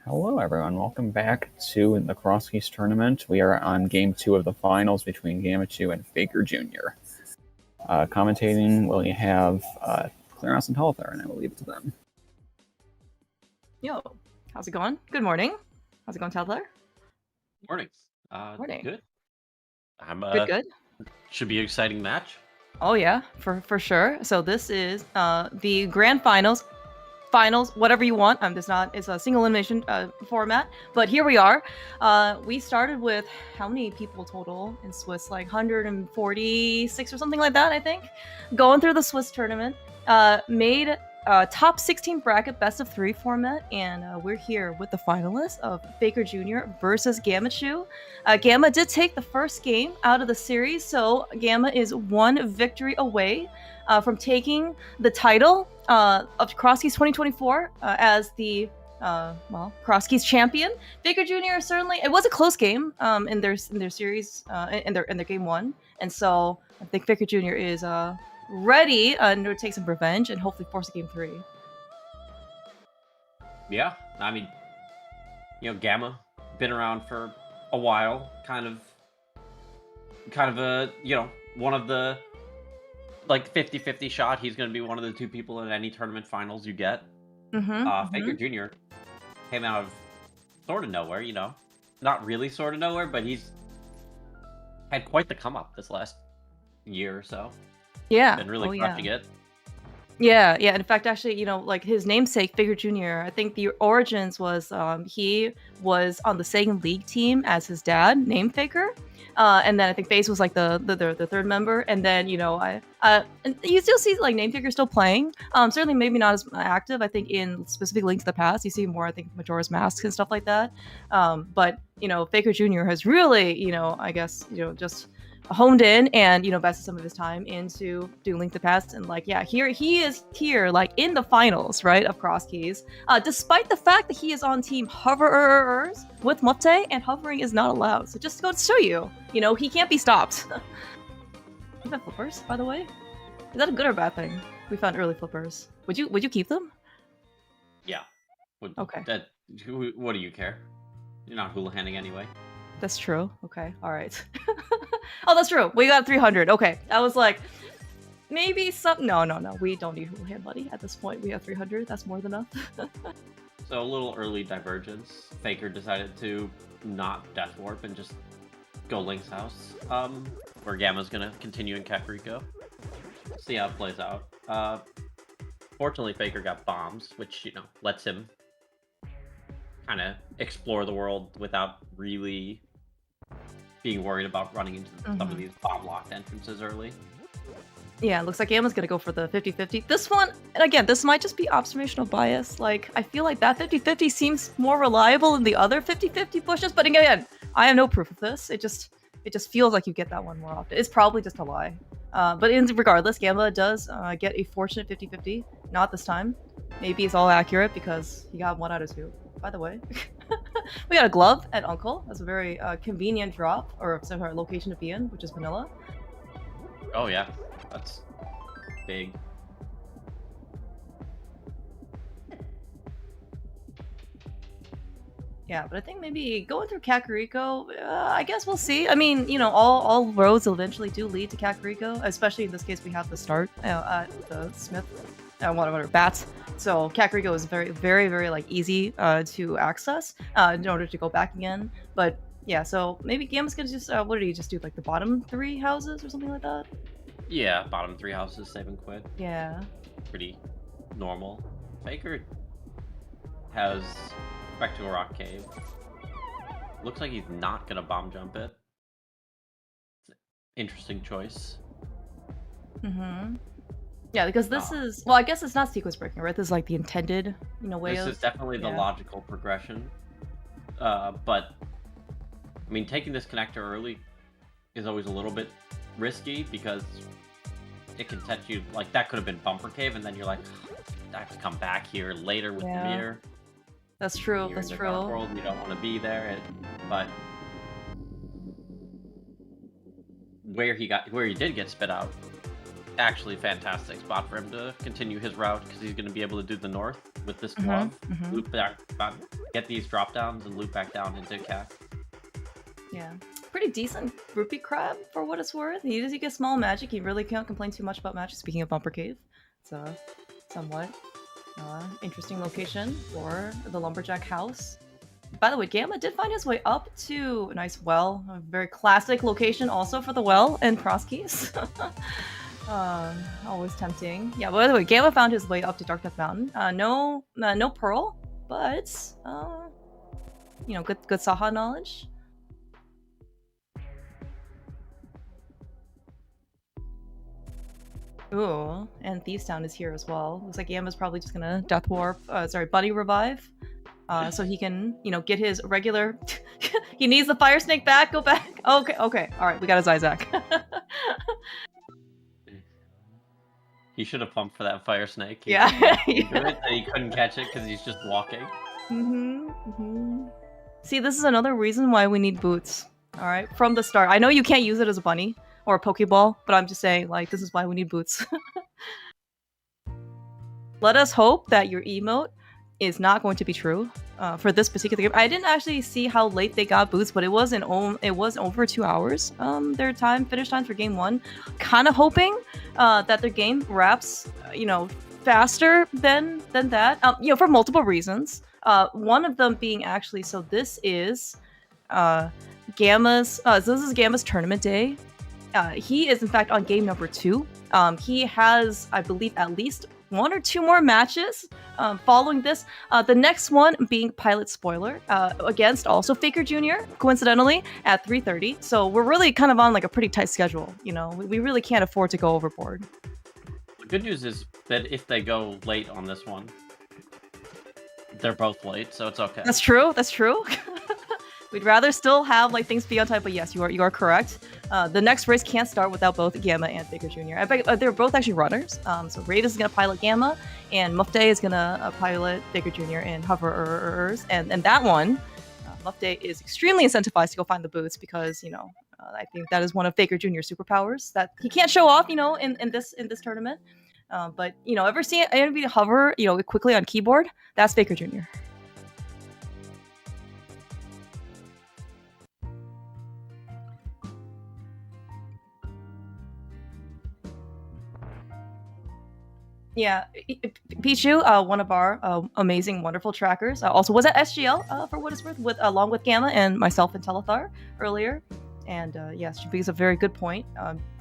Hello, everyone. Welcome back to the Crosskeys tournament. We are on Game 2 of the finals between Gammachuu and Faker Jr. Commentating, we have Clarence and Telethar, and I will leave it to them. Yo, how's it going? Good morning. How's it going, Telethar? Morning. Morning. Good. I'm Good. Should be an exciting match. Oh yeah, for sure. So this is the grand finals, whatever you want. It's a single elimination format, but here we are. We started with how many people total in Swiss? Like 146 or something like that, I think. Going through the Swiss tournament, made top 16 bracket best of 3 format, and we're here with the finalists of Faker Jr. versus Gammachuu. Gamma did take the first game out of the series, so Gamma is one victory away from taking the title of Crosskeys 2024 as the Crosskeys champion. Faker Jr. certainly, it was a close game in their series in their game 1, and so I think Faker Jr. is ready to take some revenge and hopefully force a game 3. Yeah, I mean, Gamma been around for a while, kind of a, one of the, like, 50-50 shot. He's going to be one of the 2 people in any tournament finals you get. Faker Jr. came out of sort of nowhere, not really sort of nowhere, but he's had quite the come up this last year or so. Yeah. Been really crushing it. Yeah. In fact, actually, like his namesake, Faker Jr., I think the origins was he was on the second league team as his dad, named Faker. And then I think Face was like the third member. And then, and you still see like Name Faker still playing. Certainly maybe not as active, I think, in specific Link to the Past. You see more, I think, Majora's Masks and stuff like that. But, Faker Jr. has really, I guess, just honed in and invested some of his time into doing Link to the Past, and he is here like in the finals, right, of Crosskeys, despite the fact that he is on team hoverers with Motte, and hovering is not allowed. So just to go to show you, he can't be stopped. You have flippers, by the way? Is that a good or bad thing? We found early flippers. Would you keep them? Yeah. Okay. What do you care? You're not hula-handing anyway. That's true. Okay. All right. Oh, that's true. We got 300. Okay. I was like, maybe some... No. We don't need hula hand buddy at this point. We have 300. That's more than enough. So a little early divergence. Faker decided to not Death Warp and just go Link's house. Where Gamma's gonna continue in Kakariko. See how it plays out. Fortunately, Faker got bombs, which, lets him kind of explore the world without really being worried about running into some of these bomb-locked entrances early. Yeah, looks like Gamma's gonna go for the 50-50. This one, and again, this might just be observational bias. Like, I feel like that 50-50 seems more reliable than the other 50-50 pushes, but again, I have no proof of this. It just feels like you get that one more often. It's probably just a lie. But regardless, Gamma does get a fortunate 50-50. Not this time. Maybe it's all accurate because he got 1 out of 2. By the way, we got a glove at Uncle. That's a very convenient drop, or sorry, location to be in, which is vanilla. Oh yeah, that's big. Yeah, but I think maybe going through Kakariko, I guess we'll see. I mean, all roads eventually do lead to Kakariko, especially in this case we have the start at the Smith, whatever, Bats. So Kakariko is very, very, very like easy to access in order to go back again. But yeah, so maybe Gamma's gonna just what did he just do, like the bottom 3 houses or something like that? Yeah, bottom 3 houses, save and quit. Yeah. Pretty normal. Faker has back to a rock cave. Looks like he's not gonna bomb jump it. Interesting choice. Yeah, because this is, well, I guess it's not sequence breaking, right? This is like the intended, way This is definitely the logical progression. But, I mean, taking this connector early is always a little bit risky because it can touch you, like, that could have been bumper cave, and then you're like, I have to come back here later with the mirror. That's true, You're that's in the true. dark world, you don't want to be there, but where he did get spit out, actually fantastic spot for him to continue his route because he's going to be able to do the north. with this Mhm, glove. mhm. Loop back, get these drop downs and loop back down into Cat. Yeah. Pretty decent rupee crab for what it's worth. He gets small magic. He really can't complain too much about magic. Speaking of Bumper Cave, it's a somewhat interesting location for the lumberjack house. By the way, Gamma did find his way up to a nice well, a very classic location also for the well and Crosskeys. Always tempting. Yeah, by the way, Gamma found his way up to Dark Death Mountain. No pearl, but good Saha knowledge. Ooh, and Thieves Town is here as well. Looks like Gamma's probably just gonna Death Warp, Buddy Revive. So he can, get his regular... he needs the Fire Snake back, go back. Okay, alright, we got his Isaac. He should have pumped for that Fire Snake. Yeah. He couldn't catch it because he's just walking. See, this is another reason why we need boots. Alright, from the start. I know you can't use it as a bunny or a Pokeball, but I'm just saying, like, this is why we need boots. Let us hope that your emote is not going to be true for this particular game. I didn't actually see how late they got boots, but it was over 2 hours. Their finish time for game 1. Kind of hoping that their game wraps, faster than that. For multiple reasons. One of them being actually, so this is Gamma's. This is Gamma's tournament day. He is in fact on game number 2. He has, I believe, at least 1 or 2 more matches following this. The next one being Pilot Spoiler against also Faker Jr., coincidentally, at 3:30. So we're really kind of on like a pretty tight schedule. We really can't afford to go overboard. The good news is that if they go late on this one, they're both late, so it's okay. That's true. We'd rather still have like things be on time, but yes, you are correct. The next race can't start without both Gamma and Faker Jr. They're both actually runners. So Ravis is gonna pilot Gamma, and Mufday is gonna pilot Faker Jr. in hoverers. And that one, Mufday is extremely incentivized to go find the boots because I think that is one of Faker Jr.'s superpowers that he can't show off, in this tournament. But ever seen anybody hover, quickly on keyboard? That's Faker Jr. Yeah, Pichu, one of our amazing, wonderful trackers, also was at SGL for what it's worth, along with Gamma and myself and Telethar earlier. And yes, she brings a very good point.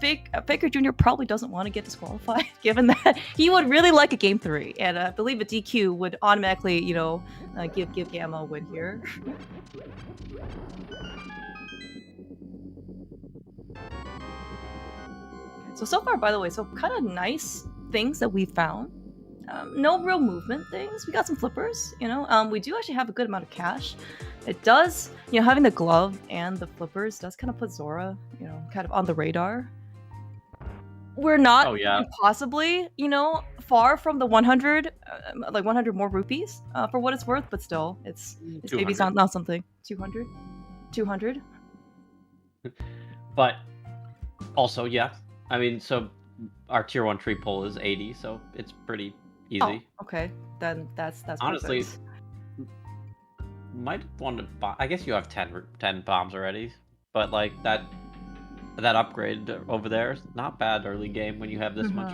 Faker Jr. probably doesn't want to get disqualified, given that he would really like a game 3, and I believe a DQ would automatically, give Gamma a win here. So far, by the way, kind of nice things that we found. No real movement things. We got some flippers, we do actually have a good amount of cash. It does, having the glove and the flippers does kind of put Zora, kind of on the radar. We're not possibly, far from the 100, like 100 more rupees for what it's worth, but still, it's maybe not something. 200. But also, yeah, I mean, so our tier 1 tree pull is 80, so it's pretty easy. Oh, okay, then that's honestly perfect. Might want to. I guess you have 10 bombs already, but like that upgrade over there is not bad early game when you have this much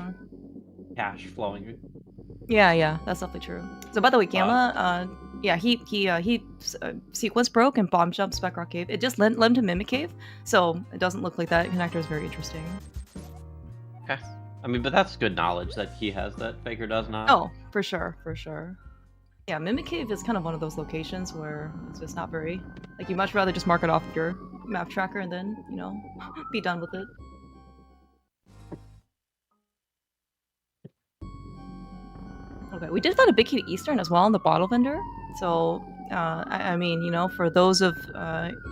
cash flowing. Yeah, that's definitely true. So by the way, Gamma, he sequence broke and bomb jumped Spec Rock Cave. It just led him to Mimic Cave, so it doesn't look like that connector is very interesting. Okay. I mean, but that's good knowledge that he has that Faker does not. Oh, for sure. Yeah, Mimic Cave is kind of one of those locations where it's just not very... Like, you'd much rather just mark it off your map tracker and then, be done with it. Okay, we did find a big key to Eastern as well in the bottle vendor. So, I mean, for those of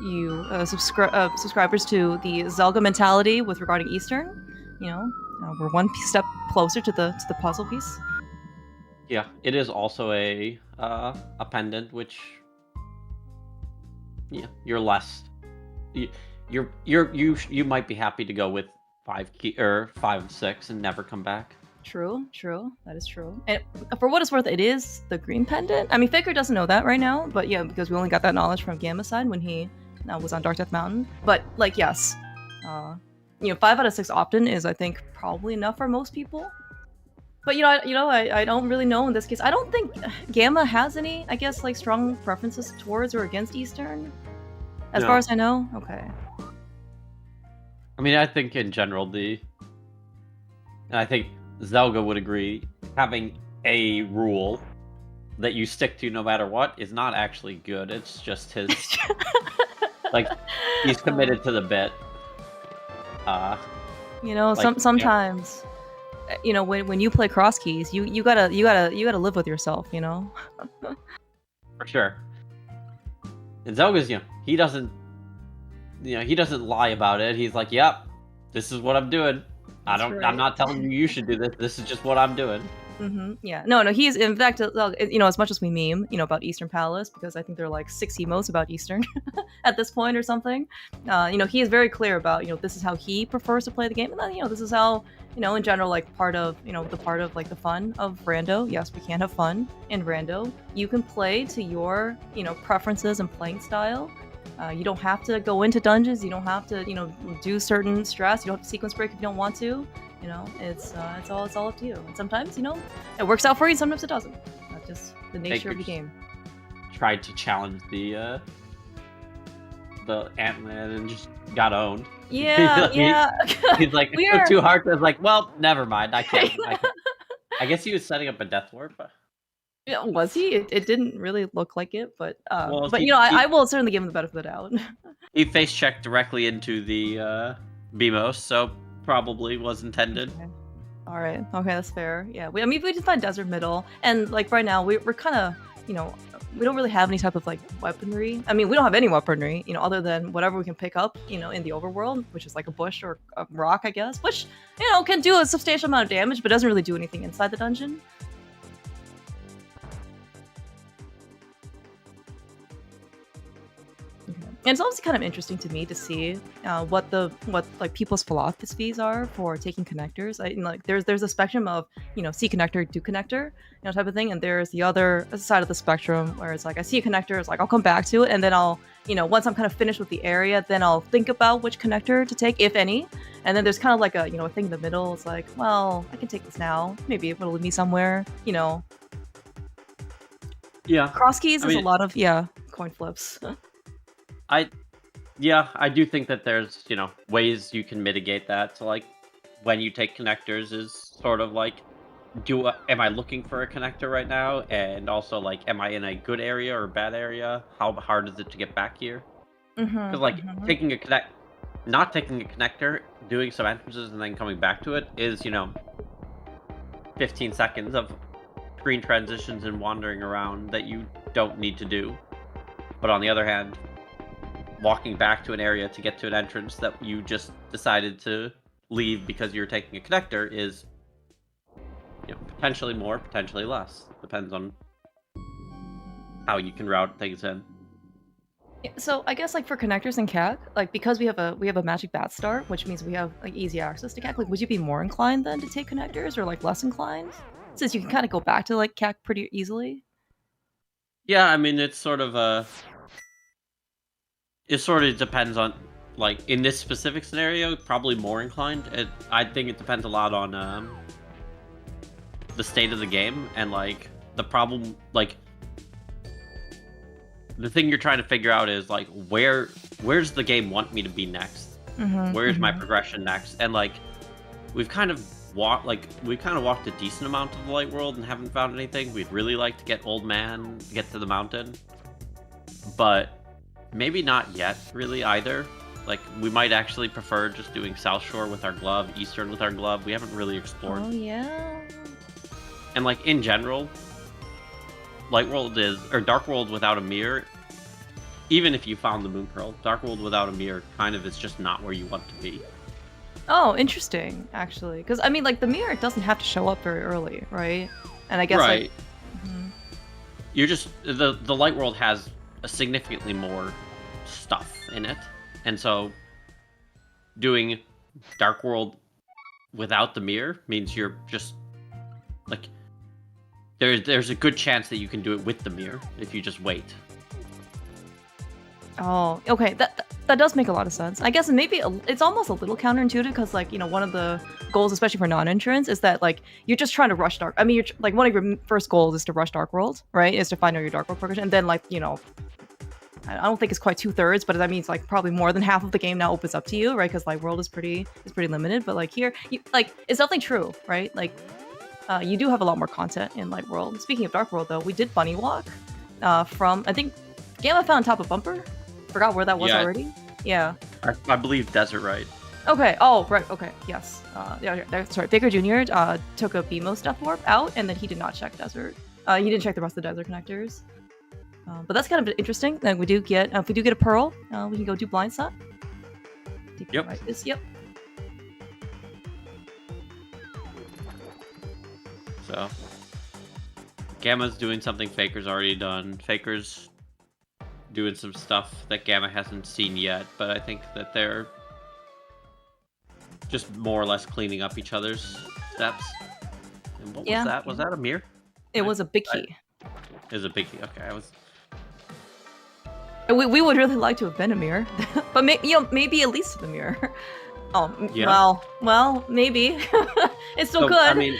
you subscribers to the Zelda mentality with regarding Eastern, we're one step closer to the puzzle piece. Yeah, it is also a pendant, which you're less. You might be happy to go with 5 and 6 and never come back. True, true. That is true. And for what it's worth, it is the green pendant. I mean, Faker doesn't know that right now, but yeah, because we only got that knowledge from Gamma side when he was on Dark Death Mountain. But like, yes, 5 out of 6 opt-in is, I think, probably enough for most people. But I don't really know in this case. I don't think Gamma has any, I guess, like strong preferences towards or against Eastern, as far as I know. Okay. I mean, I think in general, I think Zelda would agree, having a rule that you stick to no matter what is not actually good. It's just his, like, he's committed to the bit. Sometimes, when you play Crosskeys, you gotta live with yourself, For sure. And Zelda's, he doesn't lie about it. He's like, yep, this is what I'm doing. I'm not telling you should do this. This is just what I'm doing. Mm-hmm. Yeah. No. He's, in fact, as much as we meme, about Eastern Palace, because I think there are like 6 emotes about Eastern at this point or something. He is very clear about, this is how he prefers to play the game, and then, this is how, in general, like part of like the fun of Rando. Yes, we can have fun in Rando. You can play to your, preferences and playing style. You don't have to go into dungeons. You don't have to, do certain stress. You don't have to sequence break if you don't want to. It's all up to you. And sometimes, it works out for you. Sometimes it doesn't. That's just the nature of the game. Tried to challenge the Ant-Man and just got owned. Yeah. He's like, it's too hard. I was like, well, never mind. I can't. I guess he was setting up a death warp. Yeah, was he? It didn't really look like it, but I will certainly give him the benefit of the doubt. He face checked directly into the BMOS, so probably was intended. Okay. All right. Okay, that's fair. Yeah. We just find desert middle, and like right now we're kind of we don't really have any type of like weaponry. I mean, we don't have any weaponry, other than whatever we can pick up, in the overworld, which is like a bush or a rock, I guess, which can do a substantial amount of damage, but doesn't really do anything inside the dungeon. And it's obviously kind of interesting to me to see what like people's philosophies are for taking connectors. There's a spectrum of see connector, do connector, type of thing, and there's the other side of the spectrum where it's like I see a connector, it's like I'll come back to it, and then I'll once I'm kind of finished with the area, then I'll think about which connector to take, if any. And then there's kind of like a a thing in the middle. It's like, well, I can take this now. Maybe it'll lead me somewhere. Yeah. Crosskeys is a lot of coin flips. I do think that there's, ways you can mitigate that. So, like, when you take connectors is sort of like, am I looking for a connector right now? And also, like, am I in a good area or a bad area? How hard is it to get back here? Because, not taking a connector, doing some entrances, and then coming back to it is, 15 seconds of screen transitions and wandering around that you don't need to do. But on the other hand, walking back to an area to get to an entrance that you just decided to leave because you're taking a connector is, potentially more, potentially less. Depends on how you can route things in. So I guess like for connectors and CAC, like because we have a magic bat start, which means we have like easy access to CAC. Like, would you be more inclined then to take connectors, or like less inclined, since you can kind of go back to like CAC pretty easily? Yeah, I mean it's sort of it sort of depends on, like, in this specific scenario, probably more inclined. I think it depends a lot on the state of the game and, like, the problem, like, the thing you're trying to figure out is, like, where's the game want me to be next? Where's my progression next? And, like, we've kind of walked a decent amount of the light world and haven't found anything. We'd really like to get Old Man, get to the mountain, but maybe not yet, really, either. Like, we might actually prefer just doing South Shore with our glove, Eastern with our glove. We haven't really explored. Oh, yeah. And, like, in general, Dark World without a mirror, even if you found the Moon Pearl, Dark World without a mirror kind of is just not where you want to be. Oh, interesting, actually. Because, I mean, like, the mirror doesn't have to show up very early, right? And I guess, right. You're just... The light world has a significantly more stuff in it, and so doing Dark World without the mirror means you're just Like, there's a good chance that you can do it with the mirror if you just wait. Oh, okay. That does make a lot of sense. I guess maybe it's almost a little counterintuitive because, like, you know, one of the goals, especially for non-entrants, is that like you're just trying to rush Dark. I mean, you're like one of your first goals is to rush Dark World, right? Is to find out your Dark World progression, and then like you know, I don't think it's quite 2/3, but that means like probably more than half of the game now opens up to you, right? Because like world is pretty limited, but like here, like it's definitely true, right? Like you do have a lot more content in Light World. Speaking of Dark World, though, we did bunny walk from I think Gamma found top of bumper. Forgot where that was already. Yeah. I believe Desert Right. Okay. Oh, right. Okay. Yes. Yeah. Sorry. Faker Jr. Took a BMOS Death Warp out, and then he did not check Desert. He didn't check the rest of the Desert connectors. But that's kind of interesting. Then we do get if we do get a Pearl, we can go do Blind Set. Yep. Right, yep. So Gamma's doing something Faker's already done. Faker's doing some stuff that Gamma hasn't seen yet, but I think that they're just more or less cleaning up each other's steps. And what was that? Was that a mirror? It was a big key. It was a big key. Okay, I was. We would really like to have been a mirror, but maybe at least the mirror. Oh, yeah. well, maybe. It's still good. I mean,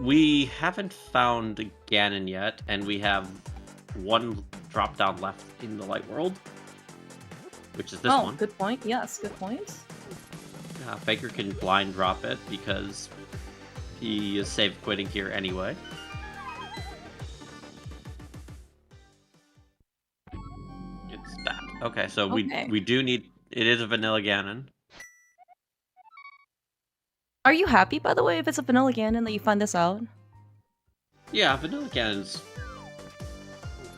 we haven't found Ganon yet, and we have one drop down left in the Light World, which is this one. Oh, good point. Yes, good point. Faker can blind drop it because he is safe quitting here anyway. It's that. Okay, so we do need. It is a vanilla Ganon. Are you happy, by the way, if it's a vanilla Ganon that you find this out? Yeah, vanilla Ganon's,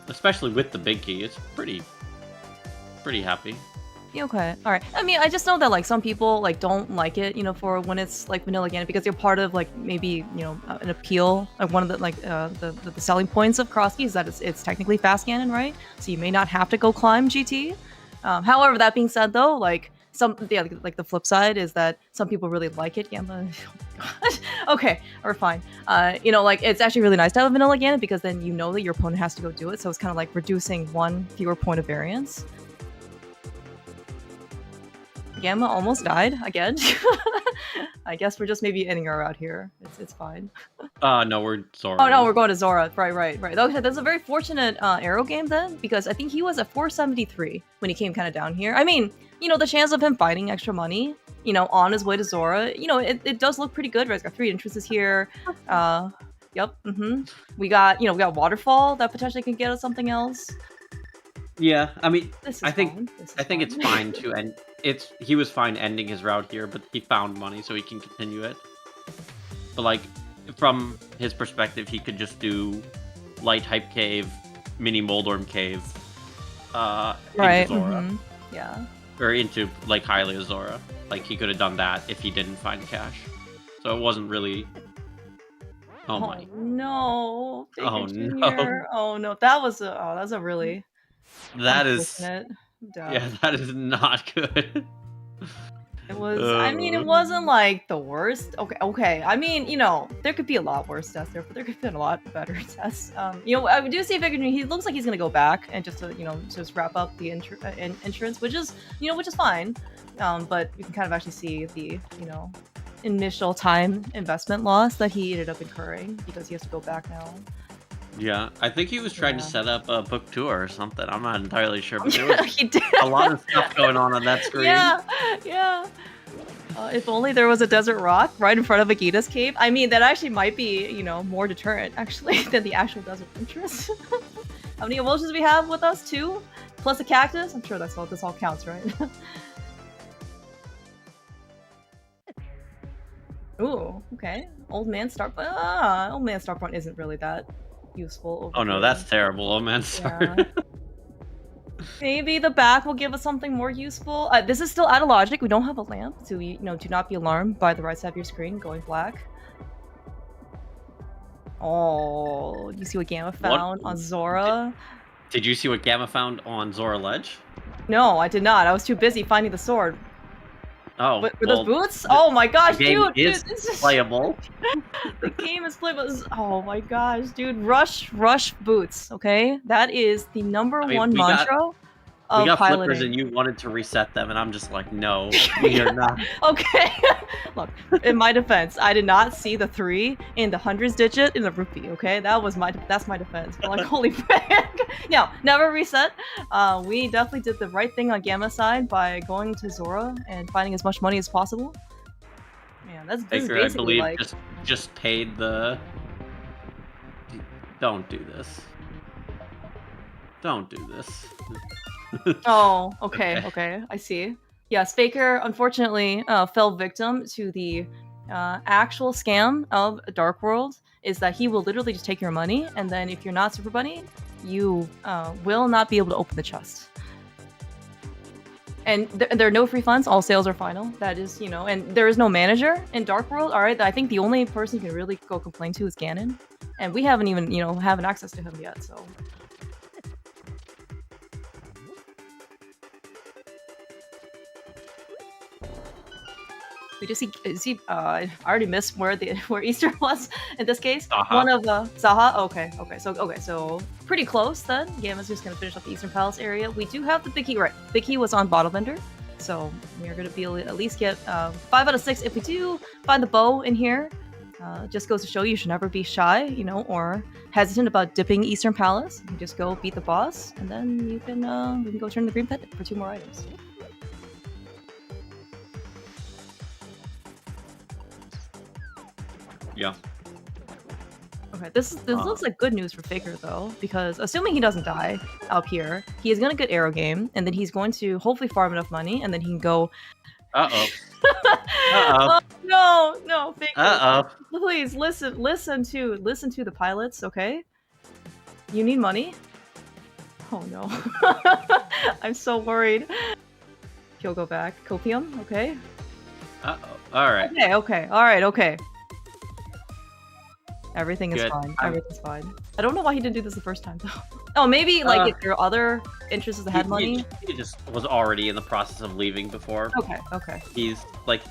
especially with the big key, it's pretty happy. Okay, all right. I mean, I just know that like some people like don't like it, you know, for when it's like vanilla Ganon because you're part of like maybe you know an appeal. Like one of the like the selling points of Crosskeys is that it's technically fast Ganon, right? So you may not have to go climb GT. However, that being said, though, like like the flip side is that some people really like it. Gamma. Oh my god. Okay, or fine. You know, like it's actually really nice to have a vanilla Ganon because then you know that your opponent has to go do it. So it's kind of like reducing one fewer point of variance. Gamma almost died again. I guess we're just maybe ending our route here. It's fine. No, we're Zora. Oh no, we're going to Zora. Right. Okay, that's a very fortunate arrow game then, because I think he was at 473 when he came kind of down here. I mean, you know, the chance of him finding extra money, you know, on his way to Zora, you know, it does look pretty good. Right, it's got 3 entrances here. Yep. We got Waterfall that potentially can get us something else. Yeah, I mean, I think fine. it's fine to end. He was fine ending his route here, but he found money, so he can continue it. But like, from his perspective, he could just do Light Hype Cave, Mini Moldorm Cave, into Zora. Yeah. Or into like Hylia Zora. Like he could have done that if he didn't find cash. So it wasn't really. Oh my. No. Oh Jr. no. Oh no. That's a really. That is. Duh. Yeah, that is not good. It was. I mean, it wasn't like the worst. Okay. I mean, you know, there could be a lot worse tests there, but there could have been a lot better tests. You know, I do see Faker. He looks like he's gonna go back and just just wrap up the insurance, which is fine. But you can kind of actually see the initial time investment loss that he ended up incurring because he has to go back now. Yeah, I think he was trying to set up a book tour or something. I'm not entirely sure, but there was he did. a lot of stuff going on that screen. Yeah. If only there was a desert rock right in front of Agita's cave. I mean, that actually might be, more deterrent, actually, than the actual desert entrance. How many emulsions we have with us? 2? Plus a cactus? I'm sure this all counts, right? Ooh, okay. Old man start point isn't really that useful. Oh no, that's terrible. Oh man, sorry. Yeah. Maybe the back will give us something more useful. This is still out of logic. We don't have a lamp, so do not be alarmed by the right side of your screen going black. Oh, you see what Gamma found on Zora? Did you see what Gamma found on Zora Ledge? No, I did not. I was too busy finding the sword. Oh, With well, those boots? Oh my gosh, the game dude! is Dude, this is playable. the game is playable. Oh my gosh, dude! Rush boots. Okay, that is the number I mean, one we got of flippers, piloting. and you wanted to reset them, and I'm just like, no, we are not. Okay, look. In my defense, I did not see the 3 in the hundreds digit in the rupee. Okay, that's my defense. But like, holy frick! No, never reset. We definitely did the right thing on Gamma side by going to Zora and finding as much money as possible. Man, this is Baker, basically I believe, like. just paid the. Don't do this. Don't do this. Oh, okay, I see. Yes, Faker unfortunately fell victim to the actual scam of Dark World. Is that he will literally just take your money, and then if you're not Super Bunny, you will not be able to open the chest. And there are no free funds. All sales are final. That is, and there is no manager in Dark World. All right, I think the only person you can really go complain to is Ganon, and we haven't even, haven't access to him yet. So. We just see. I already missed where Easter was in this case. Zaha. One of Zaha. Okay. So pretty close then. Gamma's just gonna finish up the Eastern Palace area. We do have the Big Key. Right, Big Key was on Bottle Vendor, so we are gonna be able to at least get 5 out of 6 if we do find the bow in here. Just goes to show you should never be shy, or hesitant about dipping Eastern Palace. You just go beat the boss, and then you can we can go turn the green pet for 2 more items. Yeah. Okay, this looks like good news for Faker though, because assuming he doesn't die up here, he is gonna get Arrow Game, and then he's going to hopefully farm enough money, and then he can go. Uh-oh. Oh, no, Faker. Uh-oh. Please listen to the pilots, okay? You need money. Oh no, I'm so worried. He'll go back. Copium, okay. Uh-oh. All right. Okay. Everything is Good. fine. Everything's fine. I don't know why he didn't do this the first time though. Oh, maybe like if your other interests that had money. He just was already in the process of leaving before. Okay. He's like,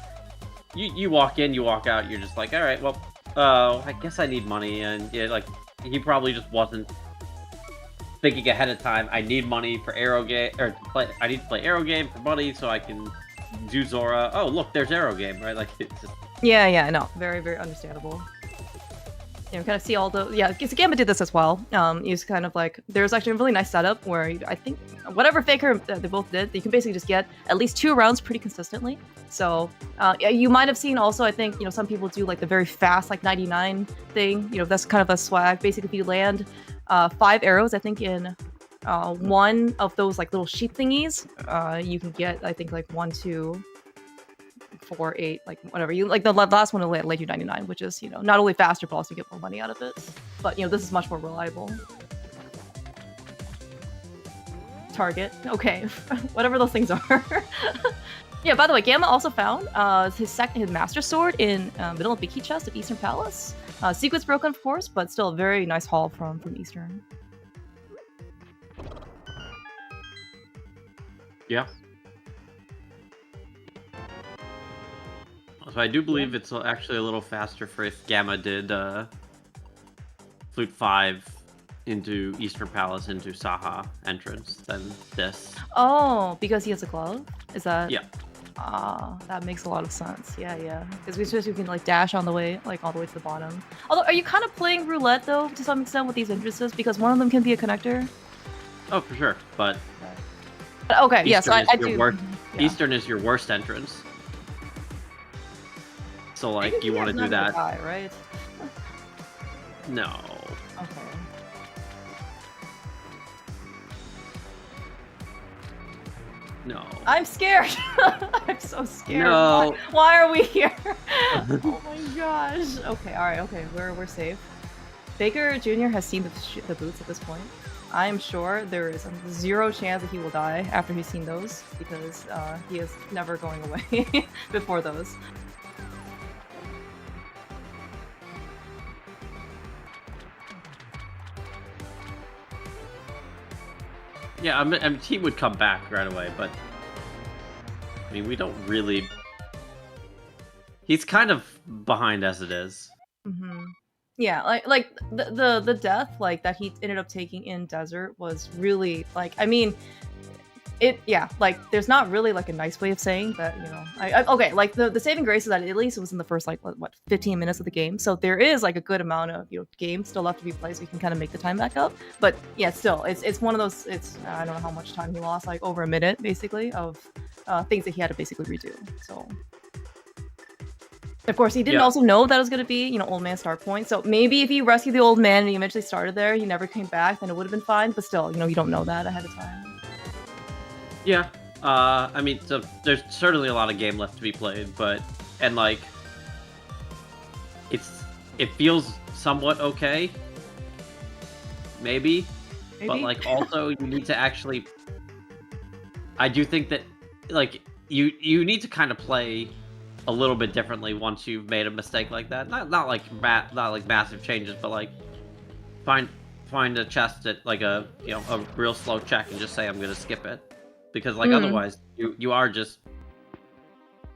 you walk in, you walk out. You're just like, all right, well, I guess I need money, and yeah, like he probably just wasn't thinking ahead of time. I need money for Arrow Game, or I need to play Arrow Game for money so I can do Zora. Oh, look, there's Arrow Game, right? Like it's just. Yeah, no, very, very understandable. Kind of see all the Gamma did this as well. He's kind of like there's actually a really nice setup where I think whatever Faker they both did, you can basically just get at least 2 rounds pretty consistently. So you might have seen also, I think some people do like the very fast like 99 thing. That's kind of a swag. Basically, if you land 5 arrows, I think in one of those like little sheep thingies, you can get I think like 1, 2, 4, 8, like whatever you like. The last one will let you 99, which is not only faster but also you get more money out of it. But this is much more reliable. Target, okay, whatever those things are. Yeah. By the way, Gamma also found his Master Sword in middle of Big Key chest of Eastern Palace. Sequence broken, of course, but still a very nice haul from Eastern. Yeah. So I do believe it's actually a little faster for if Gamma did Flute 5 into Eastern Palace into Saha entrance than this. Oh, because he has a glove? Is that? Yeah. That makes a lot of sense. Yeah. Because we can like dash on the way, like all the way to the bottom. Although, are you kind of playing roulette though to some extent with these entrances because one of them can be a connector? Oh, for sure. But okay, yes, I do. Yeah. Eastern is your worst entrance. So like you want to do that, die, right? No. Okay. No. I'm scared. I'm so scared. No. Why are we here? Oh my gosh. Okay. All right. Okay. We're safe. Baker Jr. has seen the boots at this point. I am sure there is 0 chance that he will die after he's seen those because he is never going away before those. Yeah, I mean, he would come back right away, but I mean, we don't really He's kind of behind as it is. Mm-hmm. Yeah, like the death like that he ended up taking in Desert was really like, I mean, like there's not really like a nice way of saying that, you know. Okay, like the saving grace is that at least it was in the first like what 15 minutes of the game, so there is like a good amount of, you know, game still left to be played, so you can kind of make the time back up. But yeah, still, it's one of those. It's I don't know how much time he lost, like over a minute basically of things that he had to basically redo. So. Of course, he didn't also know that it was going to be, you know, old man start point. So maybe if he rescued the old man and he eventually started there, he never came back, then it would have been fine. But still, you know, you don't know that ahead of time. Yeah. I mean, so there's certainly a lot of game left to be played, and like, it feels somewhat okay. Maybe. But like, also you need to actually. I do think that, like, you need to kind of play a little bit differently once you've made a mistake like that. Not like massive changes, but like find a chest at like a real slow check and just say I'm gonna skip it, because like otherwise you are just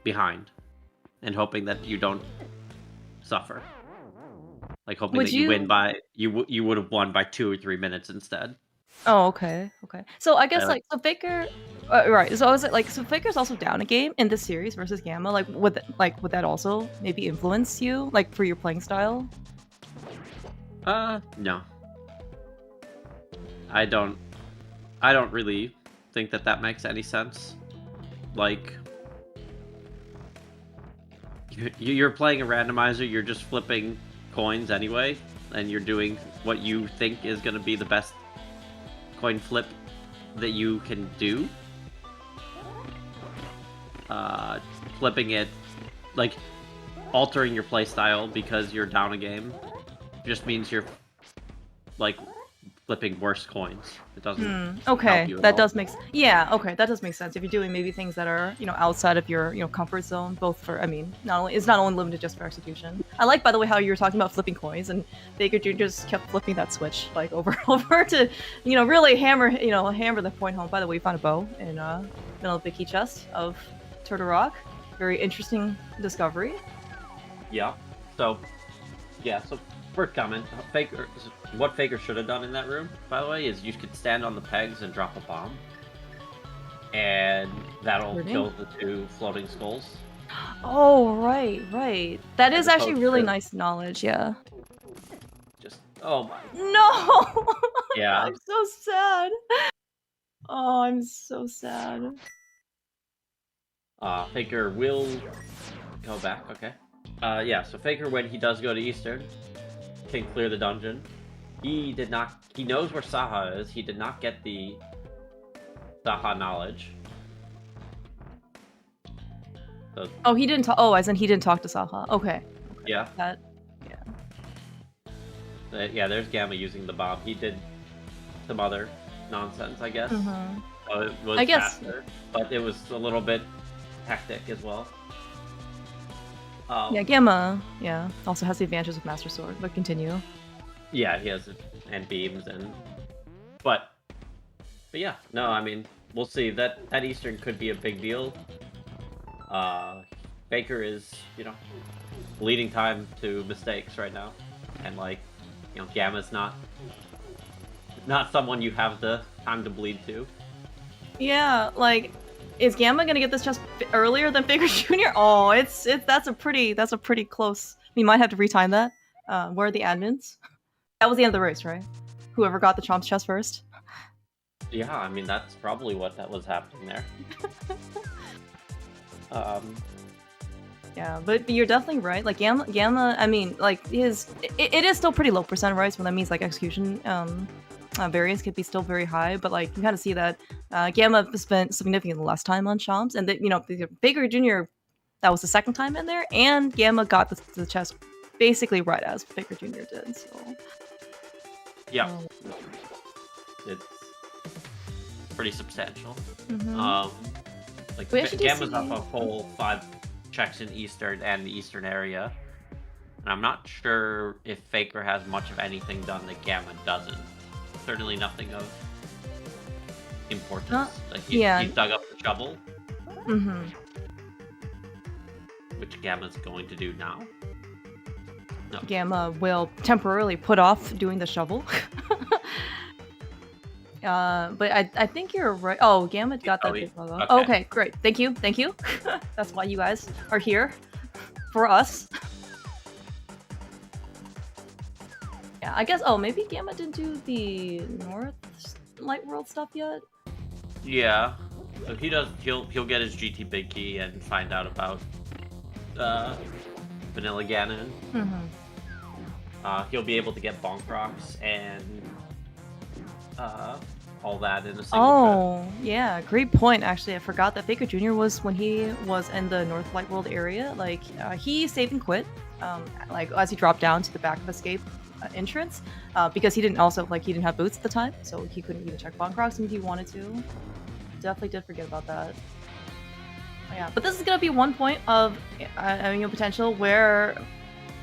behind and hoping that you don't suffer. Like hoping that you win by you would have won by 2 or 3 minutes instead. Oh, okay. So I guess so Faker, right? So is it like, so Faker's also down a game in this series versus Gamma? Like would that also maybe influence you, like for your playing style? No. I don't really think that makes any sense. Like, you're playing a randomizer, you're just flipping coins anyway, and you're doing what you think is going to be the best coin flip that you can do. Flipping it, like altering your playstyle because you're down a game, just means you're like flipping worse coins. It doesn't. Okay, that does make okay, that does make sense. If you're doing maybe things that are, you know, outside of your, you know, comfort zone, both for, I mean, it's not only limited just for execution. I like, by the way, how you were talking about flipping coins, and Baker Jr. just kept flipping that switch like over and over to, you know, really hammer the point home. By the way, we found a bow in middle of the key chest of Turtle Rock. Very interesting discovery. Yeah. So first comment, what Faker should have done in that room, by the way, is you could stand on the pegs and drop a bomb. And that'll kill the 2 floating skulls. Oh, right. That is actually really nice knowledge, yeah. Just, oh my. No! Yeah. I'm so sad. Oh, I'm so sad. Faker will go back, okay. Yeah, so Faker, when he does go to Eastern, can clear the dungeon. He knows where Saha is. He did not get the Saha knowledge. So, oh, he didn't talk. Oh, as in he didn't talk to Saha. Okay. Yeah. Yeah, there's Gamma using the bomb. He did some other nonsense, I guess. So it was faster, but it was a little bit hectic as well. Yeah, Gamma, also has the advantages of Master Sword, but continue. Yeah, he has and beams but yeah, no, I mean, we'll see. That Eastern could be a big deal. Faker is, you know, leading time to mistakes right now, and like, you know, Gamma's not someone you have the time to bleed to. Yeah, like, is Gamma gonna get this chest earlier than Faker Jr.? Oh, that's a pretty close. We might have to retime that. Where are the admins? That was the end of the race, right? Whoever got the Chomp's chest first. Yeah, I mean, that's probably what that was happening there. Yeah, but you're definitely right. Like Gamma, I mean, like it is still pretty low percent, right? So that means like execution variance could be still very high, but like you kind of see that Gamma spent significantly less time on Chomps, and that, you know, Faker Jr. that was the second time in there, and Gamma got the chest basically right as Faker Jr. did. So yeah, it's pretty substantial. Like Gamma's up a full 5 checks in Eastern and the Eastern area, and I'm not sure if Faker has much of anything done that Gamma doesn't. Certainly nothing of importance. Like he's dug up the shovel. which Gamma's going to do now. No. Gamma will temporarily put off doing the shovel. But I think you're right. Oh, Gamma got that big logo. Okay. Okay, great. Thank you. That's why you guys are here for us. Yeah, I guess. Oh, maybe Gamma didn't do the North Light World stuff yet. Yeah. So he does. He'll get his GT Big Key and find out about Vanilla Ganon. He'll be able to get Bonk Rocks and all that in a single trip. Yeah, great point. Actually, I forgot that Faker Jr. was when he was in the North Light World area. Like he saved and quit. Like as he dropped down to the back of Escape entrance, because he didn't have boots at the time, so he couldn't even check Bonk Rocks if he wanted to. Definitely did forget about that. Yeah, but this is gonna be one point of potential where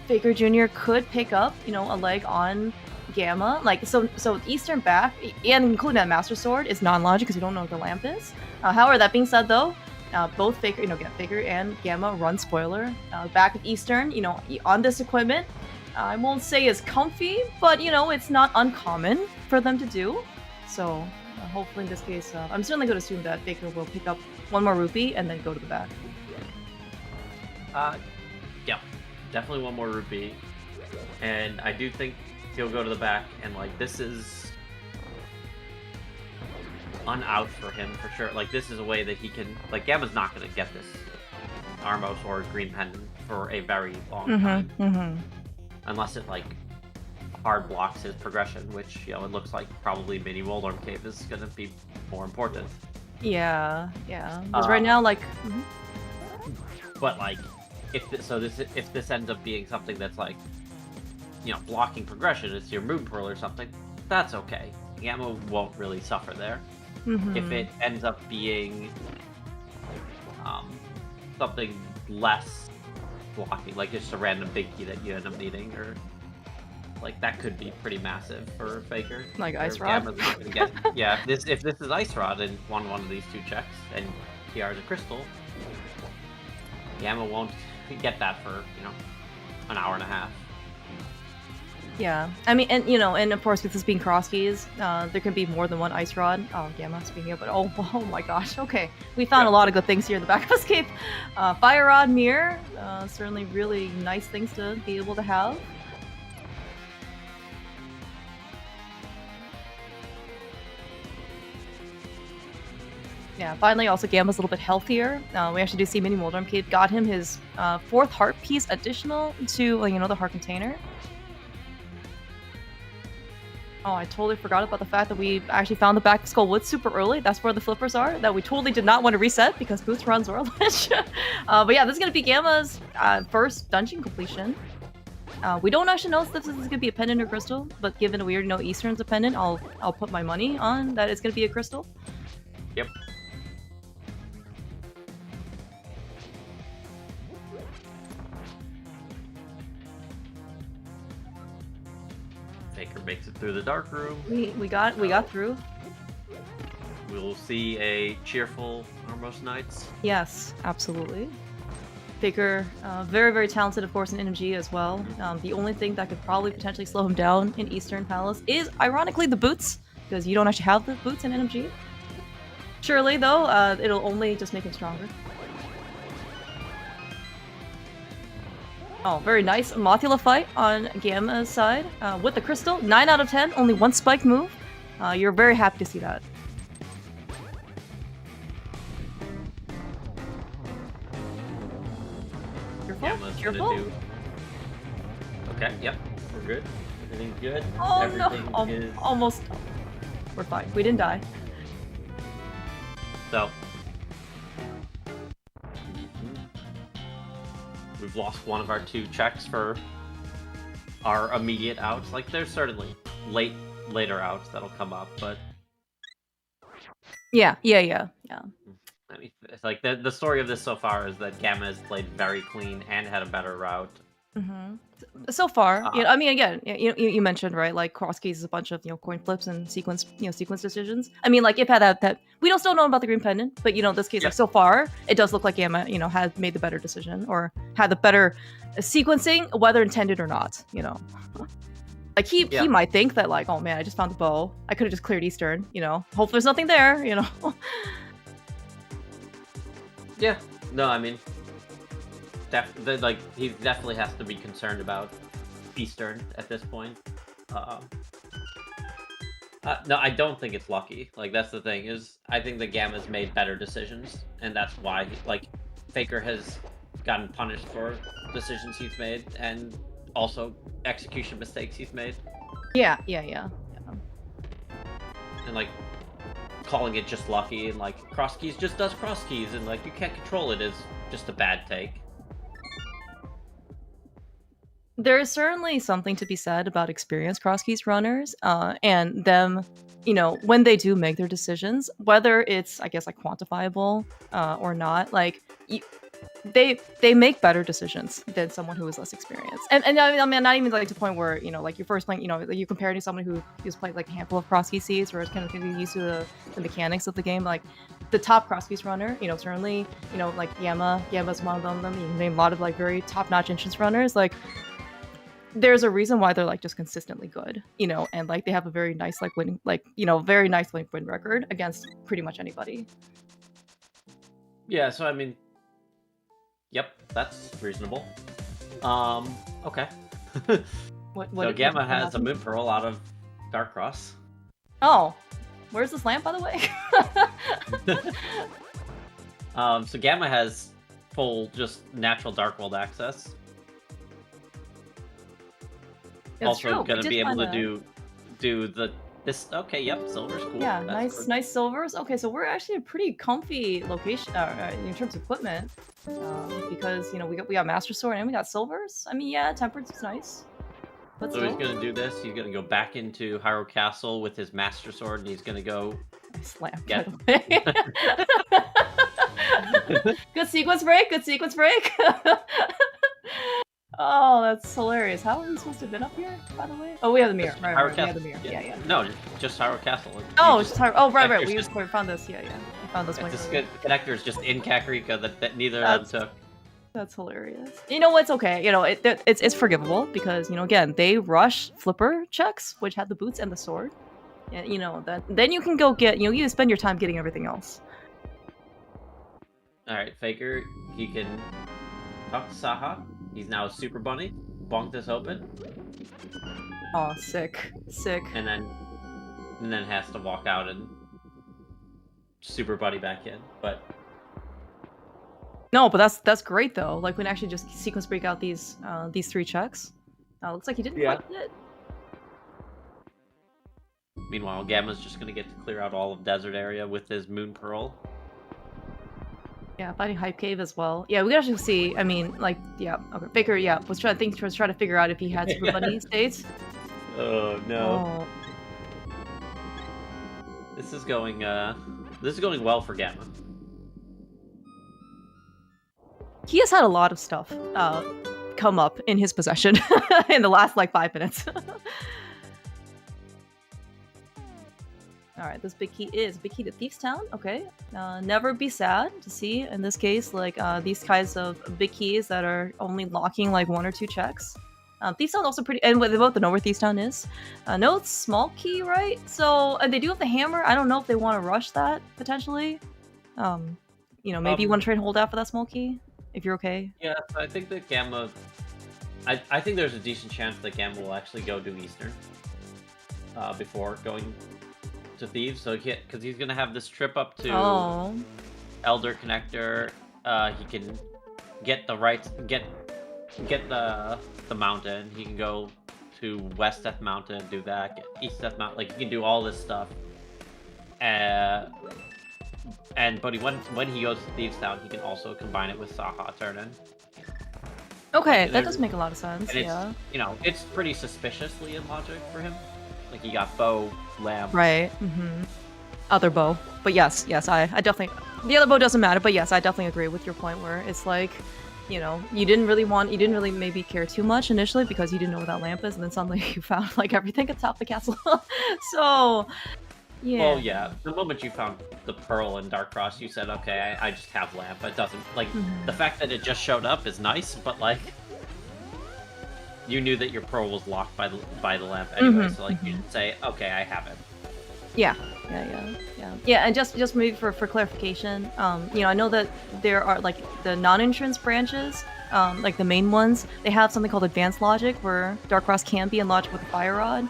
Faker Jr. could pick up, a leg on Gamma. Like so Eastern back and including that Master Sword is non-logic because we don't know what the lamp is. However, that being said, though, both Faker, Faker and Gamma run spoiler. Back at Eastern, on this equipment, I won't say is comfy, but it's not uncommon for them to do. So hopefully in this case, I'm certainly going to assume that Faker will pick up one more rupee and then go to the back. Yeah, definitely one more rupee, and I do think he'll go to the back, and like this is an out for him for sure. Like this is a way that he can, like Gamma's not going to get this Armos or Green Pendant for a very long time, unless it like hard blocks his progression, which it looks like probably Mini Woldorm Cave is going to be more important. Yeah. Because right now, like, but like if this ends up being something that's like blocking progression, it's your Moon Pearl or something, that's okay. Gamma won't really suffer there. If it ends up being something less blocking, like just a random big key that you end up needing, or like that could be pretty massive for Faker. Like Ice Rod? Yeah, if this is Ice Rod and one of these two checks, and PR is a crystal, Gamma won't get that for, an hour and a half. Yeah, I mean, and of course with this being Crosskeys, there can be more than one Ice Rod. Oh, Gamma, speaking of, but oh my gosh, okay. We found a lot of good things here in the back of Escape. Fire Rod, Mirror, certainly really nice things to be able to have. Yeah, finally, also Gamma's a little bit healthier. We actually do see Mini Woldorm Cave got him his 4th heart piece additional to, the heart container. Oh, I totally forgot about the fact that we actually found the back of Skull Woods super early. That's where the flippers are, that we totally did not want to reset because Boots runs World Ledge. But yeah, this is going to be Gamma's first dungeon completion. We don't actually know if this is going to be a pendant or crystal, but given we already know Eastern's a pendant, I'll put my money on that it's going to be a crystal. Yep. Faker makes it through the dark room. We got through. We'll see a cheerful Armos Knights. Yes, absolutely. Faker, very, very talented, of course, in NMG as well. The only thing that could probably potentially slow him down in Eastern Palace is, ironically, the boots, because you don't actually have the boots in NMG. Surely, though, it'll only just make him stronger. Oh, very nice Mothula fight on Gamma's side with the crystal. 9 out of 10, only one spike move. You're very happy to see that. Careful. Okay, yep, we're good. Everything's good. Oh Everything no! is... Almost. We're fine. We didn't die. So, we've lost one of our 2 checks for our immediate outs. Like, there's certainly later outs that'll come up, but yeah. I mean, it's like the story of this so far is that Gamma has played very clean and had a better route. So far, I mean, again, you mentioned, right, like Crosskeys is a bunch of coin flips and sequence decisions. I mean, like if had that we don't still know about the green pendant, but in this case, like so far, it does look like Gamma, had made the better decision or had the better sequencing, whether intended or not. Like he might think that like, oh man, I just found the bow. I could have just cleared Eastern. Hope there's nothing there. Yeah. No, I mean. Like he definitely has to be concerned about Eastern at this point. No, I don't think it's lucky. Like that's the thing is, I think that Gamma's made better decisions, and that's why Faker has gotten punished for decisions he's made, and also execution mistakes he's made. Yeah. And like calling it just lucky, and like Crosskeys just does Crosskeys, and like you can't control it is just a bad take. There is certainly something to be said about experienced Crosskeys runners, and them, when they do make their decisions, whether it's, I guess, like quantifiable or not, like they make better decisions than someone who is less experienced. And I mean, not even like to the point where like you're first playing, you compare it to someone who's played like a handful of Crosskeys seeds, or is kind of used to the mechanics of the game, like. The top Crosskeys runner, certainly, like Gamma's one of them. You can name a lot of like very top-notch entrance runners, like. There's a reason why they're like just consistently good, and like they have a very nice like winning, like very nice win record against pretty much anybody. Yeah, so I mean, yep, that's reasonable. Okay. So Gamma has a Moon Pearl out of Dark Cross. Oh, where's this lamp, by the way? So Gamma has full just natural Dark World access. It's also going to be able to do this. Okay, yep, silver's cool. Yeah, nice silvers. Okay, so we're actually a pretty comfy location in terms of equipment, because we got Master Sword and we got silvers. I mean, yeah, Temperance is nice. But so he's going to do this. He's going to go back into Hyrule Castle with his Master Sword, and he's going to go slam. Get... Good sequence break. Oh, that's hilarious. How are we supposed to have been up here, by the way? Oh, we have the mirror. Right, we have the mirror. Yeah. No, just Hyrule Castle. Oh, just Hyrule. Oh, right. We found this. Yeah. We found this one. The connector's just in Kakariko that neither of them took. That's hilarious. It's okay. It's forgivable because again they rush flipper checks, which had the boots and the sword, and then you can go get you spend your time getting everything else. All right, Faker. He can talk to Saha. He's now a Super Bunny. Bonk this open. Oh, sick. And then has to walk out and Super Bunny back in. But no, but that's great though. Like we can actually just sequence break out these 3 checks. Looks like he didn't quite it. Meanwhile, Gamma's just gonna get to clear out all of desert area with his Moon Pearl. Yeah, fighting Hype Cave as well. Yeah, we can actually see. I mean, like, yeah. Okay, Faker. Yeah, was trying to figure out if he had Super Bunny states. Oh no. This is going well for Gamma. He has had a lot of stuff come up in his possession in the last like 5 minutes. All right, this big key to Thief's Town. Okay, never be sad to see in this case like these kinds of big keys that are only locking like 1 or 2 checks. Thief's Town also pretty, and what the know where Thief's Town is. No, it's small key, right? So they do have the hammer. I don't know if they want to rush that potentially. Maybe you want to trade hold out for that small key if you're okay. Yeah, I think that Gamma. I think there's a decent chance that Gamma will actually go to Eastern before going to Thieves, so because he's gonna have this trip up to Elder Connector. He can get the mountain. He can go to West Death Mountain, do that. Get East Death Mountain, like he can do all this stuff. But when he goes to Thieves Town, he can also combine it with Saha Turn-In. Okay, that does make a lot of sense. Yeah, it's pretty suspiciously in logic for him. Like he got bow, lamb. Right. Other bow. But yes, I definitely. The other bow doesn't matter, but yes, I definitely agree with your point where it's like, you know, you didn't really maybe care too much initially because you didn't know what that lamp is, and then suddenly you found like everything atop the castle. So, yeah. Well, yeah. The moment you found the pearl in Dark Cross, you said, "Okay, I just have lamp." It doesn't like the fact that it just showed up is nice, but like you knew that your pearl was locked by the lamp anyway. So like you didn't say, "Okay, I have it." Yeah, and just maybe for clarification, you know, I know that there are like the non-entrance branches, like the main ones. They have something called advanced logic, where Dark Cross can be unlocked with the fire rod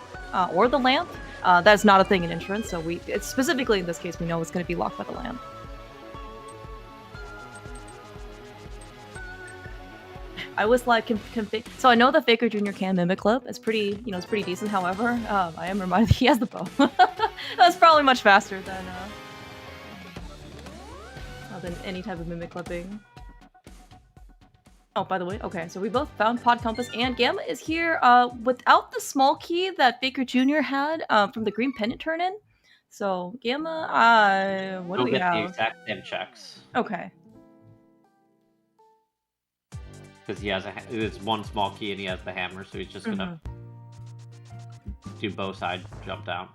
or the lamp. That's not a thing in entrance, so it's specifically in this case we know it's going to be locked by the lamp. I was like, so I know the Faker Jr. can mimic clip. It's pretty, you know, it's pretty decent. However, I am reminded he has the bow. That's probably much faster than any type of mimic clipping. Oh, by the way, okay, so we both found Pod Compass, and Gamma is here without the small key that Faker Jr. had from the green pendant turn-in. So Gamma, what do we have? The exact same checks. Okay. Because he has it's one small key and he has the hammer, so he's just gonna do bow side jump down.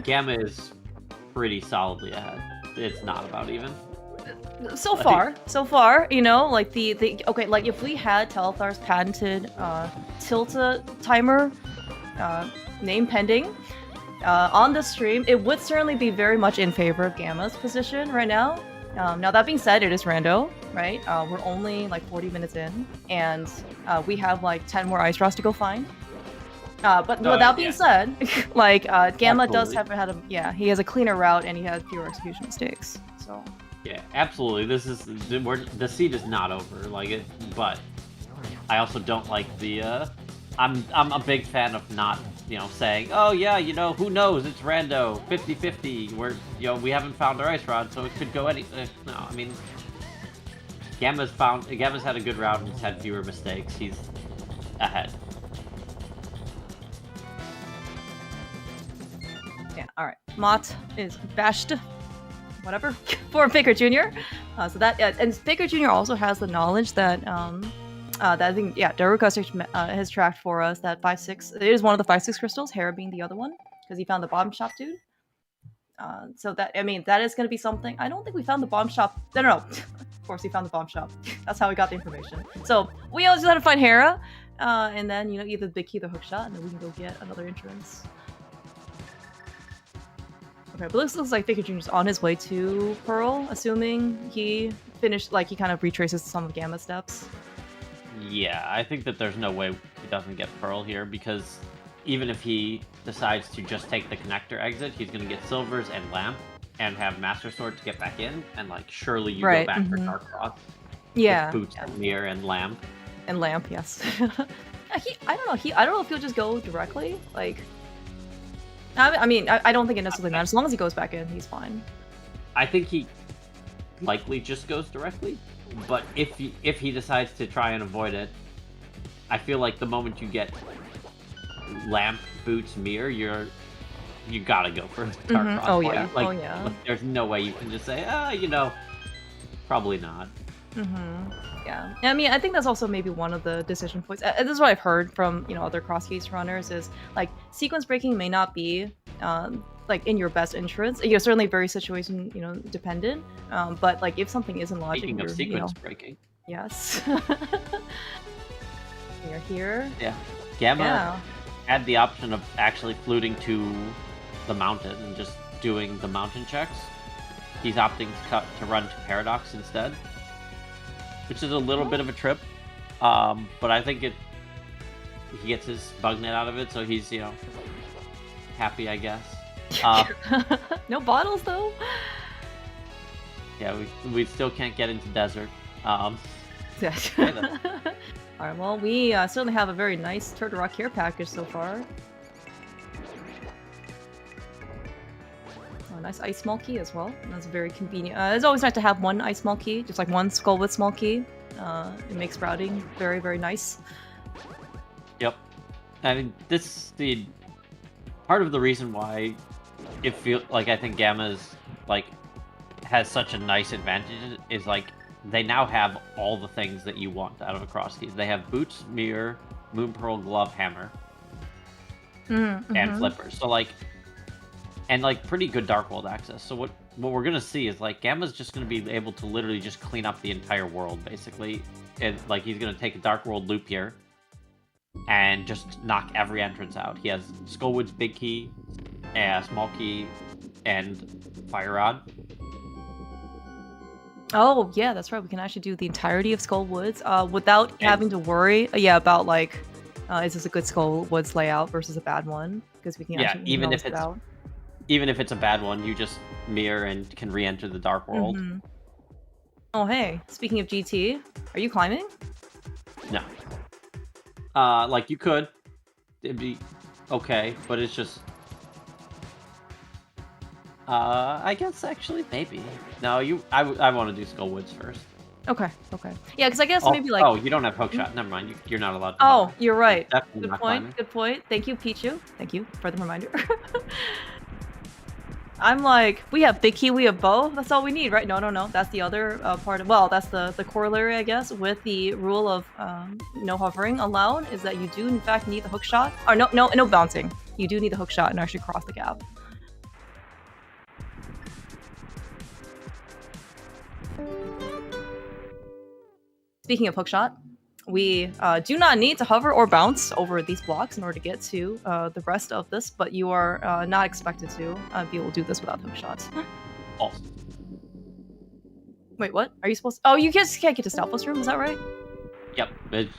Gamma is pretty solidly ahead. It's not about even. So far, you know, like the okay, like if we had Telethar's patented Tilta timer name pending on the stream, it would certainly be very much in favor of Gamma's position right now. Now that being said, it is rando, right? We're only like 40 minutes in, and we have like 10 more ice rods to go find. But with that being said, like Gamma does have he has a cleaner route and he has fewer execution mistakes. So yeah, absolutely. This is the seed is not over, like it, but I also don't like the. I'm a big fan of not, you know, saying, oh yeah, you know, who knows, it's rando, 50-50, we're, you know, we haven't found our ice rod, so it could go any, no, I mean, Gamma's had a good route and he's had fewer mistakes, he's ahead. Yeah, alright, Mott is bashed, whatever, for Faker Jr. So that, and Faker Jr. also has the knowledge that, that I think, yeah, Daruka has tracked for us that 5-6. It is one of the 5-6 crystals, Hera being the other one, because he found the bottom shop dude. So that, I mean, that is going to be something. I don't think we found the bomb shop. No. Of course, we found the bomb shop. That's how we got the information. So we always just had to find Hera, and then, you know, either the big key or the hook shot, and then we can go get another entrance. Okay, but looks like Faker Jr.'s on his way to Pearl, assuming he finished, like, he kind of retraces some of Gamma steps. Yeah, I think that there's no way he doesn't get Pearl here, because even if he decides to just take the connector exit, he's going to get Silvers and Lamp, and have Master Sword to get back in, and like surely you go back for Dark Cross. Yeah. With Boots and Mirror and Lamp. And Lamp, yes. I don't know if he'll just go directly, like... I mean, I don't think it necessarily matters. As long as he goes back in, he's fine. I think he likely just goes directly, but if he decides to try and avoid it, I feel like the moment you get Lamp, Boots, Mirror, you gotta go for the Dark Cross. Oh yeah, like, there's no way you can just say, you know, probably not. Yeah, I mean, I think that's also maybe one of the decision points. This is what I've heard from, you know, other Crosskeys runners is like sequence breaking may not be like in your best interest. You're certainly very situation, you know, dependent. But like if something isn't logic, Speaking of sequence breaking, yes, you're here. Yeah, Gamma had the option of actually fluting to the mountain and just doing the mountain checks. He's opting to run to Paradox instead, which is a little bit of a trip, but I think he gets his bug net out of it, so he's, you know, happy, I guess. No bottles though. Yeah, we still can't get into desert. Yeah. All right, well, we certainly have a very nice Turtle Rock care package so far. Nice ice small key as well. That's very convenient. It's always nice to have one ice small key, just like one skull with small key. It makes routing very, very nice. Yep. I mean, the part of the reason why it feels like I think Gamma is like has such a nice advantage is like they now have all the things that you want out of a Crosskeys. They have boots, mirror, moon pearl, glove, hammer, and flippers. So like, and like pretty good Dark World access. So what we're gonna see is like Gamma's just gonna be able to literally just clean up the entire world basically, and like he's gonna take a Dark World loop here and just knock every entrance out. He has Skullwood's big key, a small key, and Fire Rod. Oh yeah, that's right. We can actually do the entirety of Skullwoods without having to worry. About like, is this a good Skullwoods layout versus a bad one? Because we can actually even if it's a bad one, you just mirror and can re-enter the Dark World. Oh hey, speaking of GT, are you climbing? No. Like you could, it'd be okay, but it's just. I guess actually maybe. No, I want to do Skullwoods first. Okay. Yeah, because I guess maybe like. Oh, you don't have hookshot. Never mind. You're not allowed to. Oh, you're right. Definitely Good not point. climbing. Good point. Thank you, Pichu. Thank you for the reminder. I'm like, we have big key, we have bow. That's all we need, right? No. That's the other part of. Well, that's the corollary, I guess, with the rule of no hovering allowed is that you do in fact need the hook shot. Or no bouncing. You do need the hook shot and actually cross the gap. Speaking of hookshot, we do not need to hover or bounce over these blocks in order to get to the rest of this, but you are not expected to be able to do this without hookshots. Oh. Wait, what? Are you supposed to? Oh, you just can't get to Stalfos room, is that right? Yep.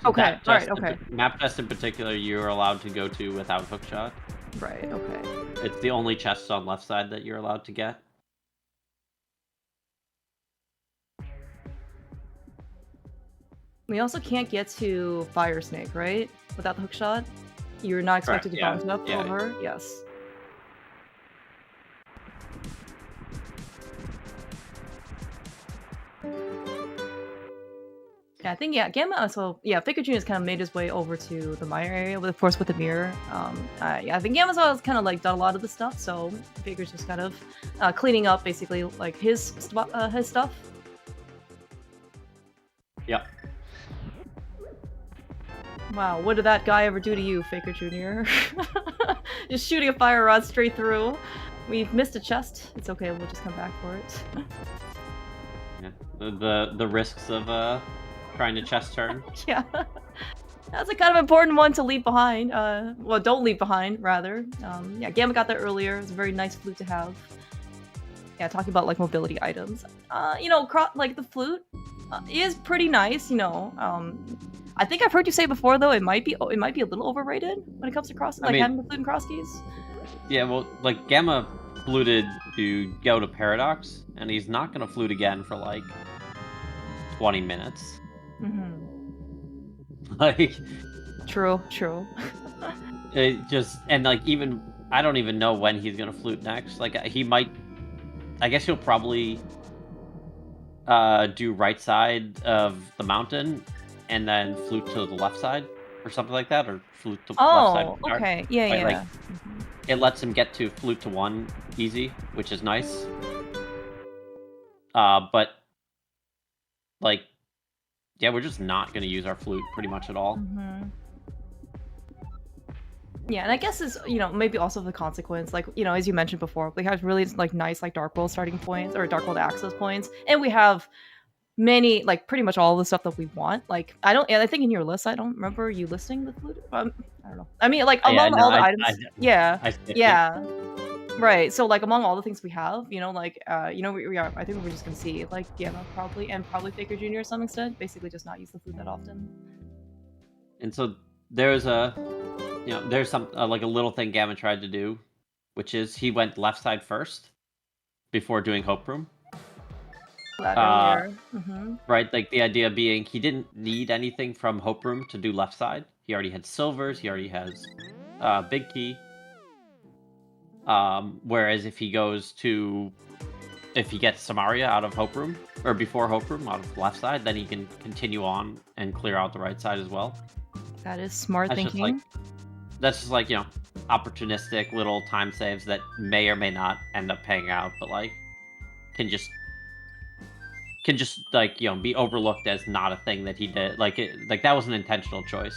Okay, alright, okay. Map test in particular, you're allowed to go to without hookshot. Right, okay. It's the only chests on left side that you're allowed to get. We also can't get to Fire Snake, right? Without the hookshot? You're not expected to bounce up over? Yes. Yeah, I think, Gamma, so, Faker Jr. has kind of made his way over to the Mire area, of course, with the mirror. I think Gamma's always kind of, like, done a lot of the stuff, so Faker's just kind of cleaning up, basically, like, his stuff. Yep. Wow, what did that guy ever do to you, Faker Jr.? Just shooting a fire rod straight through. We've missed a chest. It's okay, we'll just come back for it. Yeah, the risks of trying to chest turn. Yeah. That's a kind of important one to leave behind. Well, don't leave behind, rather. Yeah, Gamma got there earlier. It's a very nice flute to have. Yeah, talking about, like, mobility items. Like, the flute is pretty nice, I think I've heard you say before, though, it might be a little overrated when it comes to having the flute and Crosskeys. Yeah, well, like, Gamma fluted to go to Paradox, and he's not gonna flute again for, like, 20 minutes. Like... True. It just... And, like, even... I don't even know when he's gonna flute next. Like, he might... I guess he'll probably... do right side of the mountain, and then flute to the left side, or something like that, or flute to left side. Oh, okay. Yeah. Like, it lets him get to flute to 1 easy, which is nice. But, like, yeah, we're just not going to use our flute pretty much at all. Yeah, and I guess it's, maybe also the consequence, like, as you mentioned before, we have really, like, nice, like, Dark World starting points, or Dark World access points, and we have many, like, pretty much all the stuff that we want. Like, I think in your list, I don't remember you listing the flute. I don't know. I mean, like, among all the items. Right. So, like, among all the things we have, we are. I think we're just gonna see, like, Gamma probably, and probably Faker Jr. to some extent. Basically, just not use the flute that often. And so there's there's some like a little thing Gamma tried to do, which is he went left side first before doing Hope Room. Right, like the idea being he didn't need anything from Hope Room to do left side. He already had silvers, he already has big key. Whereas if he gets Samaria out of Hope Room, or before Hope Room out of the left side, then he can continue on and clear out the right side as well. That is smart thinking. That's just like, opportunistic little time saves that may or may not end up paying out, but like can just can just like be overlooked as not a thing that he did. Like that was an intentional choice.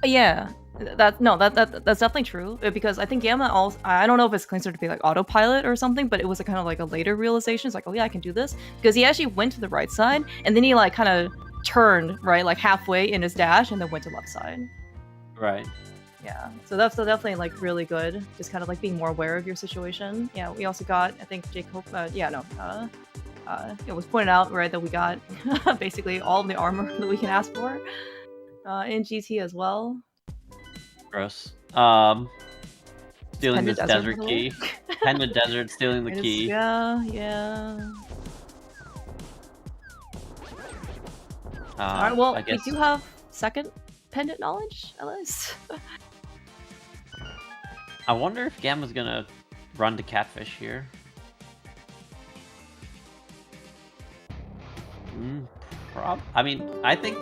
Yeah, that's definitely true because I think Gamma also, I don't know if it's considered to be like autopilot or something, but it was a kind of like a later realization. It's like, oh yeah, I can do this because he actually went to the right side and then he like kind of turned right like halfway in his dash and then went to left side. Right. Yeah, so that's definitely like really good. Just kind of like being more aware of your situation. Yeah, we also got, I think Jacob. It was pointed out right that we got basically all of the armor that we can ask for in GT as well. Gross. Stealing this desert key. Panda Desert stealing the key. Yeah. All right. Well, we do have second pendant knowledge at least. I wonder if Gamma's gonna run to Catfish here. I mean, I think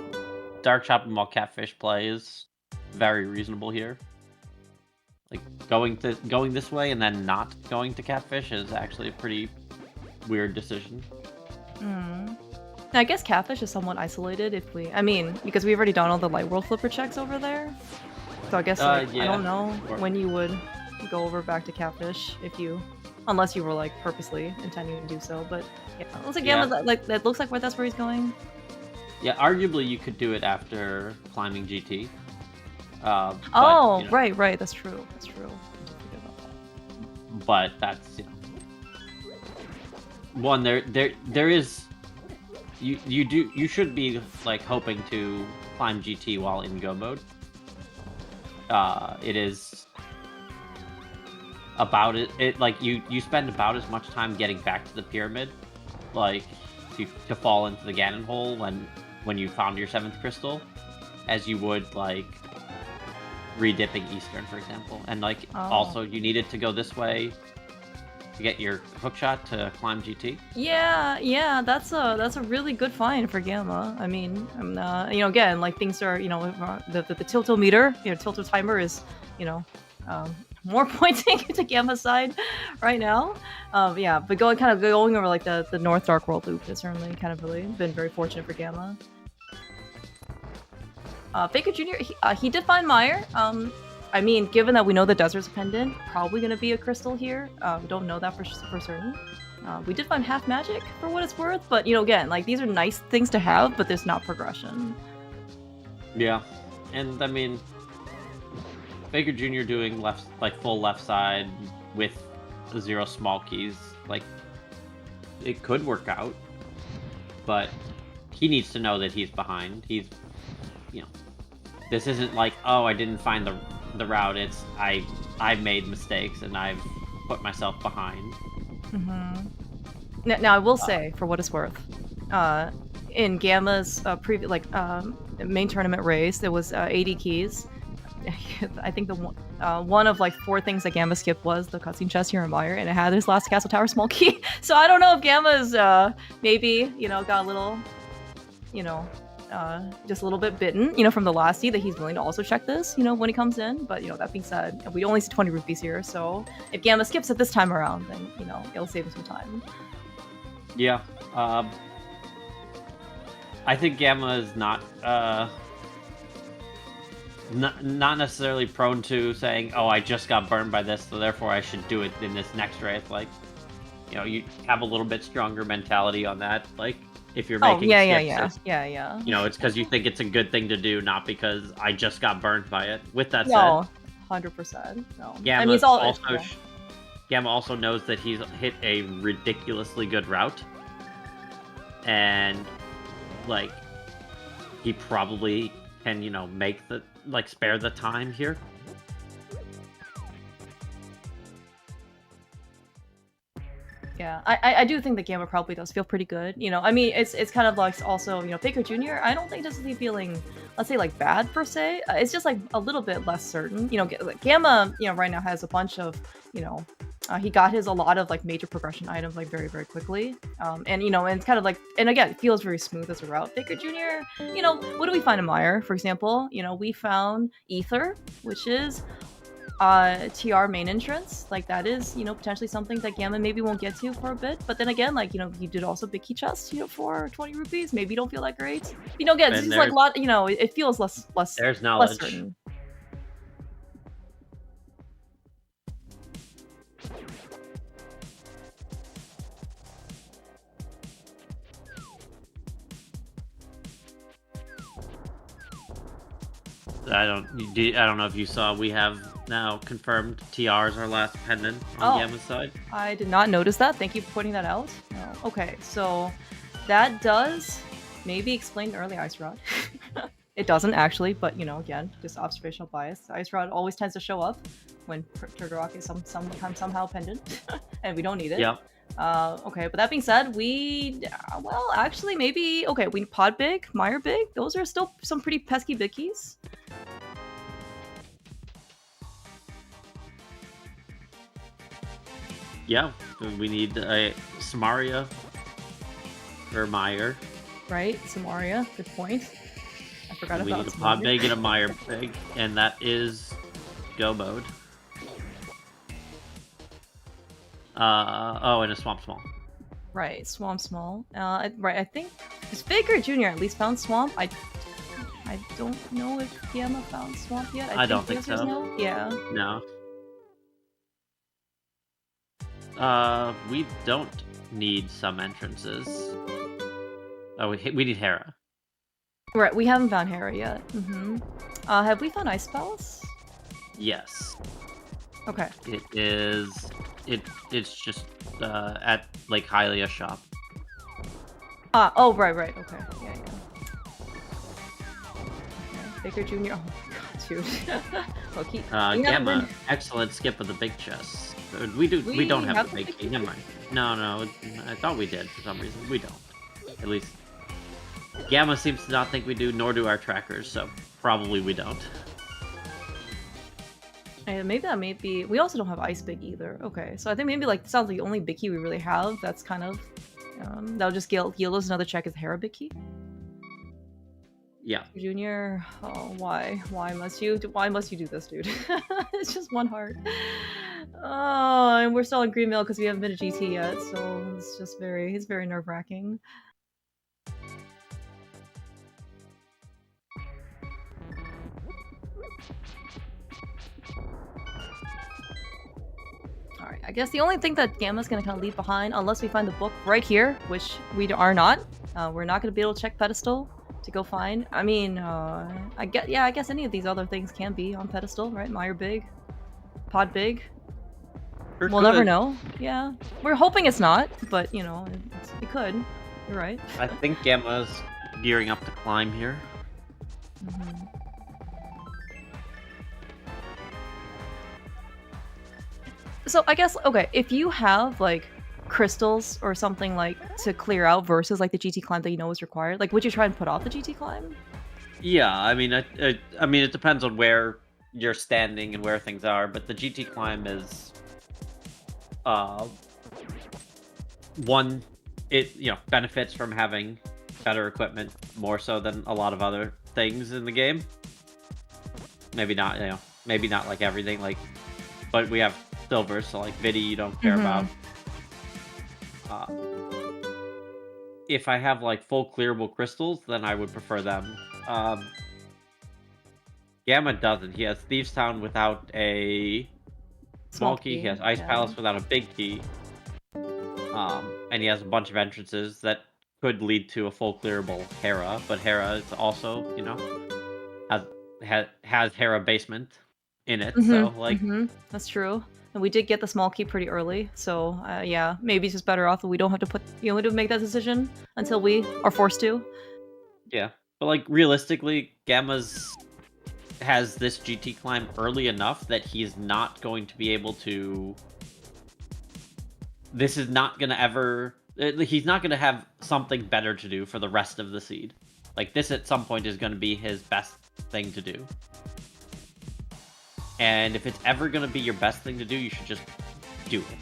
Dark Chopping while Catfish play is very reasonable here. Like going this way and then not going to Catfish is actually a pretty weird decision. I guess Catfish is somewhat isolated because we've already done all the Light World Flipper checks over there. So I guess I don't know when you would go over back to Catfish unless you were like purposely intending to do so. But yeah, it looks like Gamma, like that looks like that's where he's going. Yeah, arguably you could do it after climbing GT. Right, that's true. But that's one there is you should be like hoping to climb GT while in go mode. It is about it like you spend about as much time getting back to the pyramid, like to fall into the Ganon hole when you found your 7th crystal, as you would like redipping Eastern, for example. And like also you needed to go this way to get your hookshot to climb GT. Yeah, that's a really good find for Gamma. I mean, again, like things are, the tiltometer, tilto timer is, more pointing to Gamma's side right now. But going over like the North Dark World loop has certainly kind of really been very fortunate for Gamma. Faker Jr. He did find Mire. I mean, given that we know the desert's pendant, probably gonna be a crystal here. We don't know that for certain. We did find half magic for what it's worth, but again, like these are nice things to have, but there's not progression. Yeah, and I mean, Faker Jr. doing full left side with 0 small keys, like it could work out, but he needs to know that he's behind. This isn't like, oh, I didn't find the route. It's I made mistakes and I've put myself behind. Now I will say, for what it's worth, in Gamma's main tournament race, there was 80 keys. I think the one of like 4 things that Gamma skipped was the cutscene chest here in Mire, and it had his last Castle Tower small key. So I don't know if Gamma's maybe got a little just a little bit bitten from the last seed that he's willing to also check this when he comes in. But that being said, we only see 20 rupees here, so if Gamma skips it this time around, then it'll save us some time. Yeah, I think Gamma is not necessarily prone to saying, oh, I just got burned by this, so therefore I should do it in this next race. Like, you have a little bit stronger mentality on that. Like, if you're making skips, it's because you think it's a good thing to do, not because I just got burned by it. With that said, 100%. No. Gamma also knows that he's hit a ridiculously good route, and like he probably can make the spare the time here. Yeah, I do think that Gamma probably does feel pretty good. I mean, it's kind of like also, Faker Jr. I don't think doesn't feel feeling, let's say, like bad per se. It's just like a little bit less certain. Gamma, right now has a bunch of, he got a lot of like major progression items like very, very quickly. And it's kind of like, and again, it feels very smooth as a route. Faker Jr., what do we find in Mire, for example? We found Ether, which is TR main entrance. Like that is, potentially something that Gamma maybe won't get to for a bit. But then again, like, you did also big key chest, for 20 rupees. Maybe you don't feel that great. Again, it's And just like a lot, it feels less There's less knowledge. certain. I don't know if you saw, we have now confirmed TR is our last pendant on Gamma's side. I did not notice that. Thank you for pointing that out. No. Okay, so that does maybe explain the early Ice Rod. It doesn't actually, but again, just observational bias. Ice Rod always tends to show up when Turtle Rock is sometimes somehow pendant, and we don't need it. Yep. Okay, but that being said, well, actually, maybe, okay, we Pod Big, Meyer Big, those are still some pretty pesky big keys. Yeah, we need a Samaria or Meyer. Right, Samaria, good point. I forgot We about need a Pod Big and a Meyer Big, and that is go mode. Oh, and a Swamp Small. Right, Swamp Small. Right, I think is Faker Jr. at least found Swamp. I don't know if Gamma found Swamp yet. I don't think the answer is so. No. Yeah. No. We don't need some entrances. Oh, we need Hera. Right, we haven't found Hera yet. Have we found Ice Palace? Yes. Okay. It is. It's just at Lake Hylia shop. Oh, right. Okay, yeah. Okay. Baker Jr. Oh my god, dude. Okay. Gamma, excellent skip of the big chest. We don't have the big key. Never mind. No. I thought we did for some reason. We don't. At least Gamma seems to not think we do, nor do our trackers. So probably we don't. And maybe that may be. We also don't have Ice Big either. Okay, so I think maybe like this sounds like the only big key we really have. That's kind of that'll just yield us another check as Hera big key. Yeah. Junior, oh why must you do this, dude? It's just one heart. Oh, and we're still in Greenville because we haven't been to GT yet, so it's very nerve-wracking. Alright, I guess the only thing that Gamma's gonna kind of leave behind, unless we find the book right here, which we are not, we're not gonna be able to check pedestal to go find. I mean, I guess any of these other things can be on pedestal, right? Meyer Big, Pod Big. We'll never know. Yeah, we're hoping it's not, but it could. You're right. I think Gamma's gearing up to climb here. So I guess, okay, if you have like crystals or something like to clear out versus like the GT climb that you know is required, like would you try and put off the GT climb? Yeah, I mean, it depends on where you're standing and where things are, but the GT climb is, one, it benefits from having better equipment more so than a lot of other things in the game. Maybe not like everything, like, but we have silver, so like Vidi you don't care about. If I have like full clearable crystals, then I would prefer them. Gamma doesn't. He has Thieves Town without a small key. He has Ice Palace without a big key. And he has a bunch of entrances that could lead to a full clearable Hera, but Hera is also, has Hera basement in it, so like that's true. And we did get the small key pretty early, so yeah, maybe it's just better off that we don't have to to make that decision until we are forced to. Yeah, but like realistically, Gamma's has this GT climb early enough that he's not going to be able to. This is not gonna ever. He's not gonna have something better to do for the rest of the seed. Like this, at some point, is going to be his best thing to do. And if it's ever going to be your best thing to do, you should just do it.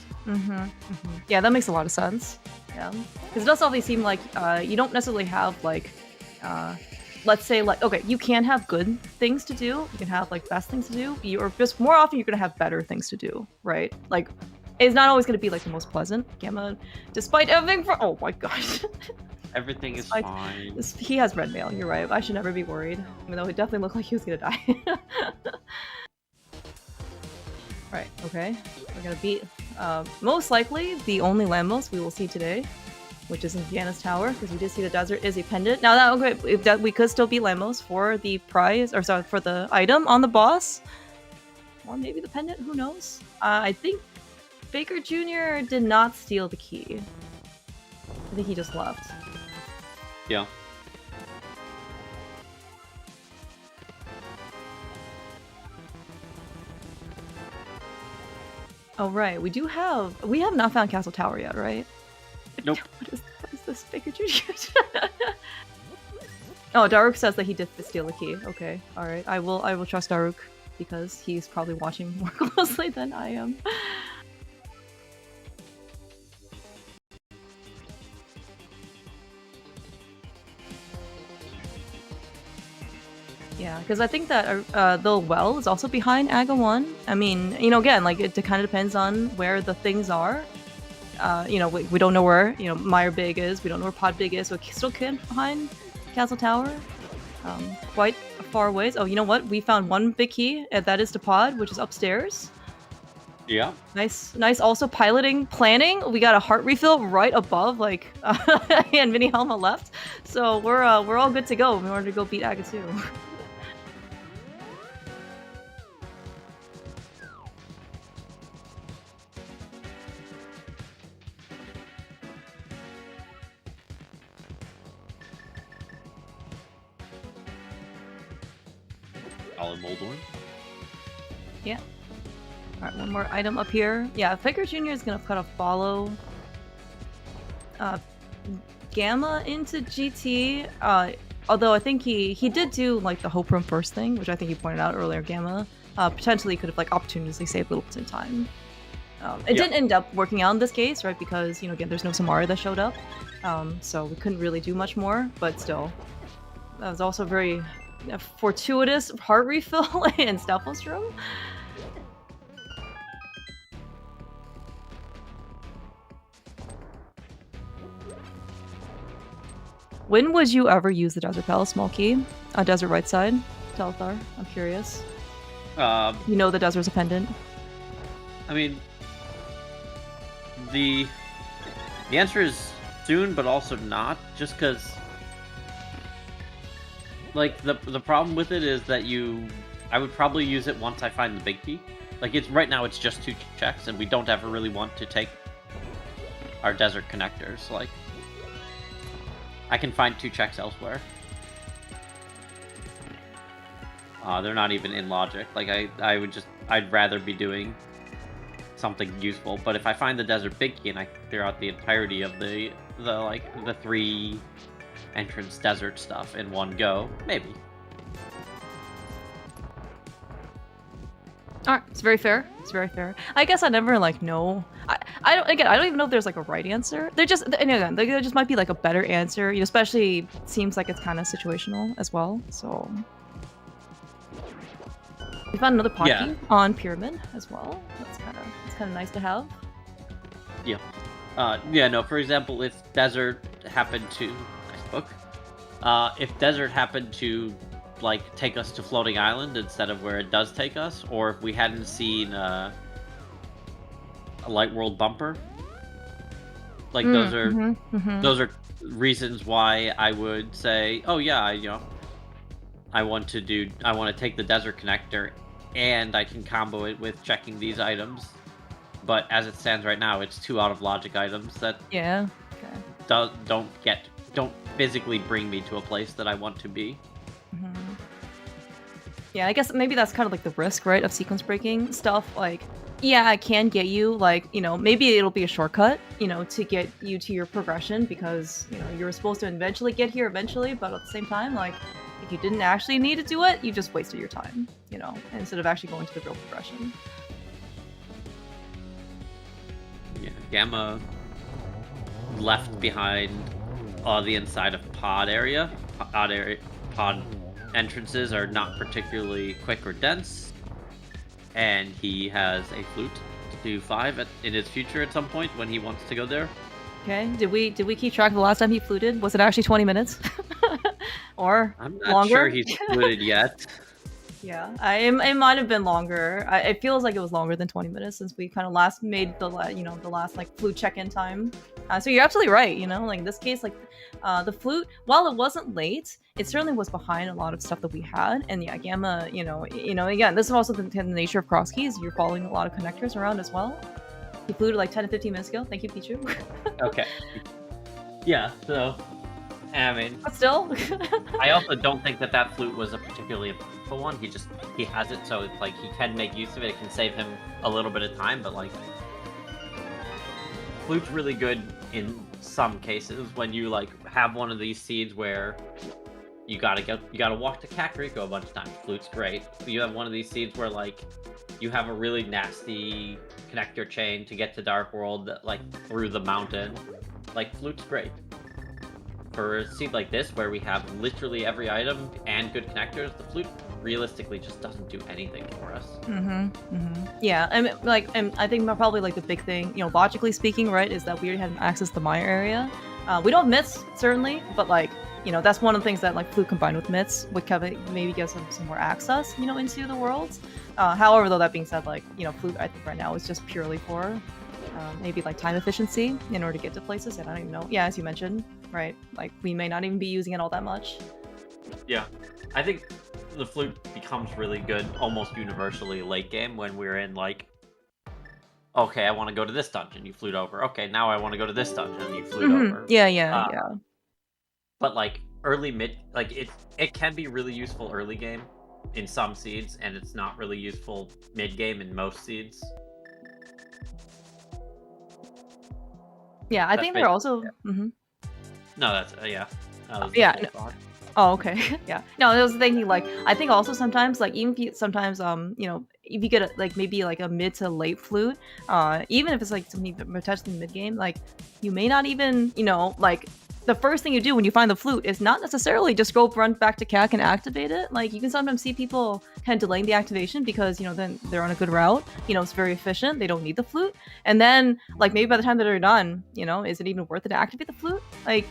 Yeah, that makes a lot of sense. Yeah, because it does obviously seem like you don't necessarily have like let's say like, okay, you can have good things to do, you can have like best things to do, or just more often you're gonna have better things to do, right? Like, it's not always gonna be like the most pleasant. Gamma, despite everything oh my gosh. Everything is Despite- fine. He has red mail, you're right. I should never be worried. Even though it definitely looked like he was gonna die. Right, okay. We're gonna beat, most likely, the only Lambos we will see today, which is in Vienna's Tower, because we did see the desert is a pendant. Now that, okay, that we could still beat Lambos for the prize, or sorry, for the item on the boss. Or maybe the pendant, who knows? I think Faker Jr. did not steal the key. I think he just left. Yeah. Oh right, we have not found Castle Tower yet, right? Nope. What is this Faker Jr.? Oh, Daruk says that he did steal the key. Okay, alright. I will trust Daruk because he's probably watching more closely than I am. Yeah, because I think that the well is also behind Aga 1. I mean, you know, again, like, it kind of depends on where the things are. You know, we don't know where, you know, Meyer Big is. We don't know where Pod Big is, so it's still behind Castle Tower. Quite far ways. Oh, you know what? We found one big key, and that is to Pod, which is upstairs. Yeah. Nice. Also planning. We got a heart refill right above, like, and Mini Helma left. So we're all good to go in order to go beat Aga 2. Solid Moldorn. Yeah. Alright, one more item up here. Yeah, Faker Jr. is gonna kind of follow Gamma into GT. Although I think he did do like the Hope Room first thing, which I think he pointed out earlier. Gamma potentially could have like opportunistically saved little bit of time. It didn't end up working out in this case, right? Because, you know, again, there's no Samara that showed up, so we couldn't really do much more. But still, that was also very fortuitous heart refill in Stelpos room. When would you ever use the Desert Palace small key? Desert right side? Telthar, I'm curious. You know the desert's a pendant. I mean, the answer is soon, but also not, just because, like, the problem with it is that I would probably use it once I find the big key. Like, right now it's just 2 checks, and we don't ever really want to take our desert connectors. Like, I can find 2 checks elsewhere. They're not even in logic. Like, I'd rather be doing something useful. But if I find the desert big key and I clear out the entirety of the 3 entrance desert stuff in one go, maybe. Alright, it's very fair. It's very fair. I guess I never like know. I don't even know if there's like a right answer. There just might be like a better answer. You know, especially seems like it's kind of situational as well. So we found another pocket on Pyramid as well. That's kind of nice to have. Yeah. No. For example, if desert happened to if desert happened to like take us to Floating Island instead of where it does take us, or if we hadn't seen a Light World bumper, like those are reasons why I would say, oh yeah, I want to take the desert connector, and I can combo it with checking these items. But as it stands right now, it's 2 out of logic items that don't physically bring me to a place that I want to be. Yeah, I guess maybe that's kind of like the risk, right, of sequence breaking stuff. Like, yeah, I can get you, like, you know, maybe it'll be a shortcut, you know, to get you to your progression, because, you know, you're supposed to eventually get here eventually, but at the same time, like, if you didn't actually need to do it, you just wasted your time, you know, instead of actually going to the real progression. Yeah, Gamma left behind the inside of Pod pod entrances are not particularly quick or dense, and he has a flute to do 5 in his future at some point when he wants to go there. Okay. Did we keep track of the last time he fluted? Was it actually 20 minutes? Or I'm not longer? sure he's fluted yet. Yeah, it might have been longer. It feels like it was longer than 20 minutes since we kind of last made the last like flute check-in time. So you're absolutely right. Like in this case, like the flute, while it wasn't late, it certainly was behind a lot of stuff that we had. And yeah, Gamma, again, this is also the nature of Crosskeys. You're following a lot of connectors around as well. He fluted like 10 to 15 minutes ago. Thank you, Pichu. Okay. Yeah. So, I mean, But still. I also don't think that flute was a particularly impactful one. He has it, so it's like he can make use of it. It can save him a little bit of time, but like, flute's really good in some cases when you like have one of these seeds where you gotta walk to Kakariko a bunch of times. Flute's great. You have one of these seeds where like you have a really nasty connector chain to get to Dark World, like through the mountain. Like, flute's great. For a seed like this, where we have literally every item and good connectors, the flute realistically just doesn't do anything for us. Yeah, and I think probably like the big thing, logically speaking, right, is that we already had access to the Maya area. We don't myths, certainly, but like, that's one of the things that like flute combined with myths would maybe give some more access, into the worlds. However, though, that being said, like, flute I think right now is just purely for maybe like time efficiency in order to get to places. And I don't even know. Yeah, as you mentioned, right? Like we may not even be using it all that much. Yeah, I think the flute becomes really good almost universally late game when we're in like, okay, I want to go to this dungeon, you flute over. Okay, now I want to go to this dungeon, you flute over. Yeah. But like early mid, like it can be really useful early game in some seeds, and it's not really useful mid game in most seeds. Yeah, I think they're also. No, that's Yeah. Oh, okay. Yeah. No, I was thinking like I think also sometimes like even if you, sometimes if you get maybe like a mid to late flute, even if it's like something potentially mid game, like you may not even like the first thing you do when you find the flute is not necessarily just go run back to CAC and activate it. Like you can sometimes see people kind of delaying the activation because then they're on a good route. It's very efficient. They don't need the flute, and then like maybe by the time that they're done, is it even worth it to activate the flute? Like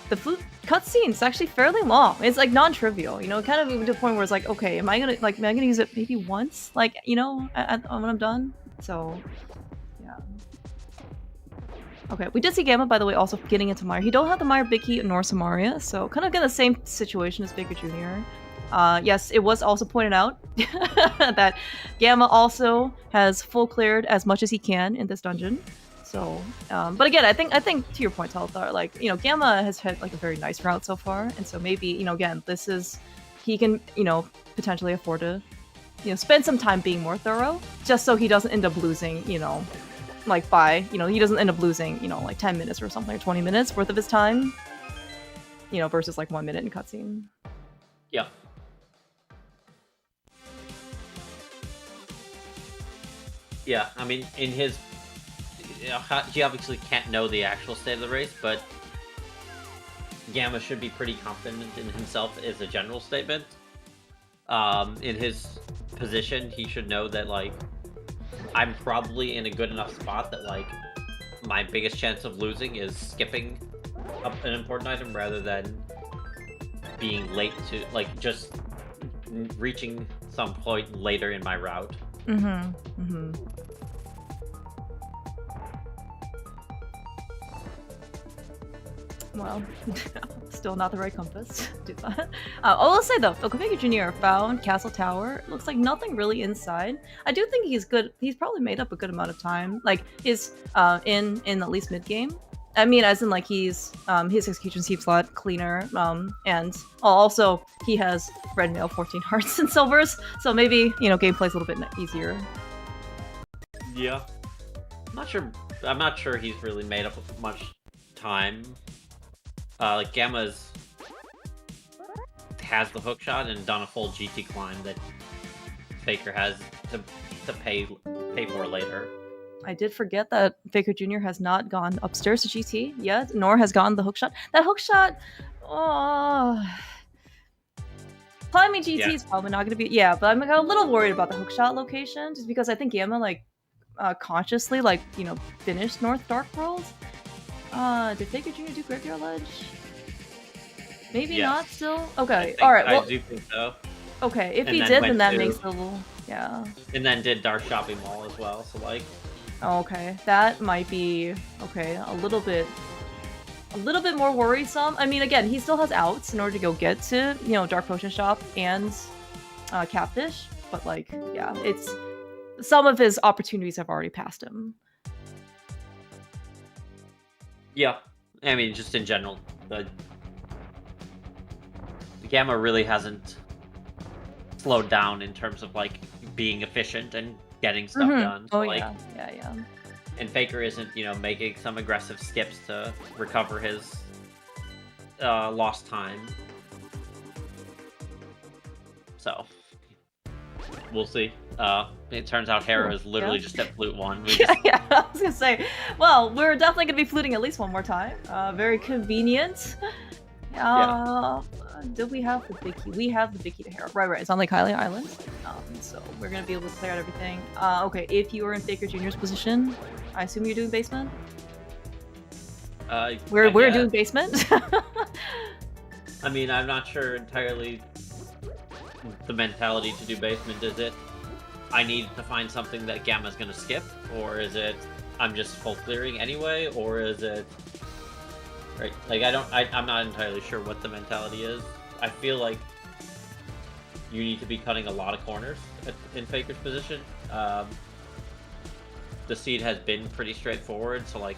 the flute cutscene is actually fairly long. It's like non-trivial, kind of to the point where it's like, okay, am I gonna use it maybe once, like when I'm done? So yeah. Okay, we did see Gamma, by the way, also getting into Meyer. He don't have the Meyer Big Key nor Samaria, so kind of in the same situation as Faker Jr. Yes, it was also pointed out that Gamma also has full cleared as much as he can in this dungeon. So, but again, I think to your point, Telthar, like Gamma has had like a very nice route so far, and so maybe again, this is he can potentially afford to spend some time being more thorough, just so he doesn't end up losing like by he doesn't end up losing like 10 minutes or something, or 20 minutes worth of his time, versus like 1 minute in cutscene. Yeah. Yeah, I mean, in his he obviously can't know the actual state of the race, but Gamma should be pretty confident in himself as a general statement. In his position, he should know that, like, I'm probably in a good enough spot that, like, my biggest chance of losing is skipping an important item rather than being late to, like, just reaching some point later in my route. Well, still not the right compass. Do that. I will say though, Faker Jr. found Castle Tower. Looks like nothing really inside. I do think he's good. He's probably made up a good amount of time. Like his in at least mid game. I mean, as in like he's his execution seems a lot cleaner. And also he has red mail, 14 hearts and silvers. So maybe gameplay's a little bit easier. Yeah, I'm not sure he's really made up much time. Like Gamma's has the hookshot and done a full GT climb that Faker has to pay for later. I did forget that Faker Jr. has not gone upstairs to GT yet, nor has gone the hookshot. That hookshot, Climbing GT is probably not going to be, but I'm a little worried about the hookshot location, just because I think Gamma, like, consciously, like, you know, finished North Dark Worlds. Did Faker Jr. do Graveyard Ledge? Maybe not still? Okay, alright, well... I do think so. Okay, if he did, then that makes it a little... And then did Dark Shopping Mall as well, so, like... Okay, that might be, okay, a little bit more worrisome. I mean, again, he still has outs in order to go get to, you know, Dark Potion Shop and Catfish, but, like, yeah, it's... Some of his opportunities have already passed him. Yeah, I mean, just in general, the Gamma really hasn't slowed down in terms of, like, being efficient and getting stuff done. So, yeah. And Faker isn't, you know, making some aggressive skips to recover his lost time. So, we'll see. It turns out Hera is literally just at Flute 1. I was gonna say, well, we're definitely gonna be fluting at least one more time. Very convenient. Do we have the big key? We have the big key to Hera. Right. It's on Lake Hylia Island. So we're gonna be able to clear out everything. Okay, if you are in Faker Jr.'s position, I assume you're doing basement? We're doing basement? I mean, I'm not sure entirely the mentality to do basement. Is it, I need to find something that Gamma's gonna skip? Or is it, I'm just full clearing anyway? Or is it... Right, like, I'm not entirely sure what the mentality is. I feel like you need to be cutting a lot of corners in Faker's position. The seed has been pretty straightforward, so, like,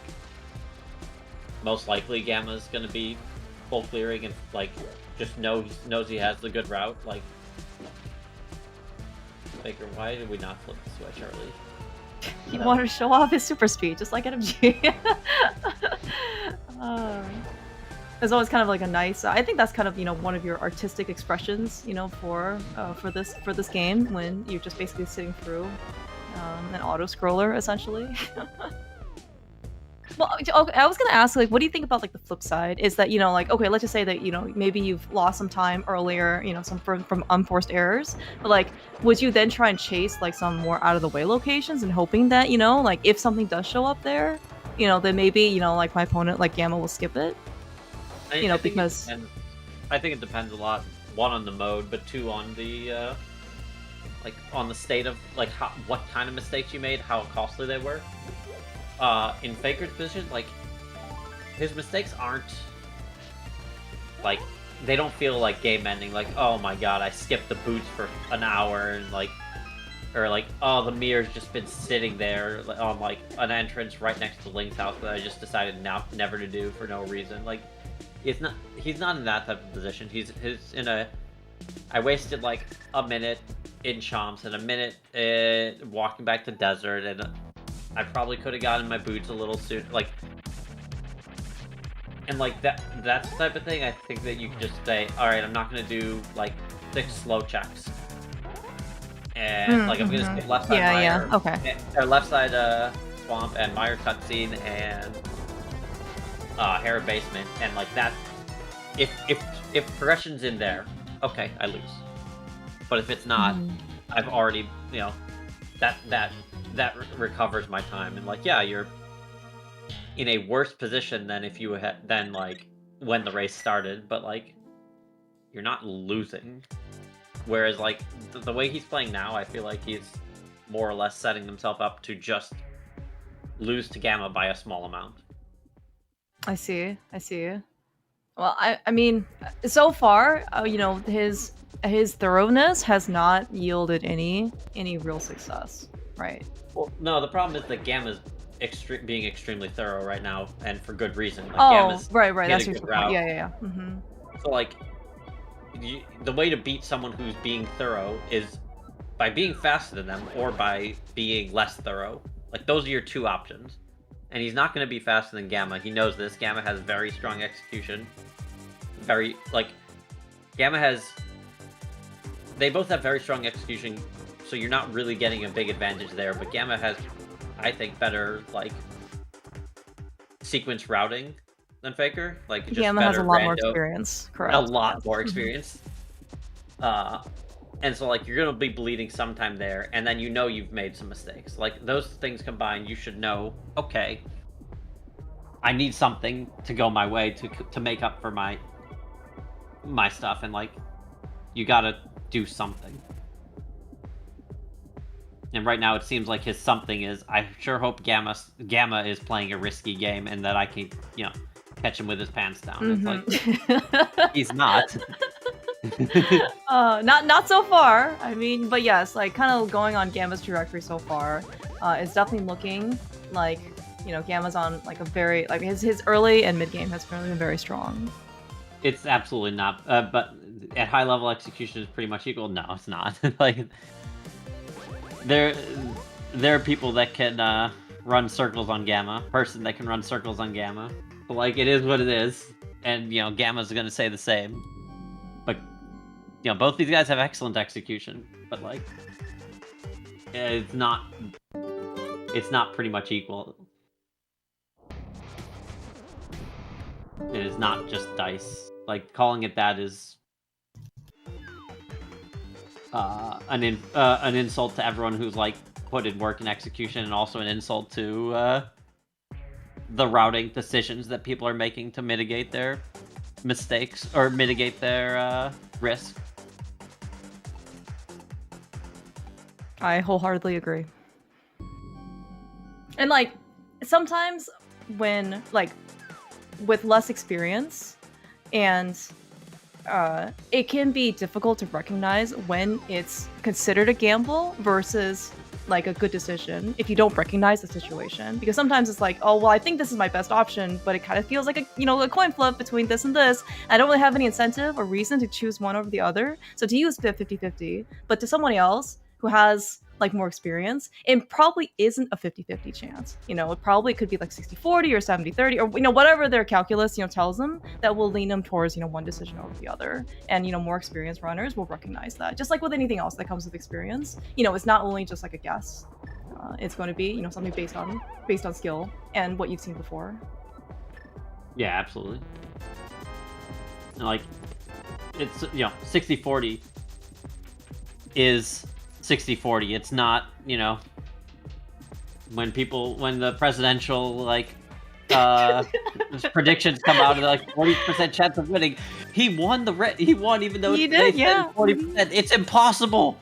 most likely Gamma's gonna be full clearing and, like, just knows he has the good route. Like, Faker, why did we not flip the switch early? He wanted to show off his super speed, just like MG. It's always kind of like a nice. I think that's kind of, you know, one of your artistic expressions, you know, for this game, when you're just basically sitting through an auto scroller essentially. Well, okay, I was gonna ask, like, what do you think about, like, the flip side? Is that, you know, like, okay, let's just say that, you know, maybe you've lost some time earlier, you know, some from unforced errors, but, like, would you then try and chase, like, some more out of the way locations and hoping that, you know, like, if something does show up there, you know, then maybe, you know, like, my opponent, like Gamma, will skip it? You know, because... I think it depends a lot, one, on the mode, but two, on the, like, on the state of, like, what kind of mistakes you made, how costly they were. In Faker's position, like, his mistakes aren't, like, they don't feel like game-ending, like, oh my god, I skipped the boots for an hour, and, like, or, like, oh, the mirror's just been sitting there on, like, an entrance right next to Link's house that I just decided never to do for no reason. Like, he's not in that type of position. He's in a, I wasted, like, a minute in Chomps and a minute walking back to Desert, and I probably could have gotten my boots a little soon, like, and, like, that's the type of thing I think that you can just say, alright, I'm not gonna do, like, 6 slow checks. And, like, I'm gonna skip left side Mire, okay. Or left side Swamp and Mire cutscene and Hera basement, and, like, that, if progression's in there, okay, I lose. But if it's not, I've already, you know, that recovers my time, and, like, yeah, you're in a worse position than if you had like when the race started, but, like, you're not losing. Whereas, like, the way he's playing now, I feel like he's more or less setting himself up to just lose to Gamma by a small amount. I see. Well, I mean, so far, you know, his thoroughness has not yielded any real success, right? Well, no, the problem is that Gamma's being extremely thorough right now, and for good reason. Like, oh, Gamma's right, that's your route. Yeah. So, like, the way to beat someone who's being thorough is by being faster than them or by being less thorough. Like, those are your two options. And he's not going to be faster than Gamma. He knows this. Gamma has very strong execution. Gamma has... They both have very strong execution, so you're not really getting a big advantage there. But Gamma has, I think, better, like, sequence routing than Faker. Like, just Gamma has a lot more experience, correct? A lot more experience. And so, like, you're gonna be bleeding sometime there, and then you know you've made some mistakes. Like, those things combined, you should know, okay, I need something to go my way to make up for my stuff, and, like, you gotta do something. And right now it seems like his something is, I sure hope Gamma is playing a risky game, and that I can, you know, catch him with his pants down. It's like, he's not. Not so far. I mean, but yes, like kind of going on Gamma's trajectory so far, it's definitely looking like, you know, Gamma's on like a very, like his early and mid game has really been very strong. It's absolutely not. But at high level execution is pretty much equal. No, it's not. Like, there are people that can run circles on Gamma. Person that can run circles on Gamma. But, like, it is what it is, and you know, Gamma's gonna say the same. But you know, both these guys have excellent execution, but like, it's not pretty much equal. It is not just dice. Like, calling it that is an insult to everyone who's like put in work and execution, and also an insult to the routing decisions that people are making to mitigate their mistakes or mitigate their risk. I wholeheartedly agree. And like, sometimes when, like, with less experience, and it can be difficult to recognize when it's considered a gamble versus like a good decision if you don't recognize the situation. Because sometimes it's like, oh, well, I think this is my best option, but it kind of feels like a, you know, a coin flip between this and this. I don't really have any incentive or reason to choose one over the other. So to you it's 50-50, but to someone else who has like more experience, it probably isn't a 50-50 chance. You know, it probably could be like 60-40 or 70-30, or, you know, whatever their calculus, you know, tells them, that will lean them towards, you know, one decision over the other. And, you know, more experienced runners will recognize that. Just like with anything else that comes with experience, you know, it's not only just like a guess. It's going to be, you know, something based on skill and what you've seen before. Yeah, absolutely. And like, it's, you know, 60-40 is 60-40. It's not, you know, when the presidential, like, predictions come out of like 40% chance of winning. He won even though He they did, yeah. said 40%. It's impossible.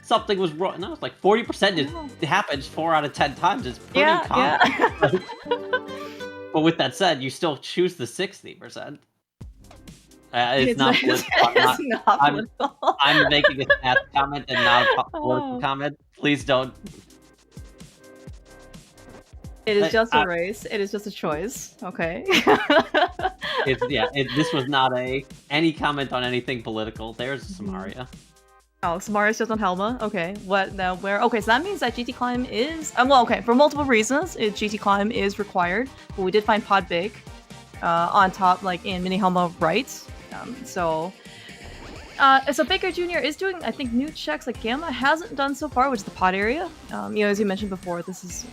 Something was wrong. No, it's like 40% it happens 4 out of 10 times. It's pretty common. Yeah. But with that said, you still choose the 60%. It's not political. I'm making a stats comment and not a political comment. Please don't. It is just a race. It is just a choice. Okay. This was not any comment on anything political. There's Samaria. Oh, Samaria's just on Helma. Okay. What now? Where? Okay, so that means that GT Climb is well, okay, for multiple reasons. GT Climb is required, but we did find Pod Bake on top, like in Mini Helma right. So Faker Jr. is doing, I think, new checks like Gamma hasn't done so far, which is the pod area. You know, as you mentioned before, this is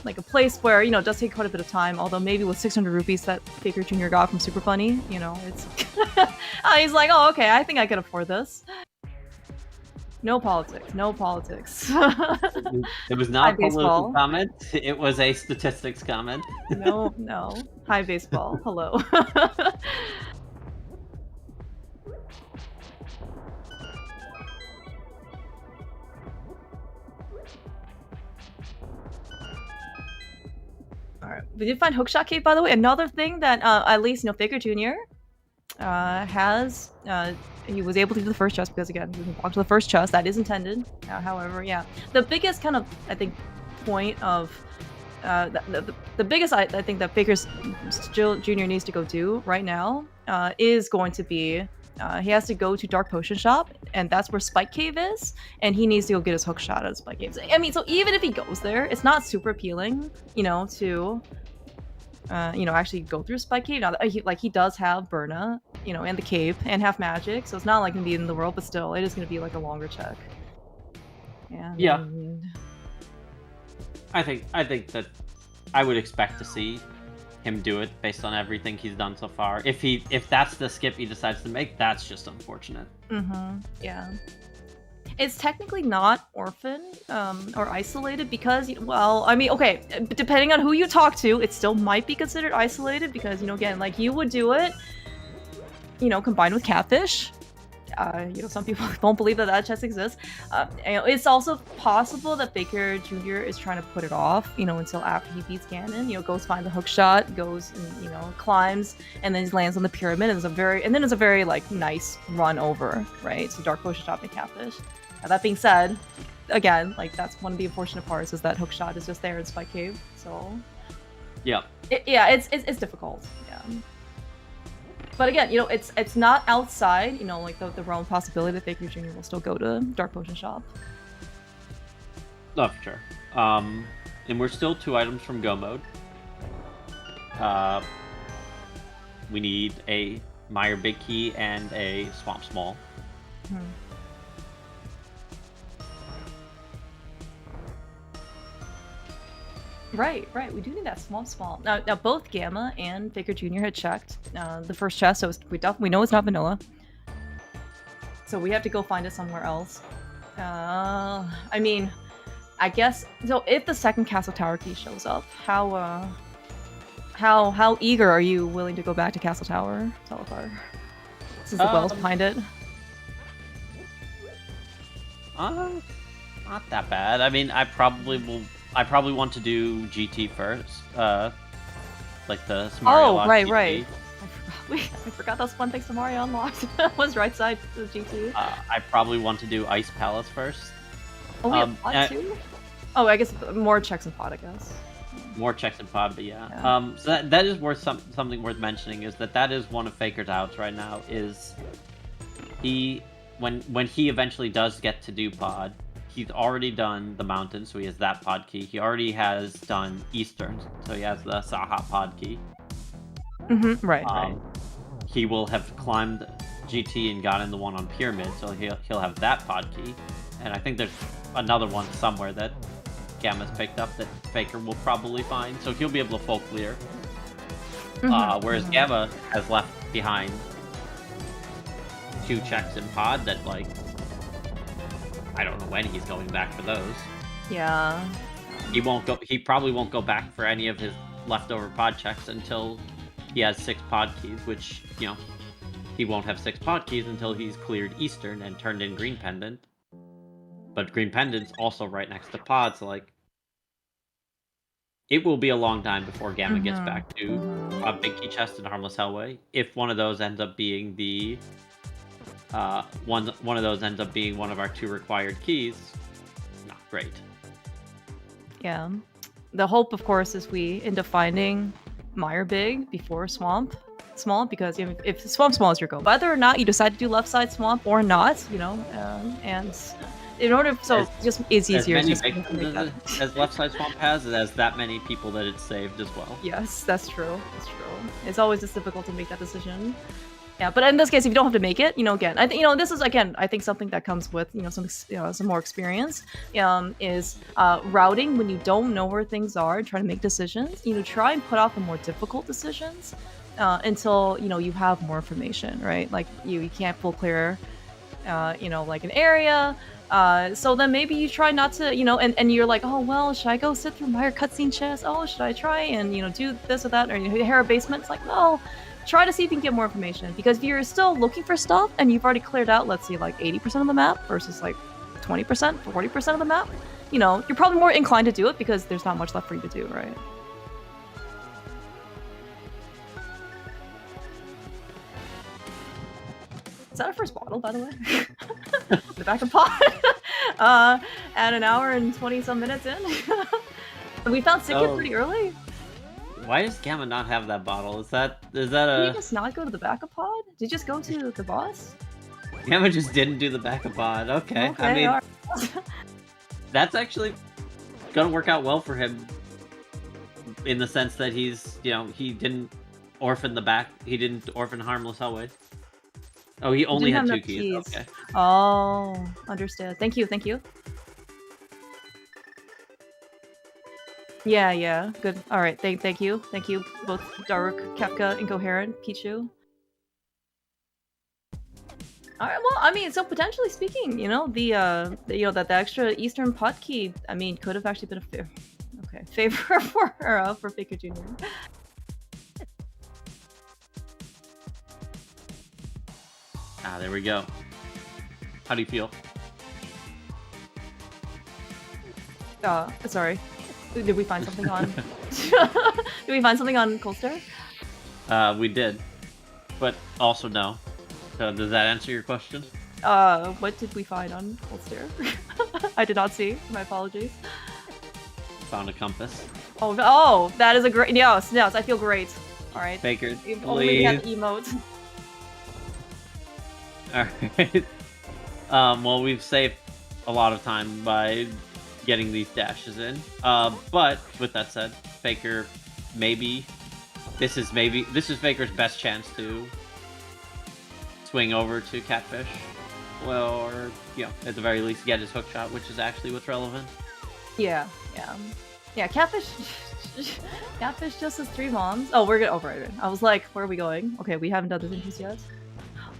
like a place where, you know, it does take quite a bit of time, although maybe with 600 rupees that Faker Jr. got from Super Funny, you know, it's... he's like, oh, okay, I think I can afford this. No politics, no politics. It was not a political comment, it was a statistics comment. No. Hi, baseball. Hello. Alright, we did find Hookshot Cave, by the way. Another thing that at least, you know, Faker Jr. Has he was able to do the first chest because, again, he can walk to the first chest. That is intended. However, yeah, the biggest kind of, I think, point of the biggest I think that Faker Jr. needs to go do right now is going to be he has to go to Dark Potion Shop, and that's where Spike Cave is, and he needs to go get his hook shot at Spike Cave. I mean, so even if he goes there, it's not super appealing, you know, to you know, actually go through Spike Cave. Now, he does have Burna, you know, and the cape and half magic, so it's not like gonna be in the world, but still, it is gonna be like a longer check. Yeah. I think that I would expect to see him do it based on everything he's done so far. If that's the skip he decides to make, that's just unfortunate. Yeah. It's technically not orphan or isolated because, well, I mean, okay, depending on who you talk to, it still might be considered isolated because, again, like you would do it, combined with catfish. Some people don't believe that chest exists. It's also possible that Faker Jr. is trying to put it off, until after he beats Ganon. Goes find the hook shot, goes and climbs, and then lands on the pyramid. And it's a very like nice run over, right? So Dark Potion shot and catfish. That being said, again, like that's one of the unfortunate parts is that hook shot is just there in Spike Cave. So yeah, it's difficult. Yeah. But again, it's not outside, like the realm possibility that Faker Jr. will still go to Dark Potion Shop. Oh, for sure. And we're still 2 items from Go Mode. We need a Meyer Big Key and a Swamp Small. Right. We do need that small. Now both Gamma and Faker Jr. had checked the first chest, so we know it's not vanilla. So we have to go find it somewhere else. I mean, I guess so. If the second Castle Tower key shows up, how eager are you willing to go back to Castle Tower, Telefar? Since the well's behind it. Not that bad. I mean, I probably want to do GT first, like the Mario Unlocked right. I forgot those fun things to Mario Unlocked. Was right side to the GT. I probably want to do Ice Palace first. Oh, we have pod too? Oh, I guess more checks in pod, I guess. More checks in pod, but yeah. So that is worth something worth mentioning is that is one of Faker's outs right now. Is when he eventually does get to do pod. He's already done the mountain, so he has that pod key. He already has done Eastern, so he has the Saha pod key. Right. He will have climbed GT and gotten the one on Pyramid, so he'll have that pod key. And I think there's another one somewhere that Gamma's picked up that Faker will probably find, so he'll be able to full clear. Whereas Gamma has left behind 2 checks in pod that, like, I don't know when he's going back for those. Yeah. He probably won't go back for any of his leftover pod checks until he has 6 pod keys, which, he won't have 6 pod keys until he's cleared Eastern and turned in Green Pendant. But Green Pendant's also right next to pod, so like it will be a long time before Gamma gets back to a Big Key Chest and Harmless Hellway. If one of those ends up being the one of those ends up being one of our 2 required keys, not great. Yeah. The hope, of course, is we end up finding Meyer Big before Swamp Small, because if Swamp Small is your goal, whether or not you decide to do left side Swamp or not, and in order, so just it's easier. As left side Swamp has, it has that many people that it's saved as well. Yes, that's true. It's always just difficult to make that decision. Yeah, but in this case, if you don't have to make it, again, I think this is I think something that comes with some more experience, is routing when you don't know where things are and try to make decisions. Try and put off the more difficult decisions until you have more information, right? Like you can't full clear, like an area. So then maybe you try not to, and you're like, oh well, should I go sit through Meyer cutscene chest? Oh, should I try and do this or that, or Hera basement? It's like, no. Try to see if you can get more information, because if you're still looking for stuff and you've already cleared out, let's say, like 80% of the map versus like 20%, 40% of the map, you're probably more inclined to do it because there's not much left for you to do, right? Is that our first bottle, by the way? The back of pot. At an hour and 20-some minutes in. We found Sickit pretty early. Why does Gamma not have that bottle? Is that a... Did you just not go to the backup pod? Did you just go to the boss? Gamma just didn't do the backup pod. Okay. I mean, that's actually gonna work out well for him in the sense that he's, he didn't orphan he didn't orphan Harmless Hellway. Oh, he only had 2 keys. Okay. Oh, understood. Thank you. Yeah, good. All right, thank you, both Dark, Kefka, Incoherent, Pichu. All right, well, I mean, so potentially speaking, you know, that the extra Eastern pot key, I mean, could have actually been a favor for Faker Jr. Ah, there we go. How do you feel? Sorry. Did we find something on? Did we find something on Colster? We did, but also no. Does that answer your question? What did we find on Colster? I did not see. My apologies. Found a compass. Oh, that is a great. Yes, I feel great. All right. Faker, If only we had the emotes. All right. Well, we've saved a lot of time by getting these dashes in. But with that said, Faker, this is Faker's best chance to swing over to Catfish, well, or at the very least get his hook shot, which is actually what's relevant. Yeah. Catfish. Catfish just has 3 bombs. Oh, we're gonna override it. I was like, where are we going? Okay, we haven't done this interest yet.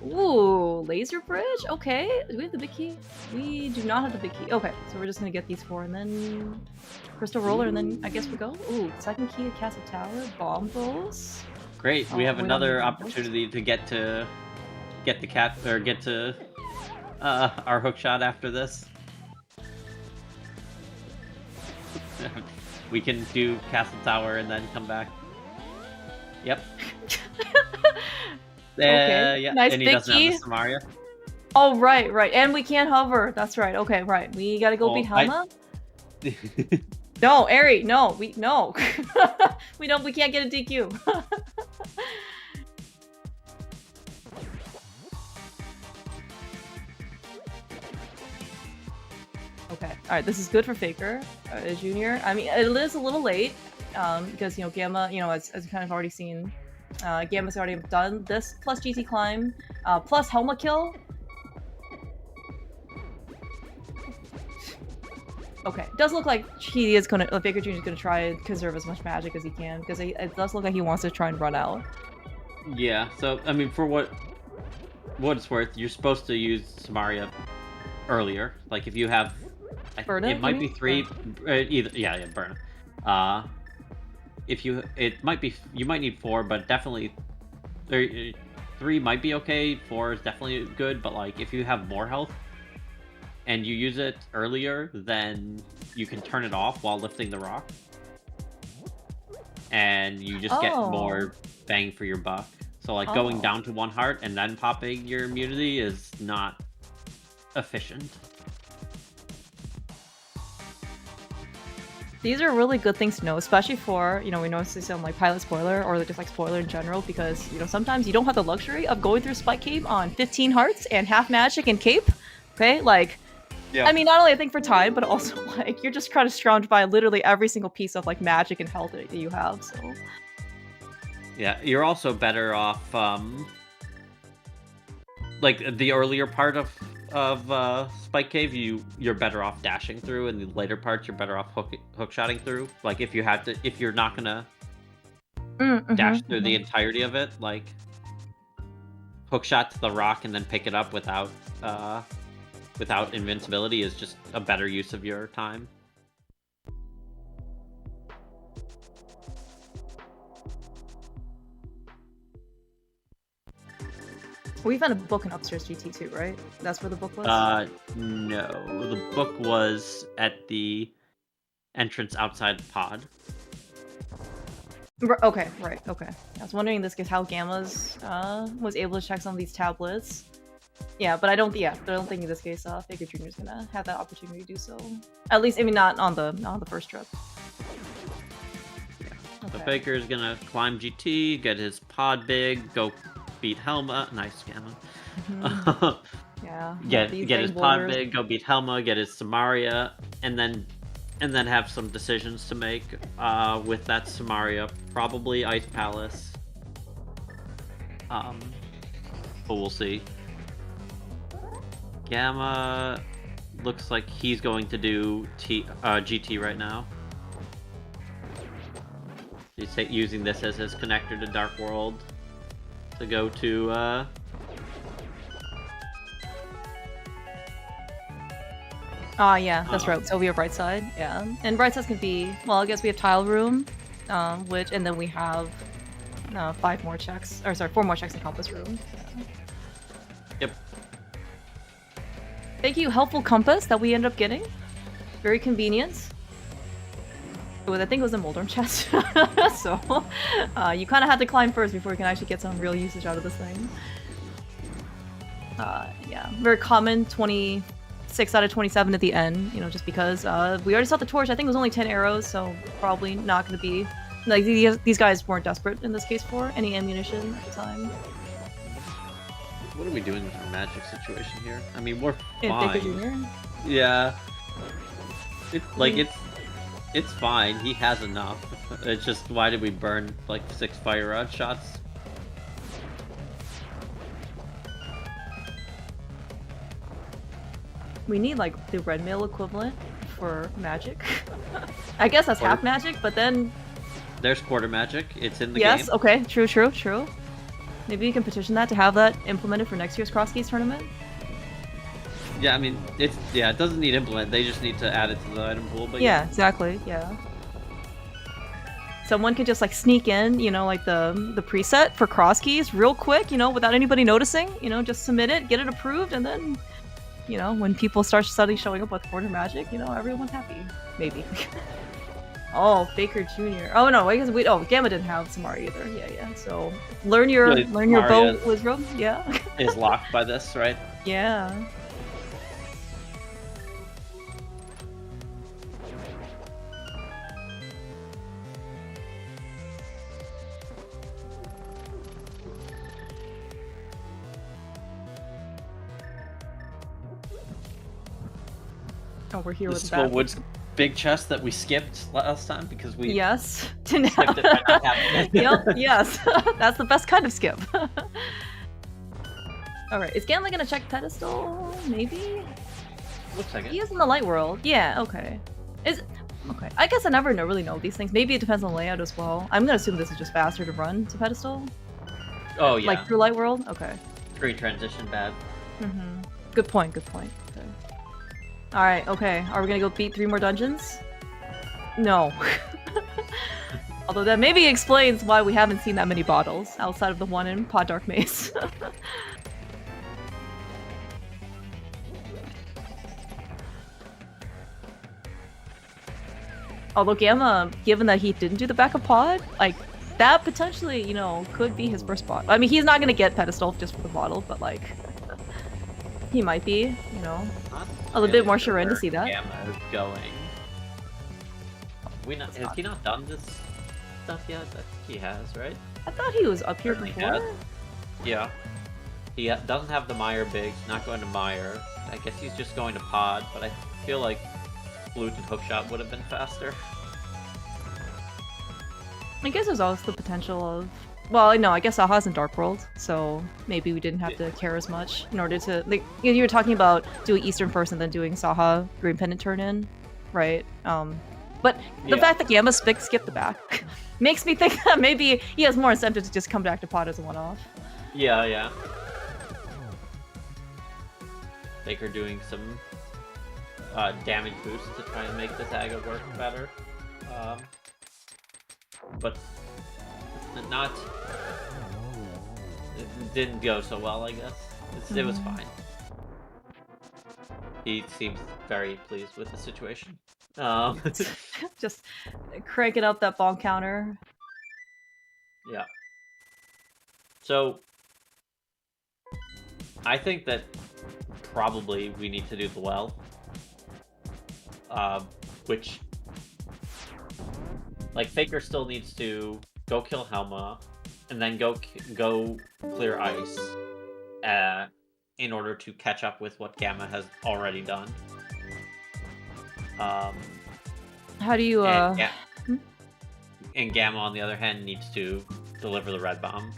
Ooh, laser bridge? Okay, do we have the big key? We do not have the big key. Okay, so we're just gonna get these 4 and then crystal roller and then I guess we go. Ooh, second key at Castle Tower, bombos. Great, we have we another don't need opportunity to get the cat or get to our hook shot after this. We can do Castle Tower and then come back. Yep. Okay. Yeah. Nice and he big doesn't key. have the Samaria. Oh, right. And we can't hover. That's right. Okay, right. We gotta go beat Helma. No, Eri, no. We can't get a DQ. Okay. Alright, this is good for Faker, Junior. I mean, it is a little late, because, Gamma, as kind of already seen, Gamma's already done this, plus GT Climb, plus Helma Kill. Okay, it does look like Faker Jr. is gonna try and conserve as much magic as he can, because it does look like he wants to try and run out. Yeah, so, I mean, for what it's worth, you're supposed to use Samaria earlier. Like, if you have... Burn it might be 3... burn. You might need 4, but definitely... 3 might be okay, 4 is definitely good, but, like, if you have more health, and you use it earlier, then you can turn it off while lifting the rock. And you just get more bang for your buck. So, like, going down to 1 heart and then popping your immunity is not efficient. These are really good things to know, especially for, we notice this on, like, Pilot Spoiler, or just, like, Spoiler in general, because, sometimes you don't have the luxury of going through Spike Cave on 15 hearts and half magic and cape. Okay? Like, yeah. I mean, not only I think for time, but also, like, you're just trying to scrounge by literally every single piece of, like, magic and health that you have, so... Yeah, you're also better off, like, the earlier part of Spike Cave, you're better off dashing through, and the later parts you're better off hook-shotting through. Like, if you're not gonna dash through the entirety of it, like, hook-shot to the rock and then pick it up without invincibility is just a better use of your time. We found a book in Upstairs GT too, right? That's where the book was? No. The book was at the entrance outside the pod. Okay, right, okay. I was wondering in this case how Gamma's was able to check some of these tablets. Yeah, but I don't think in this case Faker Jr. is gonna have that opportunity to do so. At least, I mean, not on the first trip. Yeah. Okay. So Faker is gonna climb GT, get his pod big, go beat Helma. Nice, Gamma. Yeah. Get his pod big, go beat Helma, get his Samaria, and then have some decisions to make with that Samaria. Probably Ice Palace. But we'll see. Gamma looks like he's going to do GT right now. using this as his connector to Dark World to go to. Yeah, that's right. So we have right side, yeah. And right sides can be, well, I guess we have tile room, and then we have 4 more checks in compass room. Yeah. Yep. Thank you, helpful compass that we ended up getting. Very convenient. I think it was a Moldorm chest, so you kind of had to climb first before you can actually get some real usage out of this thing. Yeah, very common 26 out of 27 at the end, you know, just because we already saw the torch. I think it was only 10 arrows, so probably not going to be like these guys weren't desperate in this case for any ammunition at the time. What are we doing with our magic situation here? I mean, we're Faker fine. Jr.? Yeah. It's fine. He has enough. It's just, why did we burn like 6 fire rod shots? We need like the red mail equivalent for magic. I guess that's half magic, but then there's quarter magic. It's in the game. Yes, okay, true. Maybe you can petition that to have that implemented for next year's Crosskeys tournament. Yeah, I mean, it doesn't need implement. They just need to add it to the item pool. But yeah, exactly. Yeah. Someone could just like sneak in, you know, like the preset for Crosskeys real quick, you know, without anybody noticing. You know, just submit it, get it approved, and then, you know, when people start suddenly showing up with quarter magic, you know, everyone's happy. Maybe. Oh, Faker Jr. Oh no, I guess Gamma didn't have Samara either. Yeah. So learn your bow wisdom. Yeah. Is locked by this, right? Yeah. Oh, we're here with that. Wood's big chest that we skipped last time because we didn't skipped it by not having it. Yep, yes. That's the best kind of skip. Alright, is Gamma gonna check pedestal? Maybe? Looks like it. He is in the light world. Yeah, okay. Okay. I guess I never really know these things. Maybe it depends on layout as well. I'm gonna assume this is just faster to run to pedestal. Oh yeah. Like through light world? Okay. Screen transition bad. Good point. Okay. Alright, okay. Are we gonna go beat 3 more dungeons? No. Although that maybe explains why we haven't seen that many bottles outside of the one in Pod Dark Maze. Although Gamma, given that he didn't do the backup pod, like, that potentially, you know, could be his first bot. I mean, he's not gonna get pedestal just for the bottle, but like, he might be, you know. A little bit more Sharon to see that. Gamma is going. Has he not done this stuff yet? I think he has, right? I thought he was up here before. Yeah. He doesn't have the Meyer Bigs, not going to Meyer. I guess he's just going to Pod, but I feel like Flute and Hookshot would have been faster. I guess there's also the potential of... Well, no, I guess Saha's in Dark World, so maybe we didn't have to care as much in order to... Like, you were talking about doing Eastern first and then doing Saha Green Pendant turn-in, right? But the fact that Gamma skipped the back makes me think that maybe he has more incentive to just come back to Pod as a one-off. Yeah. Baker doing some damage boosts to try and make this Aga work better. But not... It didn't go so well, I guess. It was fine. He seems very pleased with the situation. Just cranking up that bomb counter. Yeah. So, I think that probably we need to do the well. Which... Like, Faker still needs to go kill Helma, and then go clear ice, in order to catch up with what Gamma has already done. How do you, and Gamma, on the other hand, needs to deliver the red bomb.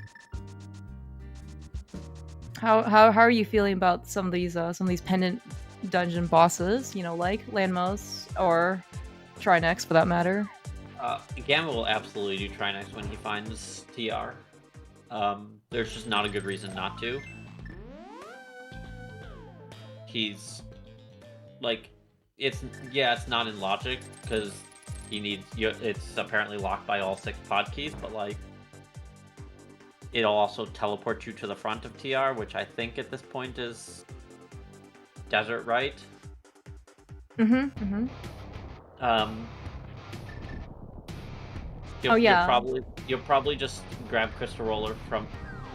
How are you feeling about some of these pendant dungeon bosses? You know, like Landmouse or Trinex, for that matter. Gamma will absolutely do Trinex when he finds TR. There's just not a good reason not to. He's like, it's not in logic because he needs. It's apparently locked by all 6 pod keys, but like, it'll also teleport you to the front of TR, which I think at this point is desert, right? You'll probably just grab Crystal Roller from,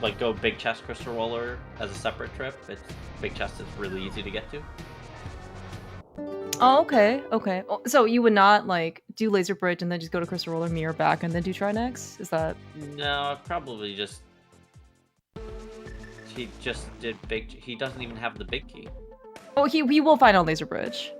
like, go Big Chest Crystal Roller as a separate trip. Big Chest is really easy to get to. Oh, okay. So you would not like do Laser Bridge and then just go to Crystal Roller, mirror back, and then do Trinex? Is that? No, probably just. He just did big. He doesn't even have the big key. Oh, he will find on Laser Bridge.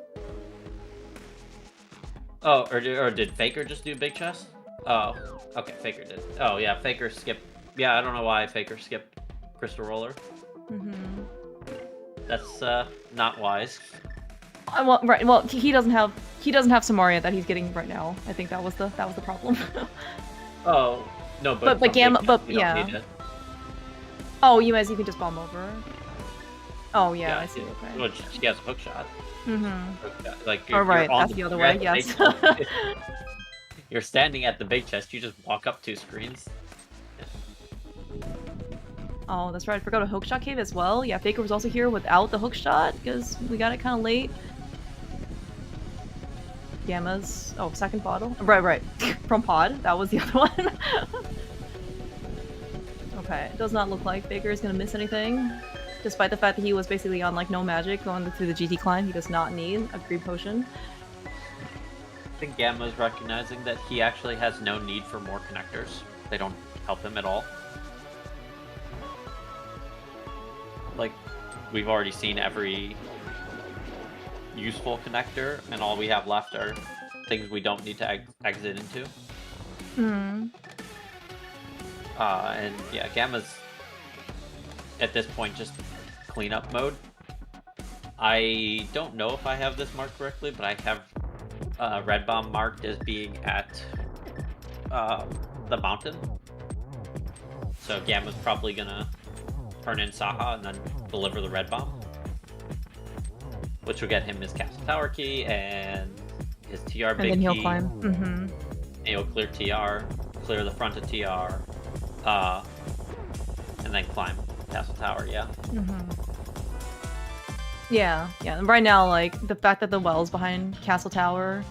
Oh, or did Faker just do Big Chest? Oh, okay, Faker did. Oh yeah, Faker skipped. Yeah, I don't know why Faker skipped Crystal Roller. That's not wise. Well, right. Well, he doesn't have Samaria that he's getting right now. I think that was the problem. Oh no, but Gamma, but yeah. Oh, you can just bomb over. Oh yeah, I see. Okay. Well, she has a hook shot. Like, oh right, that's the other way. Yes. You're standing at the big chest. You just walk up 2 screens. Oh, that's right. I forgot a hookshot cave as well. Yeah, Faker was also here without the hookshot because we got it kind of late. Gamma's second bottle. Right. From pod. That was the other one. Okay, it does not look like Faker is gonna miss anything. Despite the fact that he was basically on like no magic going through the GT climb, he does not need a green potion. I think Gamma's recognizing that he actually has no need for more connectors. They don't help him at all. Like, we've already seen every useful connector, and all we have left are things we don't need to exit into. And yeah, Gamma's at this point just cleanup mode. I don't know if I have this marked correctly, but I have Red Bomb marked as being at the mountain. So Gamma's probably gonna turn in Saha and then deliver the Red Bomb, which will get him his Castle Tower key and his TR big key. And then he'll climb. And he'll clear TR, clear the front of TR, and then climb Castle Tower, yeah. Yeah. And right now, like, the fact that the well's behind Castle Tower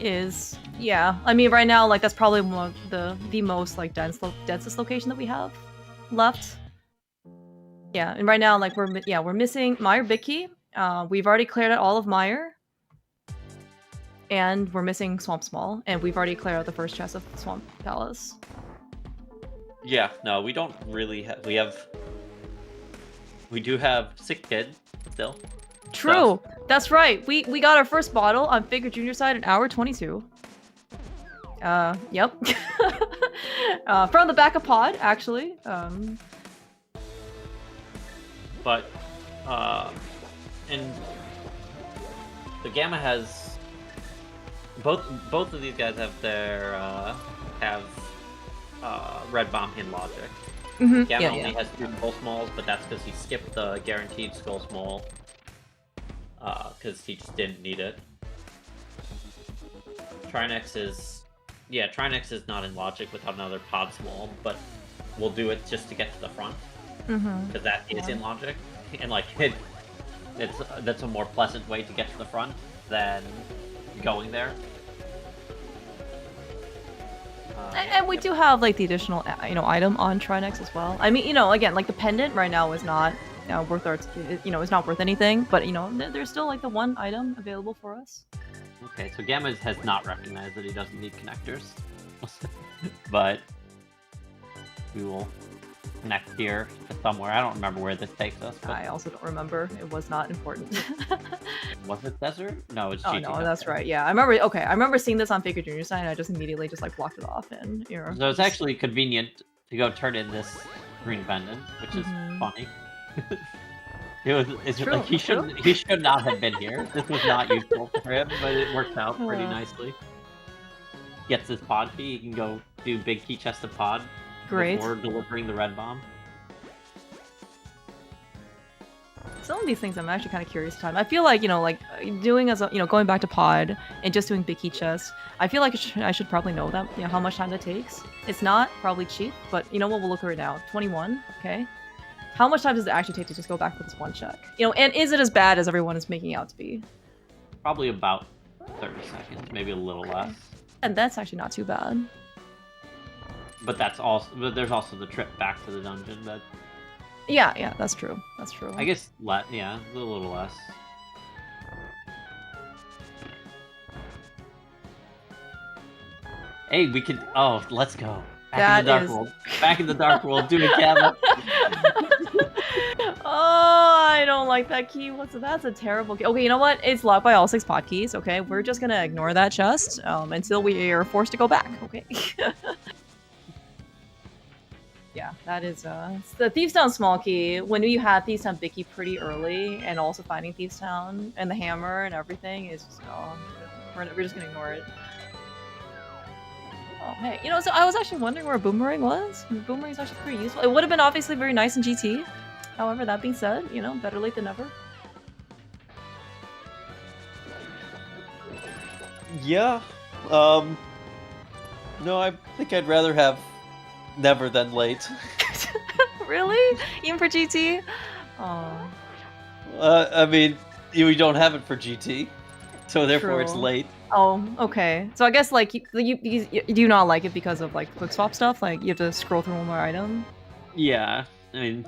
is... Yeah. I mean, right now, like, that's probably one of the most, like, densest location that we have left. Yeah, and right now, like, we're missing Mire Big Key. We've already cleared out all of Mire. And we're missing Swamp Small. And we've already cleared out the first chest of Swamp Palace. Yeah, no, we don't really have... We do have Sick Kid, still. True! So. That's right! We got our first bottle on Faker Junior side in hour 22. Yep. From the back of pod, actually. But, and the Gamma has... Both of these guys have their, Red Bomb in logic. Gamma only has 2 Skull Smalls, but that's because he skipped the guaranteed Skull Small. Because he just didn't need it. Trinex is not in logic without another Pod Small, but we'll do it just to get to the front. Because that is in logic. And like, that's a more pleasant way to get to the front than going there. And we do have like the additional, item on Trinex as well. I mean, again, like the pendant right now is not worth it's not worth anything. But there's still like the one item available for us. Okay, so Gamma has not recognized that he doesn't need connectors, but we will connect here to somewhere. I don't remember where this takes us. But... I also don't remember. It was not important. Was it desert? No, it's GT. Oh no, that's right. Yeah, I remember. Okay, I remember seeing this on Faker Junior side, and I just immediately just like blocked it off. And so it's actually convenient to go turn in this green pendant, which is funny. It's true, like he should not have been here. This was not useful for him, but it worked out pretty nicely. gets his pod key, he can go do big key chest to pod Great. before delivering the red bomb. Some of these things I'm actually kind of curious about. I feel like, like doing as a, going back to pod and just doing big key chest, I feel like I should probably know that, how much time that takes. It's not probably cheap, but you know what, we'll look at it now. 21, okay? How much time does it actually take to just go back for this one check? And is it as bad as everyone is making out to be? Probably about 30 seconds, maybe a little less. And that's actually not too bad. But there's also the trip back to the dungeon that... Yeah, that's true. That's true. I guess, yeah, a little less. Hey, we could... Oh, let's go. Back in the dark world. Back in the dark world, do it, Gamma. Oh, I don't like that key. That's a terrible key. Okay, you know what? It's locked by all 6 pod keys, okay? We're just gonna ignore that chest until we are forced to go back, okay? Yeah, that is it's the Thieves Town small key. When you had Thieves Town big key pretty early, and also finding Thieves Town and the hammer and everything is just we're just gonna ignore it. Oh hey, so I was actually wondering where a boomerang was. Boomerang is actually pretty useful. It would have been obviously very nice in GT. However, that being said, better late than never. Yeah. No, I think I'd rather have never than late. Really? Even for GT? Oh. I mean, you don't have it for GT, so therefore it's True. late. Oh, okay. So I guess like you do not like it because of like quick swap stuff. Like you have to scroll through one more item. Yeah, I mean...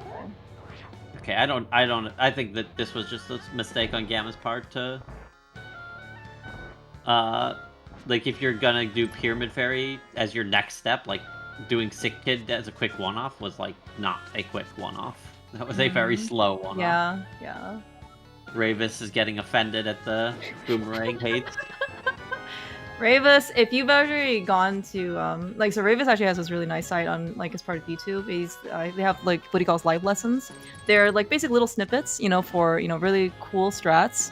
Okay, I think that this was just a mistake on Gamma's part to... like, if you're gonna do Pyramid Fairy as your next step, like, doing Sick Kid as a quick one-off was, like, not a quick one-off. That was a very slow one-off. Yeah. Ravis is getting offended at the boomerang hate. Ravis, if you've actually gone to so Ravis actually has this really nice site on like as part of YouTube. They have like what he calls live lessons. They're like basic little snippets, for really cool strats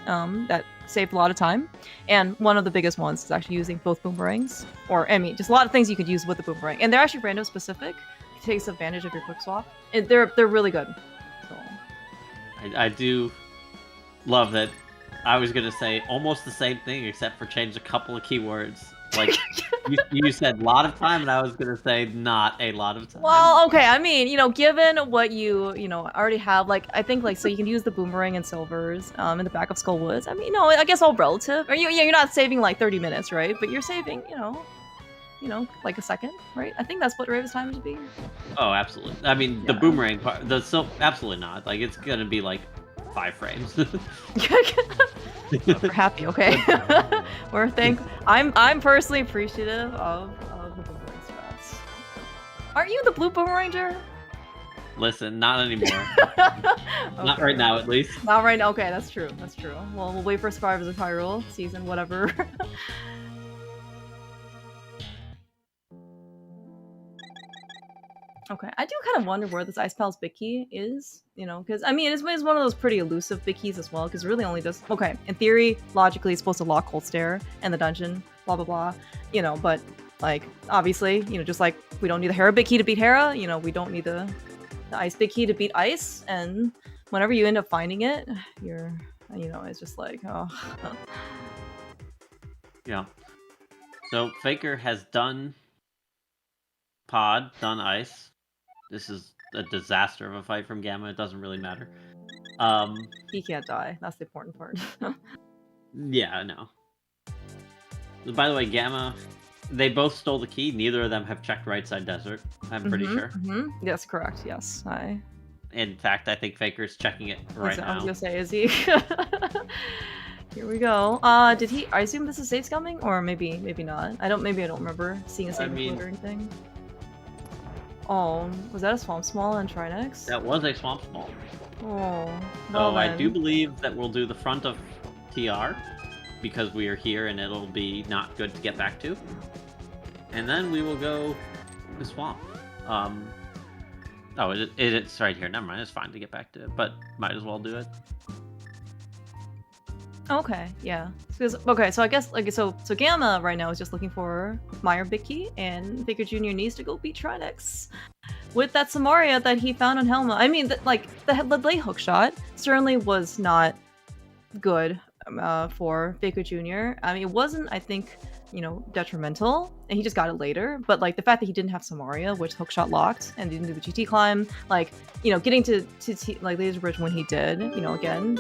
that save a lot of time. And one of the biggest ones is actually using both boomerangs, or I mean, just a lot of things you could use with the boomerang. And they're actually random specific. It takes advantage of your quick swap. And they're really good. So. I do love that. I was gonna say almost the same thing, except for change a couple of keywords. Like you said, a lot of time, and I was gonna say not a lot of time. Well, okay. I mean, given what you already have, like I think like so you can use the boomerang and silvers in the back of Skull Woods. I mean, I guess all relative. Or you're not saving like 30 minutes, right? But you're saving, like a second, right? I think that's what Raven's time would be. Oh, absolutely. I mean, the boomerang part, absolutely not. Like it's gonna be like 5 frames. We're happy, okay? I'm personally appreciative of the boomerang strats. Aren't you the blue boomeranger? Listen, not anymore. Okay. Not right now, at least. Not right now. Okay, that's true. That's true. Well, we'll wait for Survivors of Hyrule season, whatever. Okay, I do kind of wonder where this Ice Pal's big key is, because I mean, it's one of those pretty elusive big keys as well, because it really only does. Okay, in theory, logically, it's supposed to lock Cold Stare and the dungeon, blah blah blah, but like obviously, just like we don't need the Hera big key to beat Hera, we don't need the Ice big key to beat Ice, and whenever you end up finding it, you're, it's just like, oh. Yeah. So Faker has done Pod, done Ice. This is a disaster of a fight from Gamma. It doesn't really matter. He can't die. That's the important part. Yeah, I know. By the way, Gamma, they both stole the key. Neither of them have checked right side desert. I'm pretty sure. Yes, correct. Yes, In fact, I think Faker's checking it right now. I was gonna say, is he? Here we go. Did he? I assume this is save scumming, or maybe not. Maybe I don't remember seeing a save include or anything. Oh, was that a Swamp Small on Trinex? That was a Swamp Small. Oh. So I do believe that we'll do the front of TR, because we are here and it'll be not good to get back to. And then we will go to Swamp. Oh, it's right here. Never mind. It's fine to get back to, but might as well do it. Okay, yeah. Okay, so I guess like so Gamma right now is just looking for Meyer Big Key, and Faker Jr. needs to go beat Trinex with that Samaria that he found on Helma. I mean, the late hook shot certainly was not good for Faker Jr. I mean, it wasn't, I think, detrimental, and he just got it later. But like the fact that he didn't have Samaria, which hook shot locked, and didn't do the GT climb, like getting to Laser Bridge when he did, again,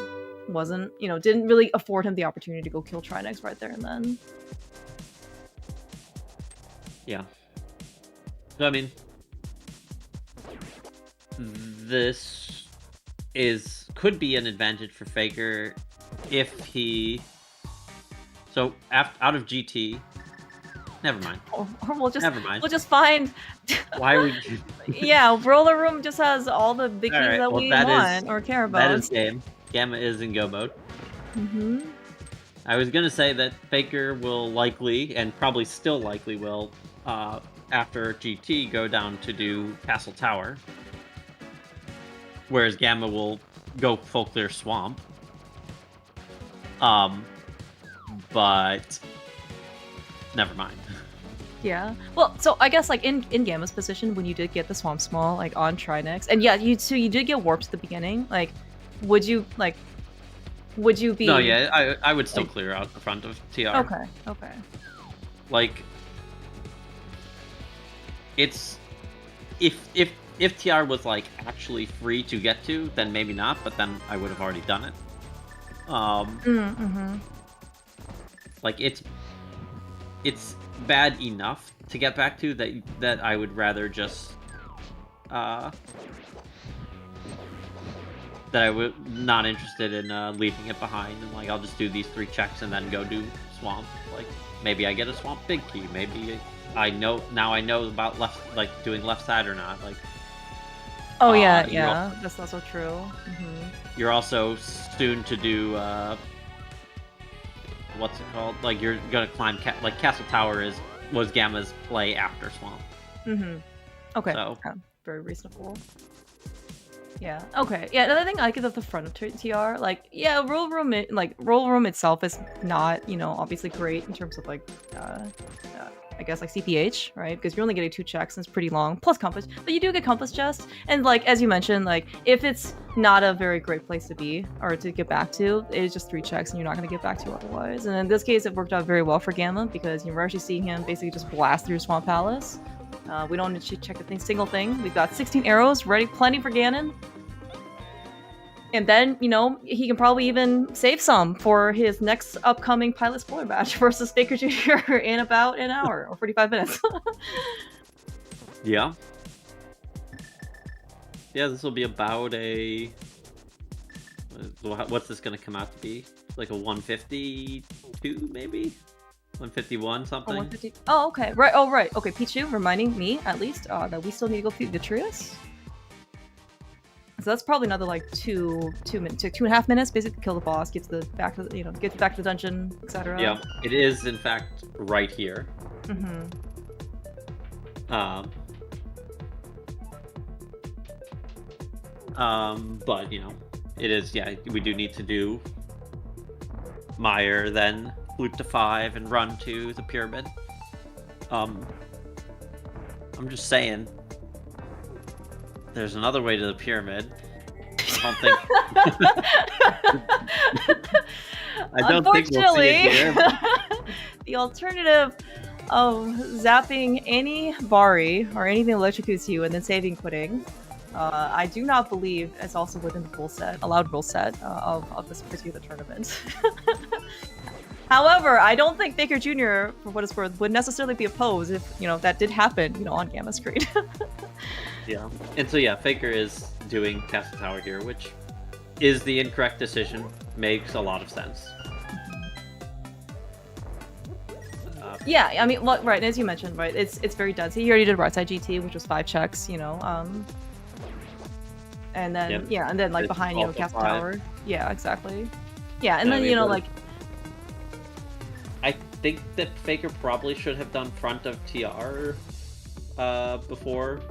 wasn't didn't really afford him the opportunity to go kill Trinex right there and then. Yeah. So I mean, this could be an advantage for Faker if he. So out of GT, never mind. Or we'll just never mind. We'll just find. Why would you? Yeah, Roller Room just has all the big keys that we want or care about. That is game. Gamma is in go mode. Mm-hmm. I was gonna say that Faker will likely, and probably still likely will, after GT, go down to do Castle Tower. Whereas Gamma will go full clear Swamp. But never mind. Yeah. Well, so I guess like in Gamma's position, when you did get the Swamp Small like on Trinex, and yeah, you did get warped at the beginning. Like, would you be? No, yeah, I would still clear out the front of TR. Okay. Like, it's if TR was like actually free to get to, then maybe not. But then I would have already done it. Like it's bad enough to get back to that I would rather just that I would not interested in leaving it behind, and like I'll just do these 3 checks and then go do Swamp. Like maybe I get a Swamp Big Key, maybe I know about left, like doing left side or not. Like that's also true. You're also soon to do what's it called? Like you're gonna climb like Castle Tower was Gamma's play after Swamp. Okay. So very reasonable. Yeah. Okay. Yeah. Another thing I like at the front of TR, like, yeah, roll room itself is not, obviously great in terms of like, I guess like CPH, right? Because you're only getting 2 checks and it's pretty long, plus compass. But you do get compass chest, and like as you mentioned, like if it's not a very great place to be or to get back to, it's just 3 checks and you're not going to get back to otherwise. And in this case, it worked out very well for Gamma because we're actually seeing him basically just blast through Swamp Palace. We don't need to check a single thing. We've got 16 arrows ready, plenty for Ganon. And then, he can probably even save some for his next upcoming Pilot Spoiler match versus Faker Jr. in about an hour or 45 minutes. Yeah. Yeah, this will be about a... What's this going to come out to be? Like a 152, maybe? 151, something? 150. Oh, okay. Right. Oh, right. Okay, Pichu reminding me, at least, that we still need to go through Vitrius. So that's probably another like 2.5 minutes, basically kill the boss, get back to the dungeon, etc. Yeah, it is in fact right here. But it is, yeah, we do need to do Meyer, then loop to 5 and run to the pyramid. I'm just saying, there's another way to the pyramid. I don't think we'll see it here. The alternative of zapping any Bari or anything that electrocutes you and then saving quitting, I do not believe it's also within the allowed rule set of this particular tournament. However, I don't think Faker Jr., for what it's worth, would necessarily be opposed if, that did happen, on Gamma screen. Yeah. And so, yeah, Faker is doing Castle Tower here, which is the incorrect decision. Makes a lot of sense. Yeah, I mean, look, right, as you mentioned, right, it's very dense. He already did right side GT, which was 5 checks, and then, and then, like, behind, Castle Tower. Yeah, exactly. Yeah, and then, like... I think that Faker probably should have done front of TR before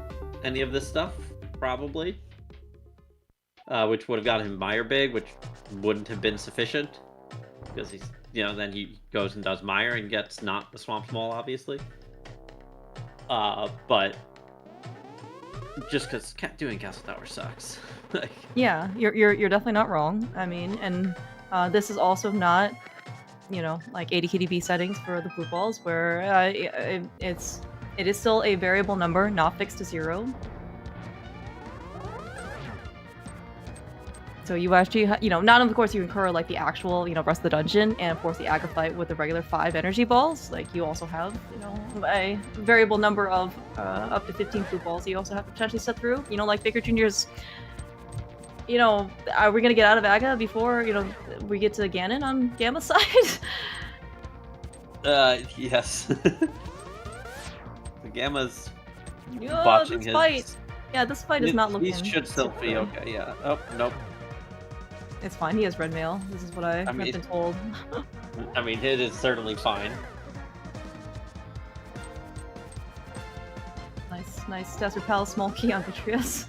any of this stuff, probably. Which would have got him Meyer Big, which wouldn't have been sufficient. because he's, then he goes and does Mire and gets not the Swamp Small, obviously. But just because doing Castle Tower sucks. Yeah, you're definitely not wrong. I mean, and this is also not, like 80 KDB settings for the blue balls, where it is still a variable number, not fixed to 0. So you actually, not of course you incur like the actual, rest of the dungeon, and of course the Agraphite with the regular 5 energy balls. Like you also have, a variable number of up to 15 blue balls you also have to potentially set through. Like Faker Jr.'s, are we gonna get out of Aga before, we get to Ganon on Gamma's side? Yes. The Gamma's Oh, botching this fight. Yeah, this fight is not looking. He should still be okay. Yeah. Oh, nope. It's fine. He has red mail. This is what I've been told. I mean, it is certainly fine. Nice Desert Palace small key on Vitreous.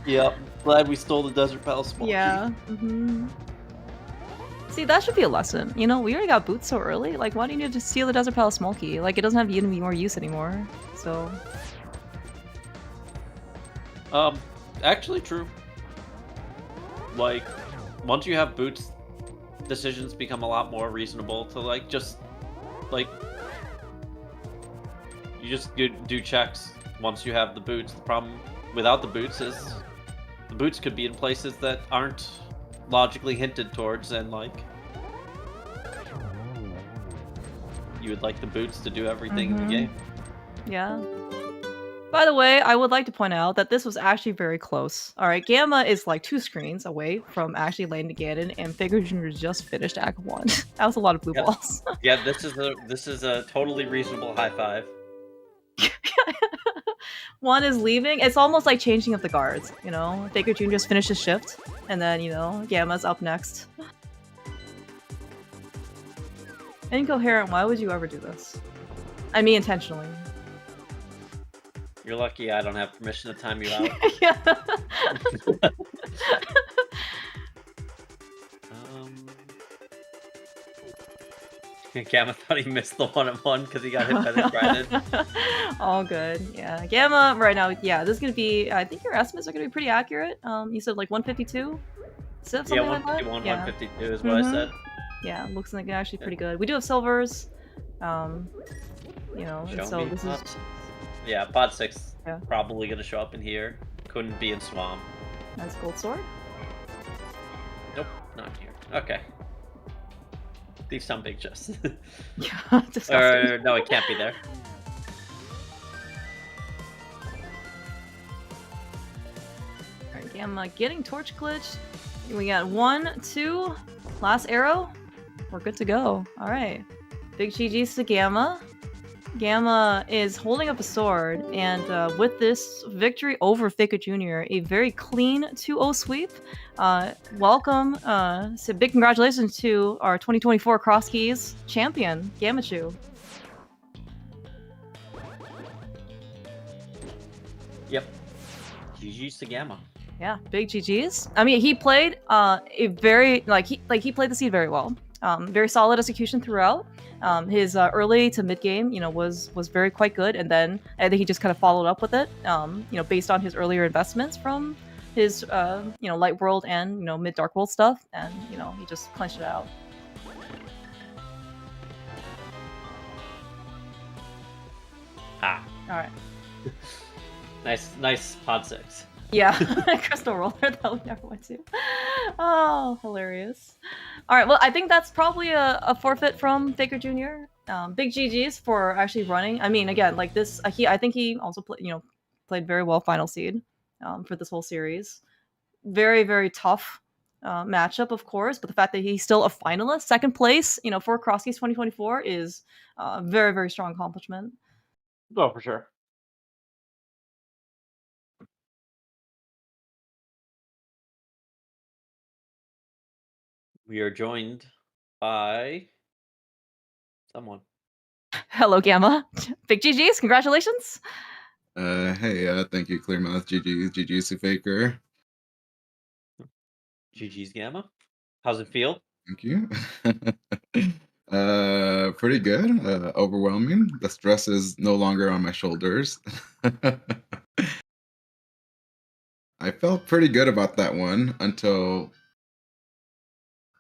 Yep. Glad we stole the Desert Palace small yeah. key. See, that should be a lesson. We already got boots so early. Like, why do you need to steal the Desert Palace small key? Like, it doesn't have any more use anymore. So. Actually true. Like, once you have boots, decisions become a lot more reasonable to, like, just, like, you just do checks once you have the boots. The problem without the boots is the boots could be in places that aren't logically hinted towards, and, like, you would like the boots to do everything in the game. Yeah. By the way, I would like to point out that this was actually very close. Alright, Gamma is like 2 screens away from actually landing Ganon, and Faker Jr. just finished Act 1. That was a lot of blue balls. Yeah, this is a totally reasonable high five. 1 is leaving. It's almost like changing of the guards, Faker Jr. just finished his shift, and then, Gamma's up next. Incoherent, why would you ever do this? I mean, intentionally. You're lucky I don't have permission to time you out. Yeah. Gamma thought he missed the 1-on-1 because he got hit by the Trident. All good. Yeah. Gamma, right now, yeah, this is going to be, I think your estimates are going to be pretty accurate. You said like 152? Yeah, 151, like 152 is what I said. Yeah, looks like actually pretty good. We do have silvers. So this is... Yeah, Pod 6 probably going to show up in here. Couldn't be in Swamp. Nice gold sword. Nope, not here. Okay. Leave some big chests. Yeah, disgusting. No, it can't be there. Alright, Gamma getting torch glitch. We got 1, 2, last arrow. We're good to go. Alright. Big GG's to Gamma. Gamma is holding up a sword, and with this victory over Faker Jr., a very clean 2-0 sweep. Welcome, so big congratulations to our 2024 Crosskeys champion, Gammachuu. Yep. GG's to Gamma. Yeah, big GG's. I mean, he played he played the seed very well. Very solid execution throughout. His early to mid game, was very quite good, and then I think he just kind of followed up with it, based on his earlier investments from his, light world and mid dark world stuff, and he just clenched it out. All right. Nice Pod 6. Yeah, Crystal Roller that we never went to. Oh, hilarious. All right, well, I think that's probably a forfeit from Faker Jr. Big GG's for actually running. I mean, again, like this, I think he also played very well Final Seed for this whole series. Very, very tough matchup, of course, but the fact that he's still a finalist, second place, for Crosskeys 2024 is a very, very strong accomplishment. Oh, for sure. We are joined by someone. Hello, Gamma. Big GG's, congratulations. Hey, thank you, Clearmouth. GG's to Faker. GG's Gamma. How's it feel Thank you. Pretty good. Overwhelming. The stress is no longer on my shoulders. I felt pretty good about that one until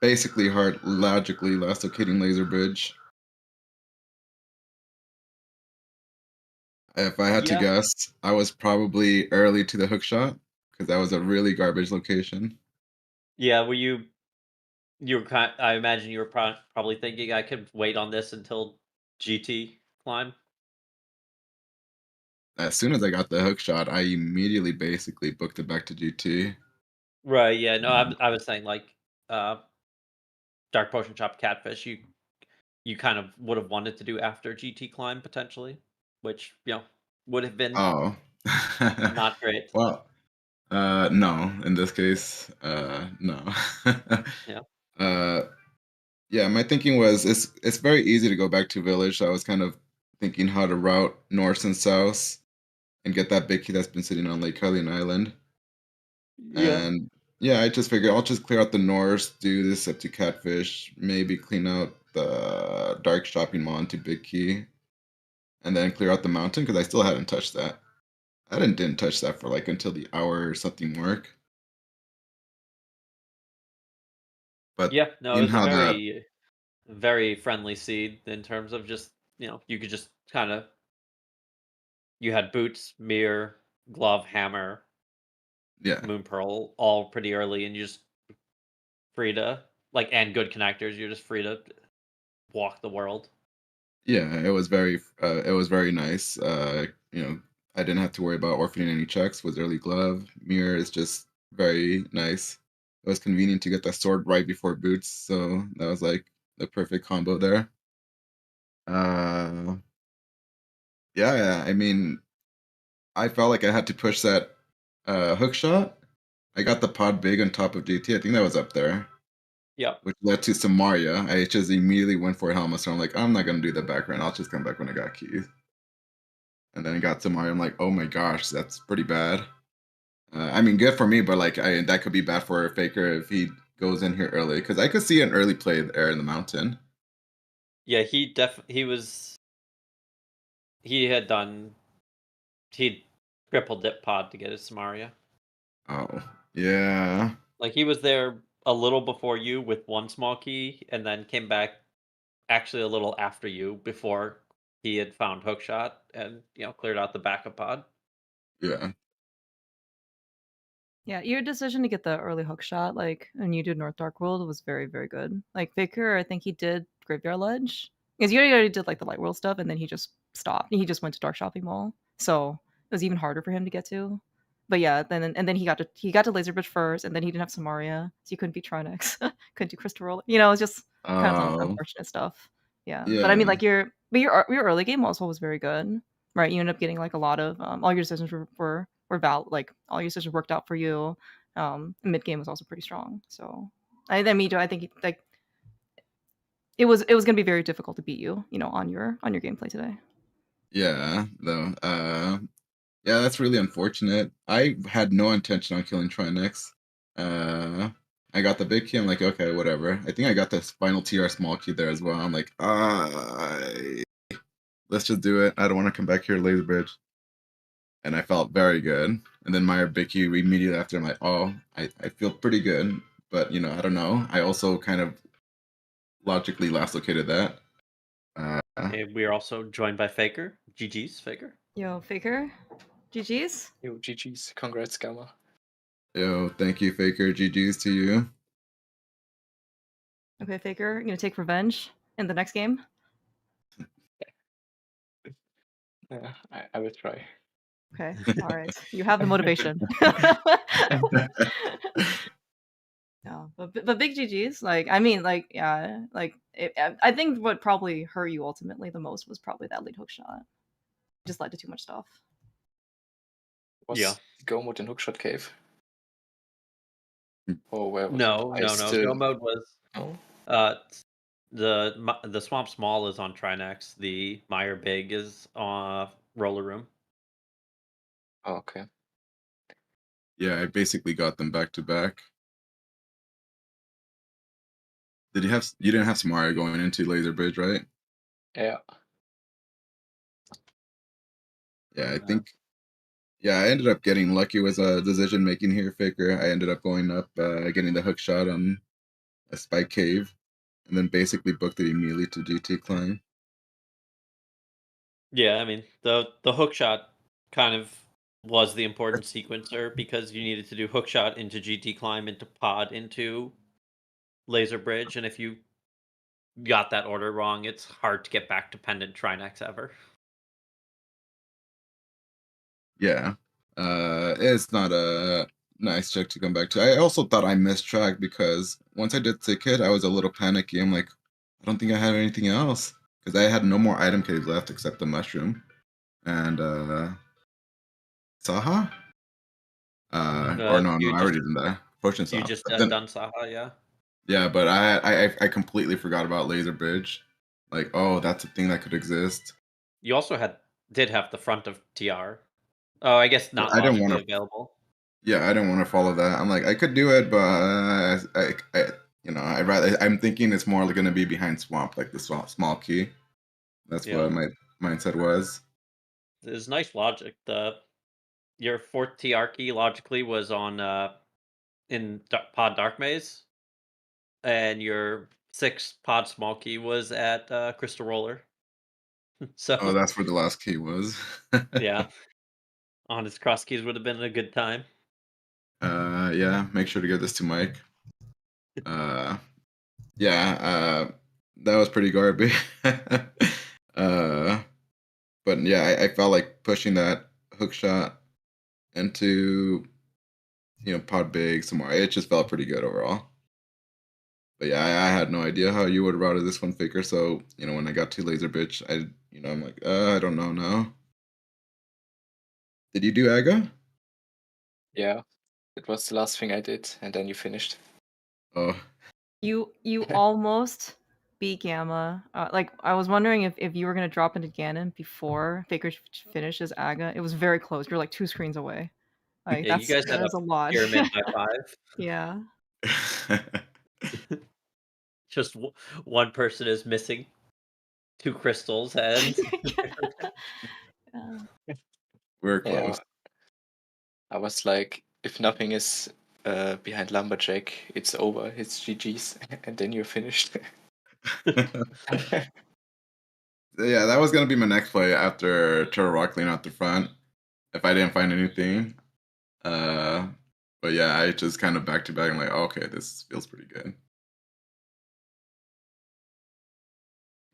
basically hard logically lasticating laser bridge. If I had to Yeah. guess, I was probably early to the hook shot because that was a really garbage location. Yeah, were you were kind I imagine you were probably thinking I could wait on this until GT climb? As soon as I got the hook shot, I immediately basically booked it back to GT. Right, yeah, no, Um, I was saying, like, uh, Dark Potion Chop Catfish, you kind of would have wanted to do after GT climb, potentially, which, would have been oh. not great. Well, no, in this case, no. Yeah. uh, yeah, my thinking was it's very easy to go back to village. So I was kind of thinking how to route north and south and get that big key that's been sitting on Lake Hylian Island. Yeah. And yeah, I just figured I'll just clear out the north, do this up to Catfish, maybe clean out the Dark Shopping Mall into Big Key, and then clear out the mountain because I still hadn't touched that. I didn't touch that for like until the hour or something mark. But Yeah, no, it seeing was a how that, very, very friendly seed in terms of just, you could just kinda you had Boots, Mirror, Glove, Hammer, yeah, Moon Pearl all pretty early, and you just free to and good connectors, you're just free to walk the world. yeah, it was very nice. I didn't have to worry about orphaning any checks with early glove. Mirror is just very nice. It was convenient to get that sword right before boots, so that was like the perfect combo there. Uh, yeah, I mean, I felt like I had to push that hook shot. I got the pod big on top of GT. I think that was up there, Yep. which led to Samaria. I just immediately went for Helma, so I'm like, I'm not gonna do the background. I'll just come back when I got keys. And then I got Samaria. I'm like, oh my gosh, that's pretty bad. I mean, good for me, but like, that could be bad for Faker if he goes in here early because I could see an early play there in the mountain. Yeah, he had done he triple dip pod to get his Samaria. Oh, yeah. Like, he was there a little before you with one small key, and then came back actually a little after you before he had found Hookshot and, cleared out the backup pod. Yeah. Yeah, your decision to get the early hook shot, like when you did North Dark World, was very, very good. Like Faker, I think he did Graveyard Ledge because you already did like the Light World stuff, and then he just stopped. He just went to Dark Shopping Mall, so it was even harder for him to get to. But yeah, then he got to Laser Bridge first, and then he didn't have Samaria, so you couldn't beat Trinex, couldn't do Crystal Roller. It's just kind of Oh, unfortunate stuff. Yeah, but I mean, yeah. like your early game also was very good, right? You ended up getting like a lot of all your decisions were like all your decisions worked out for you. Mid game was also pretty strong. So I think like it was gonna be very difficult to beat you, on your gameplay today. Yeah, though. Yeah, that's really unfortunate. I had no intention on killing Trinex. Uh, I got the big key. I'm like, okay, whatever. I think I got the final TR small key there as well. I'm like, let's just do it. I don't want to come back here to Laser Bridge. And I felt very good. And then Meyer big key immediately after. I'm like, oh, I feel pretty good. But, I don't know. I also kind of logically last located that. Uh, And we are also joined by Faker. GG's, Faker. Yo, Faker, GG's. Yo, GG's. Congrats, Gamma. yo, thank you, Faker. GG's to you. Okay, Faker, you gonna take revenge in the next game? Yeah, I will try. Okay, all right. You have the motivation. No, but big GGs. Like I mean, like yeah, like I think what probably hurt you ultimately the most was probably that lead hook shot. Just led to too much stuff. Was Yeah. Go mode in Hookshot Cave? Or where was No, it? no, no. Go mode was No? uh the Swamp Small is on Trinex. The Meyer Big is Roller Room. Oh, okay. Yeah, I basically got them back to back. you didn't have Samaria going into Laser Bridge, right? Yeah. Yeah, I think. Yeah, I ended up getting lucky with a decision making here, Faker. I ended up going up, getting the hook shot on a spike cave, and then basically booked it immediately to GT climb. Yeah, I mean the hook shot kind of was the important sequencer because you needed to do hook shot into GT climb into pod into laser bridge, and if you got that order wrong, it's hard to get back to pendant Trinex ever. Yeah, it's not a nice check to come back to. I also thought I missed track because once I did ticket, I was a little panicky. I'm like, I don't think I have anything else because I had no more item caves left except the mushroom and Saha. Or no, You I just already did that. Potion you Saha. just But then, done Saha, yeah. yeah, but I completely forgot about Laser Bridge. Like, oh, that's a thing that could exist. You also did have the front of TR. Oh, I guess But not I didn't want logically to. available. Yeah, I didn't want to follow that. I'm like, I could do it, but I'm thinking it's more going to be behind Swamp, like the small key. That's Yeah. what my mindset was. There's nice logic. Your fourth TR key logically was on in Pod Dark Maze, and your sixth Pod Small Key was at Crystal Roller. Oh, So that's where the last key was. yeah, honest cross keys would have been a good time. Yeah, make sure to give this to Mike. Yeah, that was pretty garbage. But yeah, I felt like pushing that hook shot into pod big some more. It just felt pretty good overall. But yeah, I had no idea how you would routed this one, Faker. So when I got to Laser Bitch, I'm like, I don't know now. Did you do Aga? Yeah. It was the last thing I did, and then you finished. Oh, You almost beat Gamma. Like I was wondering if you were gonna drop into Ganon before Faker finishes Aga. It was very close. You're like 2 screens away. Like Yeah, you guys had a that's a lot. pyramid high five. Yeah. Just one person is missing 2 crystals, and we're Yeah. close. I was like, if nothing is behind Lumberjack, it's over. It's GG's, and then you're finished. Yeah, that was gonna be my next play after Turtle Rock clean out the front. If I didn't find anything, but yeah, I just kind of back to back. I'm like, okay, this feels pretty good.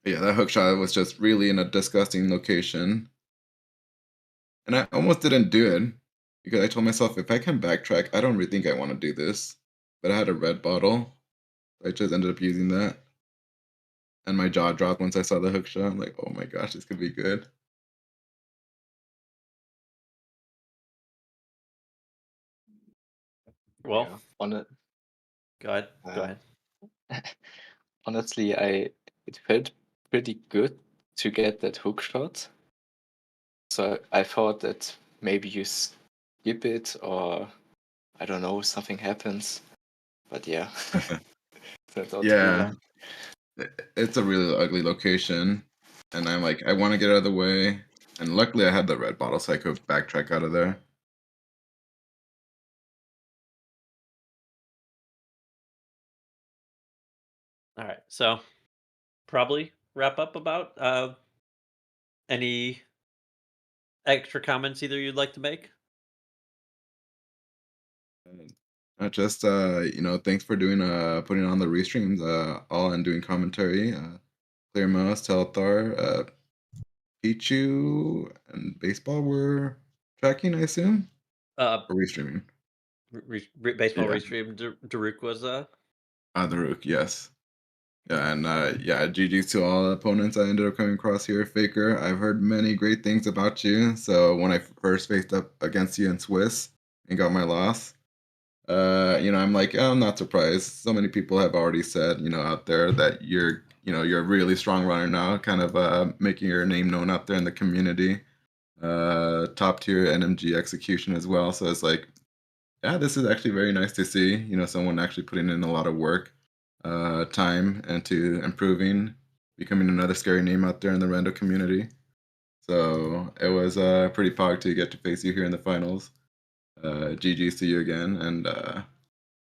But yeah, that hook shot was just really in a disgusting location, and I almost didn't do it because I told myself if I can backtrack, I don't really think I want to do this. But I had a red bottle, so I just ended up using that, and my jaw dropped once I saw the hook shot. I'm like, oh my gosh, this could be good. well, Yeah, on it. go ahead. Go Um, ahead. Honestly, it felt pretty good to get that hook shot. So I thought that maybe you skip it, or I don't know, something happens. But yeah, turned out to be Yeah, wrong. it's a really ugly location, and I'm like, I want to get out of the way. And luckily, I had the red bottle, so I could backtrack out of there. All right, so probably wrap up about any extra comments either you'd like to make. Not just thanks for doing putting on the restreams, all and doing commentary. Clear Mouse, Telthar, Pichu, and Baseball were tracking, I assume, Uh, or restreaming. baseball Yeah, restream. Daruk was the Rook, yes. Yeah, and yeah, GG's to all the opponents I ended up coming across here, Faker. I've heard many great things about you. So when I first faced up against you in Swiss and got my loss, I'm like, oh, I'm not surprised. So many people have already said, out there that you're a really strong runner now, kind of making your name known out there in the community. Top tier NMG execution as well. So it's like, yeah, this is actually very nice to see. Someone actually putting in a lot of work time into improving, becoming another scary name out there in the rando community. So it was pretty pog to get to face you here in the finals. GG's to you again, and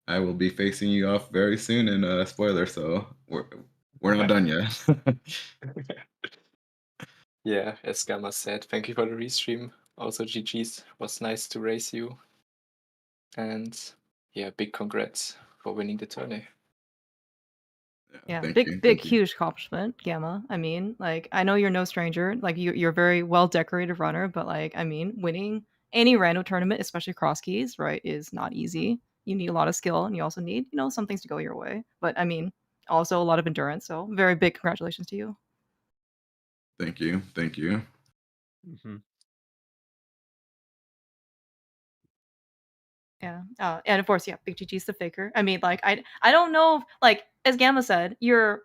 I will be facing you off very soon in spoiler, so we're not done yet. Yeah, as Gamma said, thank you for the restream. Also, GG's, was nice to race you. And yeah, big congrats for winning the tourney. Yeah, Thank big, you. big, Thank you. huge accomplishment, Gamma. I mean, like, I know you're no stranger. Like, you're a very well decorated runner, but like, I mean, winning any random tournament, especially Crosskeys, right, is not easy. You need a lot of skill, and you also need, some things to go your way. But I mean, also a lot of endurance. So, very big congratulations to you. Thank you. Thank you. Mm-hmm. Yeah. And of course, yeah, big GG's to Faker. I mean, like, I don't know, if, like, as Gamma said, you are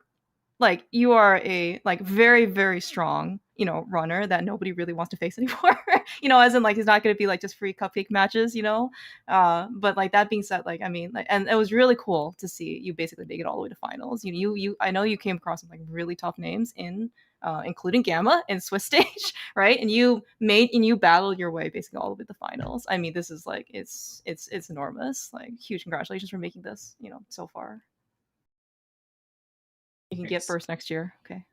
a like very, very strong, runner that nobody really wants to face anymore. As in like he's not gonna be like just free cupcake matches, But like that being said, like I mean, like, and it was really cool to see you basically make it all the way to finals. You I know you came across some like really tough names in including Gamma in Swiss stage, right? And you battled your way basically all the way to the finals. I mean, this is like it's enormous. Like huge congratulations for making this, so far. You can get Thanks. first next year. Okay.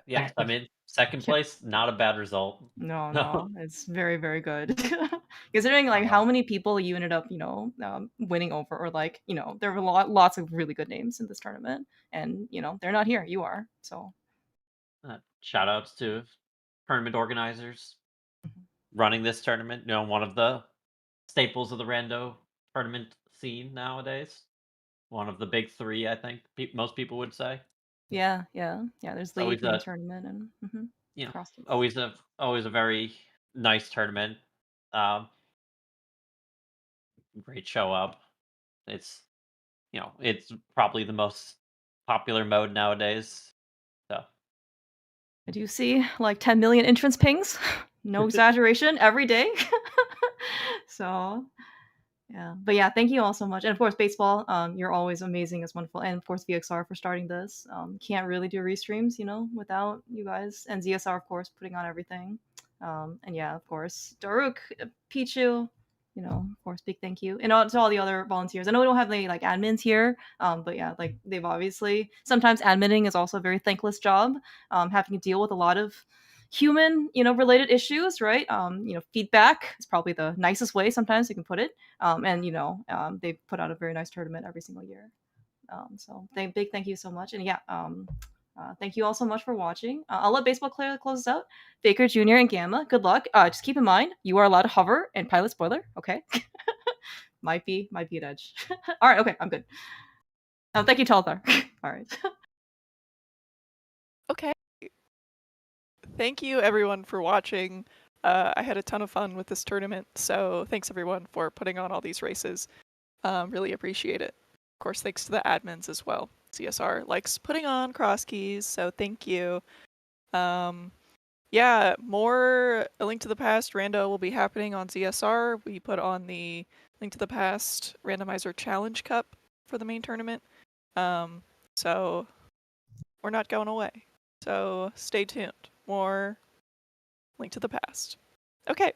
Yes, I mean, second place, not a bad result. No, it's very, very good. Considering like how many people you ended up, winning over, or like, there were lots of really good names in this tournament, and they're not here. You are, so. Shout outs to tournament organizers running this tournament. One of the staples of the rando tournament scene nowadays. One of the big three, I think most people would say. Yeah. There's Always league and a tournament and Crosskeys. always a very nice tournament. Um, Great show up. It's it's probably the most popular mode nowadays. So I do see like 10 million entrance pings. No exaggeration, every day. So yeah, but yeah, thank you all so much, and of course, baseball. You're always amazing. It's wonderful, and of course, VXR for starting this. Can't really do restreams, without you guys, and ZSR, of course, putting on everything. And yeah, of course, Daruk, Pichu, of course, big thank you, and to all the other volunteers. I know we don't have any like admins here, but yeah, like they've obviously sometimes adminning is also a very thankless job, having to deal with a lot of human related issues, right? Feedback is probably the nicest way sometimes you can put it, and they put out a very nice tournament every single year. So big thank you so much, and yeah, thank you all so much for watching. I'll let baseball clear close us out. Faker Jr. and Gamma, good luck. Just keep in mind you are allowed to hover and pilot spoiler. Okay, might be an edge. All right, okay, I'm good. Thank you, Talthar. All right. Okay. Thank you everyone for watching. I had a ton of fun with this tournament, so thanks everyone for putting on all these races. Really appreciate it. Of course, thanks to the admins as well. CSR likes putting on Crosskeys, so thank you. Yeah, more A Link to the Past rando will be happening on ZSR. We put on the Link to the Past Randomizer Challenge Cup for the main tournament. So we're not going away. So stay tuned. More Link to the Past. Okay.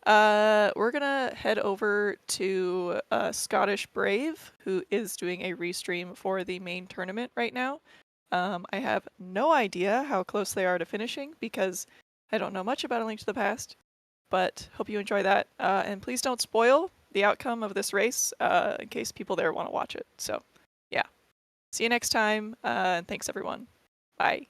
We're gonna head over to Scottish Brave, who is doing a restream for the main tournament right now. I have no idea how close they are to finishing because I don't know much about A Link to the Past, but hope you enjoy that. And please don't spoil the outcome of this race in case people there want to watch it. So, yeah. See you next time, and thanks everyone. Bye.